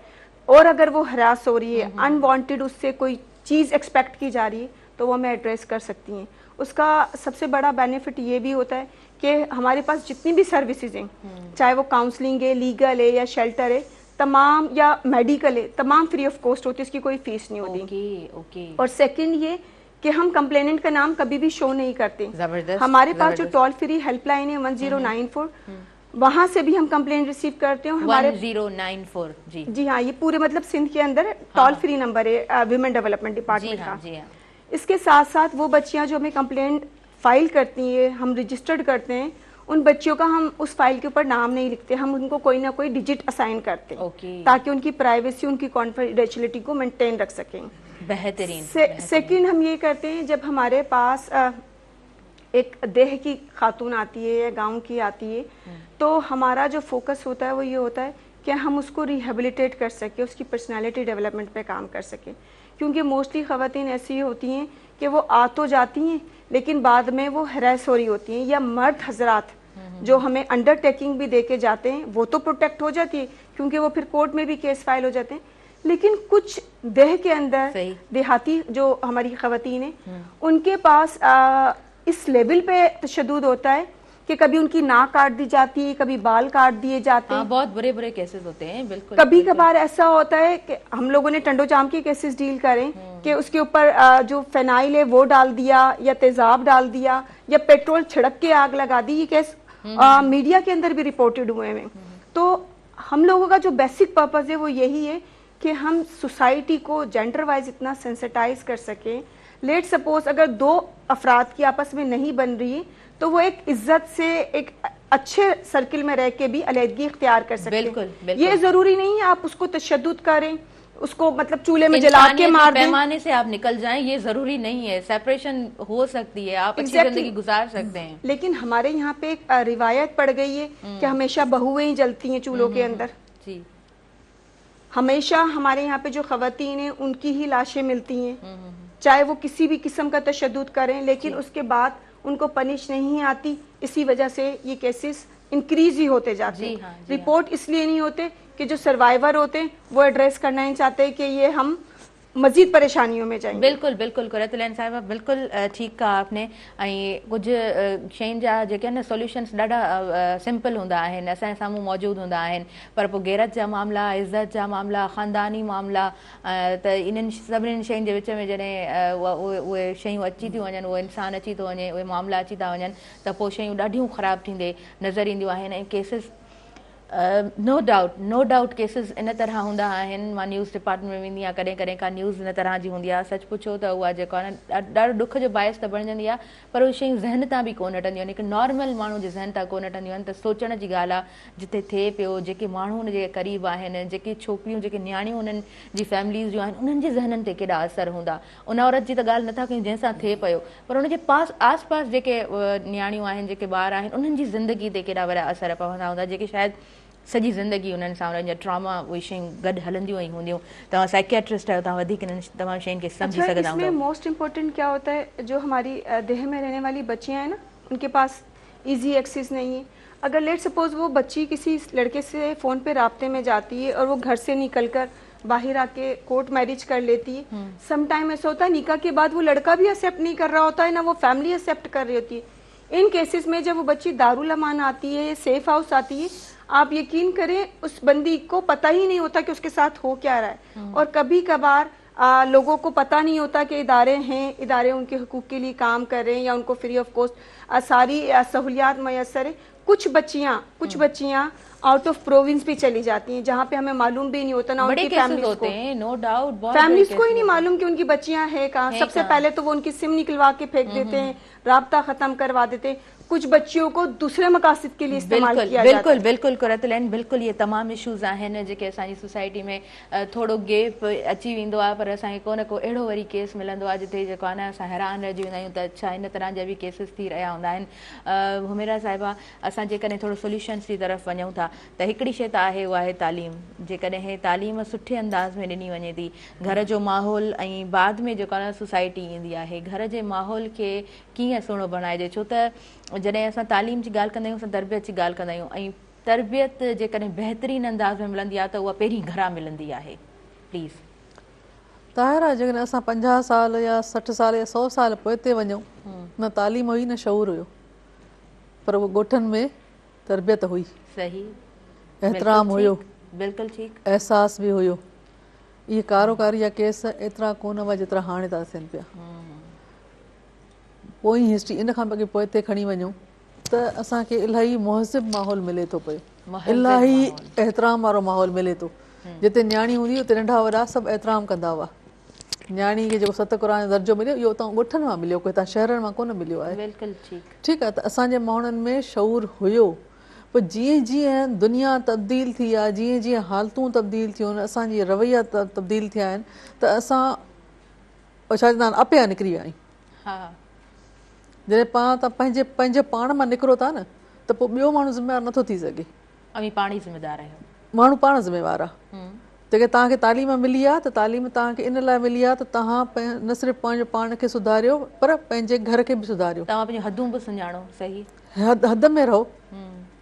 [SPEAKER 2] और अगर वो हरास हो रही है, अनवांटेड उससे कोई चीज़ एक्सपेक्ट की जा रही है, तो वो हमें एड्रेस कर सकती हैं। उसका सबसे बड़ा बेनिफिट ये भी होता है कि हमारे पास जितनी भी सर्विसेज हैं, चाहे वो काउंसलिंग है, लीगल है या शेल्टर है, तमाम या मेडिकल है, तमाम फ्री ऑफ कॉस्ट होती है, इसकी कोई फीस नहीं होती। और सेकंड ये कि हम कंप्लेनेंट का नाम कभी भी शो नहीं करते। हमारे पास जो टोल फ्री हेल्पलाइन है 1094, वहाँ से भी हम कंप्लेंट रिसीव करते हैं। हमारे
[SPEAKER 1] 1094 जी
[SPEAKER 2] हाँ, ये पूरे मतलब सिंध के अंदर टोल फ्री नंबर है विमेन डेवलपमेंट डिपार्टमेंट का। इसके साथ साथ वो बच्चियां जो हमें कंप्लेंट फाइल करती हैं, हम रजिस्टर्ड करते हैं, उन बच्चियों का हम उस फाइल के ऊपर नाम नहीं लिखते, हम उनको कोई ना कोई डिजिट असाइन करते हैं ताकि उनकी प्राइवेसी, उनकी कॉन्फिडेंशियलिटी को मेंटेन रख सकें।
[SPEAKER 1] बेहतरीन।
[SPEAKER 2] सेकंड हम ये करते हैं, जब हमारे पास एक देह की खातून आती है या गांव की आती है, तो हमारा जो फोकस होता है वो ये होता है कि हम उसको रिहेबिलिटेट कर सकें, उसकी पर्सनालिटी डेवलपमेंट पे काम कर सकें। क्योंकि मोस्टली ख़वातीन ऐसी होती हैं कि वो आ तो जाती हैं लेकिन बाद में वो हरास हो रही होती हैं, या मर्द हजरात जो हमें अंडरटेकिंग भी दे के जाते हैं, वो तो प्रोटेक्ट हो जाती है क्योंकि वो फिर कोर्ट में भी केस फाइल हो जाते हैं। लेकिन कुछ देह के अंदर देहाती जो हमारी ख़वातीन हैं, उनके पास इस लेवल पे तशद्दुद होता है कि कभी उनकी नाक काट दी जाती है, कभी बाल काट दिए जाते हैं।
[SPEAKER 1] बहुत बुरे बुरे केसेस होते हैं। बिल्कुल।
[SPEAKER 2] कभी कभार ऐसा होता है कि हम लोगों ने टंडो जाम के केसेस डील करें कि उसके ऊपर जो फेनाइल है वो डाल दिया, या तेजाब डाल दिया, या पेट्रोल छिड़क के आग लगा दी। ये केस मीडिया के अंदर भी रिपोर्टेड हुए हैं। तो हम लोगों का जो बेसिक पर्पज है वो यही है कि हम सोसाइटी को जेंडर वाइज इतना सेंसिटाइज कर सकें, लेट सपोज अगर दो अफराद की आपस में नहीं बन रही तो वो एक इज्जत से एक अच्छे सर्किल में रह के भी अलहदगी इख्तियार कर सकते हैं। ये जरूरी नहीं है आप उसको तशद्दुद करें, उसको मतलब चूल्हे में जला के मार दें,
[SPEAKER 1] पैमाने से आप निकल जाएं, ये जरूरी नहीं है। सेपरेशन हो सकती है, आप अच्छी जिंदगी गुजार सकते हैं।
[SPEAKER 2] लेकिन हमारे यहाँ पे एक रिवायत पड़ गई है कि हमेशा बहुएं ही जलती हैं चूल्हों के अंदर जी। हमेशा हमारे यहाँ पे जो खवातीन हैं उनकी ही लाशें मिलती हैं, चाहे वो किसी भी किस्म का तशद्दुद करें, लेकिन उसके बाद उनको पनिश नहीं आती। इसी वजह से ये केसेस इंक्रीज ही होते जाते हैं। रिपोर्ट इसलिए नहीं होते कि जो सर्वाइवर होते हैं वो एड्रेस करना नहीं चाहते कि ये हम मजीद परेशानियों में जाएंगे।
[SPEAKER 1] बिल्कुल बिल्कुल कुरतुलैन साहिबा, बिल्कुल ठीक कहा आपने। कुछ शयुनि जा जेके न सॉल्यूशंस ॾाढा सिंपल हूंदा आहिनि, असांजे साम्हूं मौजूदु हूंदा आहिनि, पर पोइ गैरत जा मामला, इज़त जा मामला, ख़ानदानी मामला, त इन्हनि सभिनीनि शयुनि जे विच में जॾहिं उहे शयूं अची थियूं वञनि, उहो इंसानु अची थो वञे, उहे मामला अची था वञनि, त पोइ शयूं ॾाढियूं ख़राबु थींदे नज़र ईंदियूं आहिनि। ऐं केसिस नो डाउट केसिस इन तरह हूंदा आहिनि। मां न्यूज़ डिपार्टमेंट में वेंदी आहियां, कॾहिं कॾहिं का न्यूज़ इन तरह जी हूंदी आहे, सच पुछो त उहा जेको आहे न ॾाढो दुख जो बाहिस त बणिजंदी आहे, पर उहे शयूं ज़हन तां बि कोन हटंदियूं आहिनि। हिकु नॉर्मल माण्हू जे ज़हन तां कोन हटंदियूं आहिनि। त सोचण जी ॻाल्हि आहे जिते थिए पियो, जेके माण्हू हुन जे क़रीब आहिनि, जेके छोकिरियूं, जेके नियाणियूं उन्हनि जी फैमिलीज़ जूं आहिनि, उन्हनि जे ज़हननि ते केॾा असर हूंदा। उन औरत जी त ॻाल्हि नथा कयूं जंहिंसां थिए पियो, पर उनजे आस पास जेके नियाणियूं आहिनि, जेके ॿार आहिनि, उन्हनि जी ज़िंदगी ते केॾा वॾा असर पवंदा हूंदा, जेके शायदि सॼी ज़िंदगी उन्हनि सां उन्हनि जा ट्रॉमा उहे शयूं गॾु हलंदियूं ई हूंदियूं। तव्हां साइकियाट्रिस्ट आहियो, तव्हां वधीक इन्हनि तमामु शयुनि खे सम्झी सघंदा हूंदव।
[SPEAKER 2] मोस्ट इम्पोर्टेंट क्या होता है, जो हमारी देह में रहने वाली बच्चियां हैं ना, उनके पास इजी एक्सेस नहीं है। अगर लेट सपोज वो बच्ची किसी लड़के से फ़ोन पे राब्ते में जाती है और वो घर से निकल कर बाहर आके कोर्ट मैरिज कर लेती है, सम टाइम ऐसा होता है निकाह के बाद वो लड़का भी एक्सेप्ट नहीं कर रहा होता है, ना वो फैमिली एक्सेप्ट कर रही होती है। इन केसेस में जब वो बच्ची दारुल अमान आती है, सेफ हाउस आती है, आप यकीन करें उस बंदी को पता ही नहीं होता कि उसके साथ हो क्या रहा है। और कभी कभार लोगों को पता नहीं होता कि इदारे हैं, इदारे उनके हुकूक के लिए काम कर रहे हैं या उनको फ्री ऑफ कॉस्ट सारी सहूलियात मैसर है। कुछ बच्चियां आउट ऑफ प्रोविंस भी चली जाती हैं, जहाँ पे हमें मालूम भी नहीं होता, ना उनकी फैमिलीज को, नो डाउट फैमिलीज को ही नहीं मालूम कि उनकी बच्चियां हैं कहाँ। सबसे पहले तो वो उनकी सिम निकलवा के फेंक देते हैं, राब्ता खत्म करवा देते हैं। कुछ बच्चियों को दूसरे मकासद के लिए इस्तेमाल किया जाता है।
[SPEAKER 1] बिल्कुल कुरतुलैन, बिल्कुल ये तमाम इशूज़ आहिनि जेके असांजी सोसाइटी में थोरो गैप अची वेंदो आहे, पर असांखे को न को अहिड़ो वरी केस मिलंदो आहे जिते जेको आहे न असां हैरान रहिजी वेंदा आहियूं त अच्छा इन तरह जा बि केसिस थी रहिया हूंदा आहिनि। हुमेरा साहिबा, असां जेकॾहिं थोरो सोल्यूशन्स जी तरफ़ वञूं था त हिकिड़ी शइ त आहे, उहा आहे तालीम। जेकॾहिं तालीम सुठे अंदाज़ में ॾिनी वञे थी, घर जो माहौल ऐं बाद में जेको आहे न सोसाइटी ईंदी आहे, घर जे माहौल खे कीअं सुहिणो बणाइजे। छो त जॾहिं असां तालीम जी ॻाल्हि कंदा आहियूं, असां तरबियत जी ॻाल्हि कंदा आहियूं, ऐं तरबियत जेकॾहिं बहितरीन अंदाज़ में मिलंदी आहे त उहा पहिरीं घरां मिलंदी आहे। प्लीज़
[SPEAKER 3] ज़ाहिर आहे जेकॾहिं असां 50 साल या 60 साल या 100 साल पोइ ते वञूं, न तालीम हुई न शऊर हुयो, पर उहो ॻोठनि में तरबियत हुई,
[SPEAKER 1] सही
[SPEAKER 3] एहतराम हुयो,
[SPEAKER 1] बिल्कुलु ठीकु,
[SPEAKER 3] एहसास बि हुयो। इहे कारोकारी जा केस एतिरा कोन हुआ जेतिरा हाणे था थियनि पिया। पोइ हिस्ट्री इन खां अॻे पोइ ते खणी वञूं त असांखे इलाही मुहज़िब माहौल मिले थो पियो, इलाही एहतराम वारो माहौल मिले थो। जिते न्याणी हूंदी हुई उते नंढा वॾा सभु एहतराम कंदा हुआ। न्याणी खे जेको 7 क़ुरान जो दर्जो मिलियो, इहो उतां ॻोठनि मां मिलियो, कोई हितां शहरनि मां कोन मिलियो आहे। ठीकु आहे, त असांजे माण्हुनि में शऊर हुयो। पोइ जीअं जीअं दुनिया तब्दील थी आहे, जीअं जीअं हालतूं तब्दील थियूं आहिनि, असांजी रवैया तब्दील थिया आहिनि, त असां छा चवंदा आहिनि अपिया निकिरी विया आहियूं। जॾहिं पंहिंजे पंहिंजे पाण मां निकिरो था न, त पोइ ॿियो माण्हू ज़िम्मेवार नथो थी सघे। माण्हू पाण ज़िम्मेवार आहे। जेके तव्हांखे तालीम मिली आहे, त तालीम तव्हांखे इन लाइ मिली आहे त तव्हां न सिर्फ़ु पंहिंजो पाण खे सुधारियो, पर पंहिंजे घर खे बि सुधारियो।
[SPEAKER 1] तव्हां पंहिंजूं हदूं बि सुञाणो, सही
[SPEAKER 3] हद में रहो।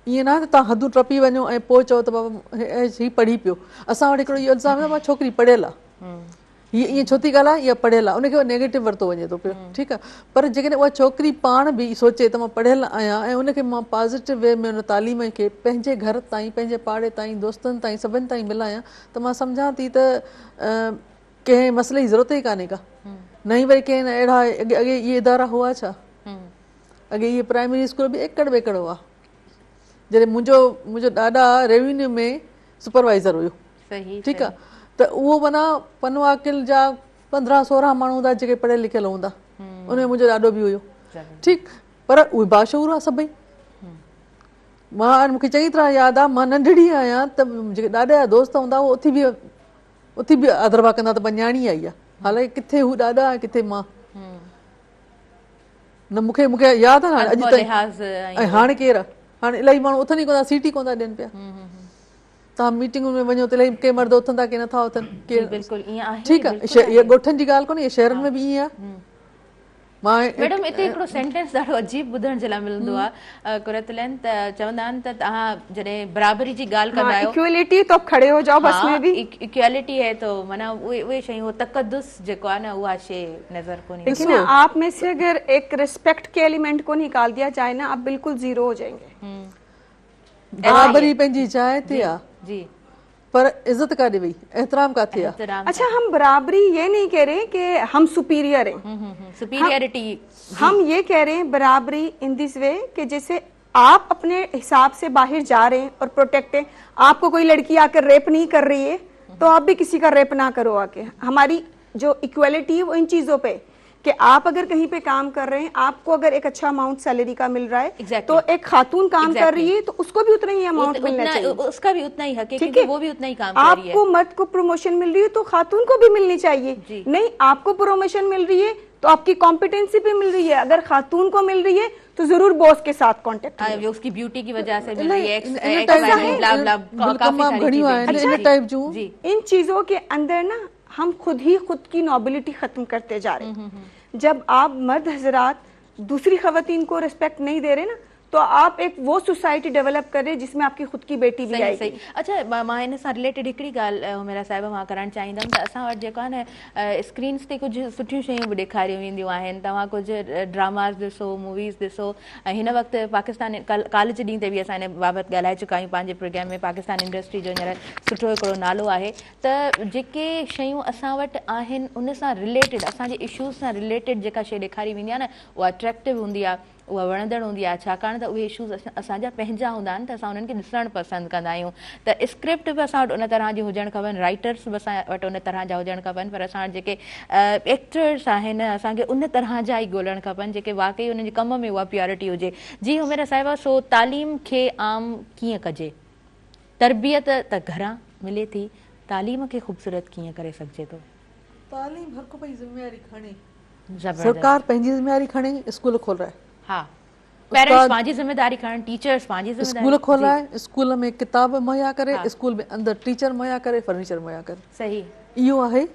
[SPEAKER 3] ईअं न त तव्हां हदूं टपी वञो ऐं पोइ चओ त बाबा हीउ पढ़ी पियो। असां वटि हिकिड़ो इहो इल्ज़ाम आहे, छोकिरी पढ़ियल आहे, हीअ ईअं छो थी ॻाल्हाए, इहा पढ़ियल आहे, उनखे नेगेटिव वरितो वञे थो पियो। ठीकु आहे, पर जेकॾहिं उहा छोकिरी पाण बि सोचे त मां पढ़ियल आहियां ऐं उनखे मां पॉज़िटिव वे में उन तालीम खे पंहिंजे घर ताईं, पंहिंजे पाड़े ताईं, दोस्तनि ताईं, सभिनि ताईं मिलायां, त मां सम्झां थी त कंहिं मसइले जी ज़रूरत ई कान्हे का। न ई वरी कंहिं अहिड़ा अॻे इहे इदारा हुआ छा? अॻे इहे प्राइमरी स्कूल बि एकड़ बेकड़ हुआ। जॾहिं मुंहिंजो ॾाॾा रेवेन्यू में सुपरवाइज़र हुयो, ठीकु आहे, त उहो माना पनवाकिल जा 15-16 माण्हू हूंदा जेके पढ़ियल लिखियल हूंदा, उन में मुंहिंजो ॾाढो बि हुयो, ठीकु, पर उहे बाशऊर आहे सभई। मां मूंखे चङी तरह यादि आहे, मां नंढड़ी आहियां त जेके ॾाॾा जा दोस्त हूंदा हुआ उथी बि अदरबा कंदा त न्याणी आई आहे, हालांकि किथे हू ॾाॾा ऐं किथे मां, न मूंखे यादि आहे अॼु ताईं। ऐं हाणे केरु आहे, हाणे इलाही माण्हू उथनि ई कोन था, सीट ई कोन था ॾियनि पिया। तव्हां मीटिंगुनि में वञो त इलाही के मर्द उथनि था, के नथा उथनि, ठीकु आहे, इहा ॻोठनि जी ॻाल्हि कोन्हे, शहरनि में बि ईअं आहे।
[SPEAKER 1] मैडम हिते हिकिड़ो सेंटेंस ॾाढो अजीब ॿुधण जे लाइ मिलंदो आहे कुरतुलैन, त चवंदा आहिनि त तव्हां जॾहिं बराबरी जी ॻाल्हि कंदा आहियो,
[SPEAKER 2] इक्वलिटी तो खड़े हो जाओ बस में भी
[SPEAKER 1] इक्वालिटी है तो माना उहे शयूं तकद्दुस जेको आहे न उहा शइ नज़र कोन ईंदी।
[SPEAKER 2] लेकिन आप में से अगर एक रिस्पेक्ट के एलिमेंट को निकाल दिया जाए ना, आप बिल्कुल जीरो हो जाएंगे।
[SPEAKER 3] बराबरी पंहिंजी जाइ ते आहे
[SPEAKER 1] जी,
[SPEAKER 3] पर इज्जत काॾे वई, एहतराम काथे आहे।
[SPEAKER 2] अच्छा, हम बराबरी ये नहीं कह रहे कि हम सुपीरियर हैं,
[SPEAKER 1] सुपीरियरिटी
[SPEAKER 2] हम ये कह रहे हैं बराबरी इन दिस वे कि जैसे आप अपने हिसाब से बाहर जा रहे हैं और प्रोटेक्ट हैं, आपको कोई लड़की आकर रेप नहीं कर रही है तो आप भी किसी का रेप ना करो आके। हमारी जो इक्वालिटी है वो इन चीजों पे कि आप अगर कहीं पे काम कर रहे हैं, आपको अगर एक अच्छा अमाउंट सैलरी का मिल रहा है तो एक खातून काम कर रही है तो उसको भी उतना ही अमाउंट मिलना चाहिए,
[SPEAKER 1] उसका भी उतना ही हक है क्योंकि वो भी उतना ही काम कर रही है।
[SPEAKER 2] आपको मर्द को प्रमोशन मिल रही है तो खातून को भी मिलनी चाहिए, नहीं आपको प्रमोशन मिल रही है तो आपकी कॉम्पिटेंसी भी मिल रही है, अगर खातून को मिल रही है तो जरूर बॉस के साथ कांटेक्ट है,
[SPEAKER 1] उसकी ब्यूटी की वजह से मिल रही है,
[SPEAKER 2] इन चीजों के अंदर ना हम खुद की नोबिलिटी खत्म करते जा रहे हैं। जब आप मर्द हजरात दूसरी खवातीन को रिस्पेक्ट नहीं दे रहे ना, तो आप एक वो सोसाइटी डेवलप कर रहे हैं जिसमें आपकी खुद की बेटी भी आएगी।
[SPEAKER 1] अच्छा, मां इन सां रिलेटेड हिकिड़ी ॻाल्हि हुमेरा साहिबा मां करणु चाहींदमि त असां वटि जेको आहे न स्क्रीन्स ते कुझु सुठियूं शयूं बि ॾेखारियूं वेंदियूं आहिनि, तव्हां कुझु ड्रामास ॾिसो, मूवीज़ ॾिसो, ऐं हिन वक़्तु पाकिस्तान कॉलेज ॾींहं ते बि असां हिन बाबति ॻाल्हाए चुका आहियूं पंहिंजे प्रोग्राम में। पाकिस्तान इंडस्ट्री जो हींअर सुठो हिकिड़ो नालो आहे, त जेके शयूं असां वटि आहिनि उन सां रिलेटेड, असांजे इशूज़ सां रिलेटेड जेका शइ ॾेखारी वेंदी आहे न, उहा अट्रैक्टिव हूंदी आहे, उहा वणंदड़ हूंदी आहे, छाकाणि त उहे इशूज़ असांजा पंहिंजा हूंदा आहिनि त असां उन्हनि खे ॾिसणु पसंदि कंदा आहियूं। त स्क्रिप्ट बि असां वटि उन तरह जी हुजणु खपनि, राइटर्स बि असां वटि उन तरह जा हुजणु खपनि, पर असां वटि जेके एक्टर्स आहिनि असांखे उन तरह जा ई ॻोल्हणु खपनि जेके वाक़ई उन्हनि जे कम में उहा प्योरिटी हुजे। जी हुमेरा साहिबा, सो तालीम खे आम कीअं कजे? तरबियत त घरां मिले थी, तालीम खे ख़ूबसूरत कीअं करे सघिजे थो?
[SPEAKER 3] तालीम हर को पंहिंजी ज़िम्मेवारी खणे, सरकार पंहिंजी ज़िम्मेवारी खणे, स्कूल खोलाए,
[SPEAKER 1] हाँ, पेरेंट्स पंहिंजी ज़िम्मेदारी खणनि, टीचर्स पंहिंजी ज़िम्मेदारी,
[SPEAKER 3] स्कूल खोलाए, स्कूल में किताब मुहैया करे, स्कूल में अंदर टीचर मुहैया करे, फर्नीचर मुहैया करे,
[SPEAKER 1] सही,
[SPEAKER 3] इहो आहे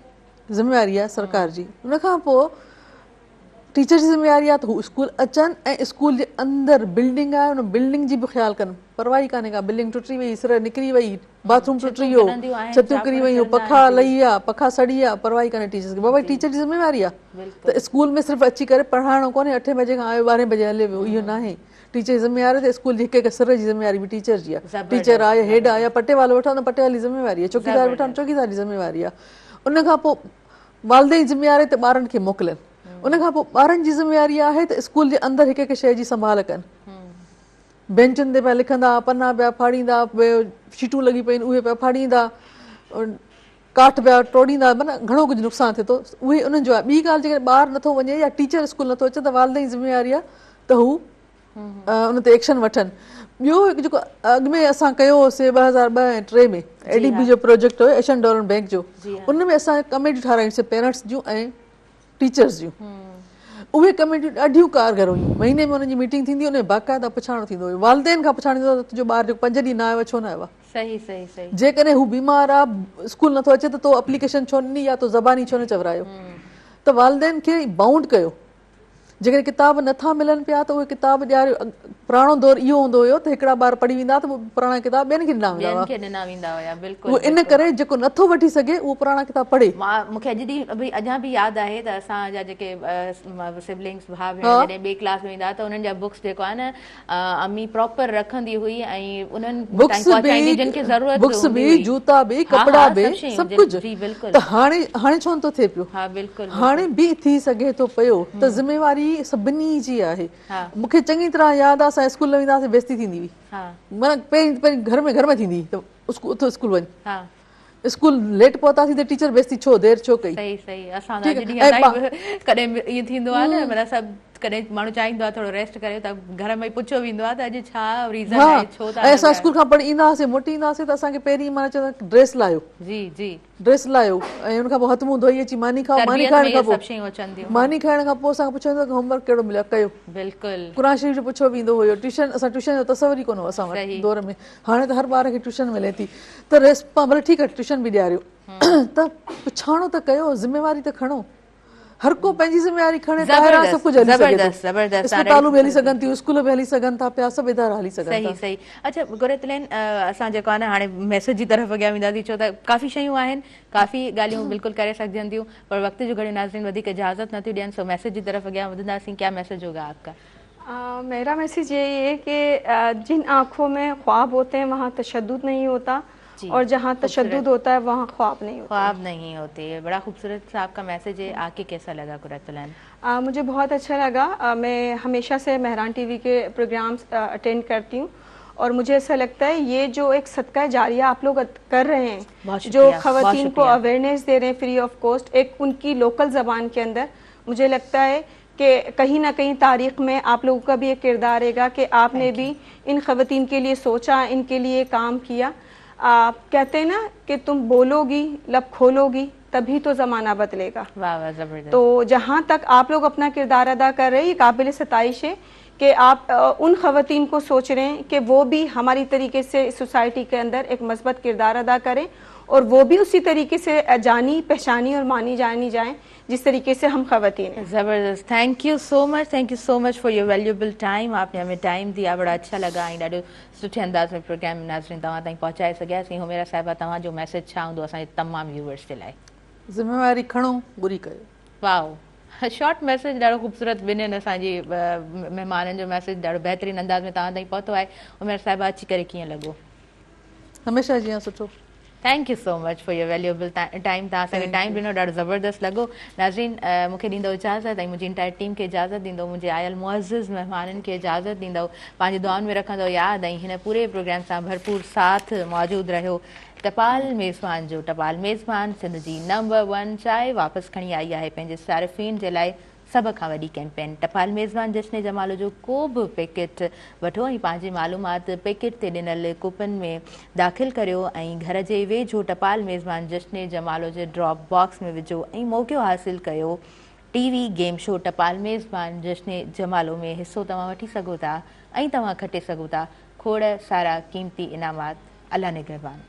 [SPEAKER 3] ज़िम्मेवारी आहे सरकार जी। उन खां पोइ टीचर जी ज़िम्मेवारी आहे त हू स्कूल अचनि ऐं स्कूल जे अंदरि बिल्डिंग आहे उन बिल्डिंग जी बि ख़्यालु कनि, परवाही कान्हे का बिल्डिंग टुटी वई, सिर निकिरी वई, बाथरूम टुटी वियो, छतियूं किरी वयूं, पखा लही आहे, पखा सड़ी आहे, परवाही कान्हे टीचर्स खे, बाबा टीचर जी ज़िम्मेवारी आहे। त स्कूल में सिर्फ़ु अची करे पढ़ाइणो कोन्हे, 8 बजे खां आयो 12 बजे हले वियो, इहो न आहे। टीचर जी ज़िम्मेवारी त स्कूल जी हिकु हिकु सिर जी ज़िम्मेवारी बि टीचर जी आहे। टीचर आहे, हेड आहे, पटे वालो वठो त पटे वाली ज़िम्मेवारी आहे, चौकीदार वठो त चौकीदार जी ज़िम्मेवारी आहे। उन खां पोइ वालदेन जी ज़िम्मेवारी त ॿारनि खे मोकिलनि, उन खां पोइ ॿारनि जी ज़िम्मेवारी आहे त स्कूल जे अंदरि हिकु हिकु शइ जी संभाल कनि, बेंचुनि ते पिया लिखंदा, पना पिया फाड़ींदा, शीटूं लॻी पयूं उहे पिया फाड़ींदा, काठ पिया टोड़ींदा, माना घणो कुझु नुक़सानु थिए थो, उहे उन्हनि जो आहे। ॿी ॻाल्हि, जेकॾहिं ॿारु नथो वञे या टीचर स्कूल नथो अचे त वालदेन जी ज़िम्मेवारी आहे त हू उन ते एक्शन वठनि। ॿियो हिकु जेको अॻु में असां कयो होसीं 2002 ऐं 2003 में ADB जो प्रोजेक्ट हुयो, एशियन डेवलपमेंट बैंक जो, उन में असां कमेटियूं ठारायूंसीं पेरेंट्स जूं ऐं टीचर्स जूं। उहे कमेटियूं ॾाढियूं कारगर हुयूं, महीने में हुनजी मीटिंग थींदी, उन में बाक़ाइदा पुछाइणो थींदो हुयो, वालदेन खां पुछाइणो थींदो हो त तुंहिंजो ॿारु जेको 5 ॾींहं न आयो छो न आयो आहे,
[SPEAKER 1] सही सही सही,
[SPEAKER 3] जेकॾहिं हू बीमार आहे, स्कूल नथो अचे त तो एप्लीकेशन छो ॾिनी या तो ज़बानी छो न चवरायो, त वालदेन खे बाउंड कयो। जेकॾहिं किताब नथा मिलनि पिया त उहे किताब ॾियारियो। पुराणो दौर इहो हूंदो हुयो त हिकिड़ा ॿार पढ़ी वेंदा त पुराणा किताब ॿियनि खे ॾिना वेंदा हुआ, उहो इन करे जेको नथो वठी सघे उहो पुराणा किताब पढ़े।
[SPEAKER 1] मूंखे अञा बि यादि आहे त असांजा जेके सिबलिंग्स भाउ भेण जॾहिं ॿिए क्लास में वेंदा त उन्हनि जा बुक्स जेको आहे न अम्मी प्रॉपर रखंदी हुई ऐं उन्हनि जिन खे ज़रूरत
[SPEAKER 3] बुक्स बि, जूता बि, कपिड़ा बि, सभु कुझु। त हाणे छो नथो थिए पियो?
[SPEAKER 1] हा बिल्कुलु,
[SPEAKER 3] हाणे बि थी सघे थो पियो त ज़िम्मेवारी सभिनी जी आहे। मूंखे चङी तरह यादि आहे असां स्कूल में वेंदासीं बेइज़ती थींदी हुई, माना पहिरीं घर में थींदी त उथो स्कूल वञ, स्कूल लेट पहुतासीं त टीचर बेइज्जती छो देर छो कई
[SPEAKER 1] सही सही असां
[SPEAKER 3] ठीक
[SPEAKER 1] अॼु
[SPEAKER 3] है।
[SPEAKER 1] ॾींहं ताईं कॾहिं ईअं थींदो आहे न मतिलबु सभु कॾहिं माण्हू चाहींदो आहे थोरो रेस्ट करे त घर में पुछियो वेंदो आहे त अॼु छा रीज़न
[SPEAKER 3] हाँ
[SPEAKER 1] आहे छो था
[SPEAKER 3] ऐं असां स्कूल खां पढ़ी ईंदा हुआसीं मोटी ईंदा हुआसीं त असांखे पहिरीं माना चवंदा ड्रेस लाहियो
[SPEAKER 1] जी जी
[SPEAKER 3] ड्रेस लाहियो ऐं उन खां पोइ हथ मुंहुं धोई अची मानी खाओ मानी
[SPEAKER 1] तरबियत में
[SPEAKER 3] खाइण
[SPEAKER 1] इहे
[SPEAKER 3] खां
[SPEAKER 1] सभु
[SPEAKER 3] पोइ
[SPEAKER 1] शयूं अचनि थियूं
[SPEAKER 3] मानी खाइण खां पोइ असांखां पुछंदो कि होमवर्क कहिड़ो मिलियो कयो
[SPEAKER 1] बिल्कुलु
[SPEAKER 3] क़ुरान शरीफ़ जो पुछियो वेंदो हुयो ट्यूशन असां ट्यूशन जो तसवर ई कोन हो असां वटि
[SPEAKER 1] सही।
[SPEAKER 3] दौर में हाणे त हर ॿार खे ट्यूशन मिले थी त रेस्ट भले ठीकु आहे ट्यूशन बि ॾियारियो त पुछाणो त कयो ज़िम्मेवारी त खणो हर को पंहिंजी ज़िम्मेवारी खणे ॿाहिरां सभु कुझु हली सघे
[SPEAKER 1] ज़बरदस्त
[SPEAKER 3] थो
[SPEAKER 1] ज़बरदस्त
[SPEAKER 3] अस्पतालूं बि हली सघनि थियूं स्कूल बि हली सघनि था पिया सभु इदारा हली सघनि
[SPEAKER 1] सही
[SPEAKER 3] था
[SPEAKER 1] सही अच्छा गुरतलेन असां जेको आहे न हाणे मैसेज जी तरफ़ अॻियां वेंदासीं छो त काफ़ी शयूं आहिनि काफ़ी ॻाल्हियूं बिल्कुलु करे सघजनि थियूं पर वक़्त जूं घणियूं नाज़रीन वधीक इजाज़त नथियूं ॾियनि सो मैसेज जी तरफ़ अॻियां वधंदासीं क्या मैसेज होगा आपका
[SPEAKER 2] मेरा मैसेज यही है कि जिन आँखों में ख्वाब होते हैं वहाँ तशद्दुद नहीं होता और जहाँ तशद्दुद होता है वहाँ ख्वाब नहीं होता
[SPEAKER 1] ख्वाब नहीं होते बड़ा खूबसूरत सा आपका मैसेज है आके कैसा लगा गुरतलेन
[SPEAKER 2] मुझे बहुत अच्छा लगा मैं हमेशा से मेहरान टीवी के प्रोग्राम्स अटेंड करती हूँ और मुझे ऐसा लगता है ये जो एक सदका जारिया आप लोग कर रहे हैं जो ख़वातीन को अवेयरनेस दे रहे हैं फ्री ऑफ कॉस्ट एक उनकी लोकल ज़बान के अंदर मुझे लगता है कि कहीं ना कहीं तारीख में आप लोगों का भी एक किरदार रहेगा कि आपने भी इन ख़वातीन के लिए सोचा इनके लिए काम किया कहते हैं ना कि तुम बोलोगी लब खोलोगी तभी तो ज़माना बदलेगा
[SPEAKER 1] वाह वाह ज़बरदस्त
[SPEAKER 2] तो जहाँ तक आप लोग अपना किरदार अदा कर रहे हैं ये काबिल सताइश है कि आप उन ख़वातीन को सोच रहे हैं कि वो भी हमारी तरीके से सोसाइटी के अंदर एक मस्बत किरदार अदा करें और वो भी उसी तरीके से जानी पहचानी और मानी जानी जाएं जिस तरीके से हम ख़वातीन हैं
[SPEAKER 1] ज़बरदस्त thank you so much for your valuable time आपने हमें टाइम दिया बड़ा अच्छा लगा ऐं ॾाढो सुठे अंदाज़ में प्रोग्राम नाज़रीन तव्हां ताईं पहुचाए सघियासीं हुमेरा साहिबा तव्हांजो मैसेज छा हूंदो असांजे तमामु व्यूअर्स जे लाइ
[SPEAKER 3] ज़िम्मेवारी खणो बुरी कयो
[SPEAKER 1] वाओ शॉर्ट मैसेज ॾाढो ख़ूबसूरत ॿिन्हिनि असांजी महिमाननि जो मैसेज ॾाढो बहितरीनु अंदाज़ में तव्हां ताईं पहुतो आहे हुमेरा साहिबा अची करे कीअं लॻो
[SPEAKER 3] हमेशह जीअं सुठो
[SPEAKER 1] thank you so much for your valuable time तव्हां असांखे टाइम ॾिनो ॾाढो ज़बरदस्त लॻो नाज़रीन मूंखे ॾींदो इजाज़त ऐं मुंहिंजी इंटायर टीम खे इजाज़त ॾींदो मुंहिंजे आयल मुअज़्ज़िज़ महिमाननि खे इजाज़त ॾींदो पंहिंजी दुआउनि में रखंदो यादि ऐं हिन पूरे प्रोग्राम सां भरपूर साथ मौजूदु रहियो टपाल मेज़बान जो टपाल मेज़बान सिंध जी नंबर 1 चांहि वापसि खणी आई आहे पंहिंजे सारिफ़ीन जे लाइ सभ खां वॾी कैंपेन टपाल मेज़बान जश्न जमालो जो को बि पैकेट वठो ऐं पंहिंजी मालूमात पैकेट ते ॾिनल कूपन में दाख़िल करियो ऐं घर जे वेझो टपाल मेज़बान जश्न जमालो जे ड्रॉप बॉक्स में विझो ऐं मौक़ो हासिलु कयो टीवी गेम शो टपाल मेज़बान जश्न जमालो में हिसो तव्हां वठी सघो था ऐं तव्हां खटे सघो था खोड़ सारा क़ीमती इनामात अल्लाह निगहबान।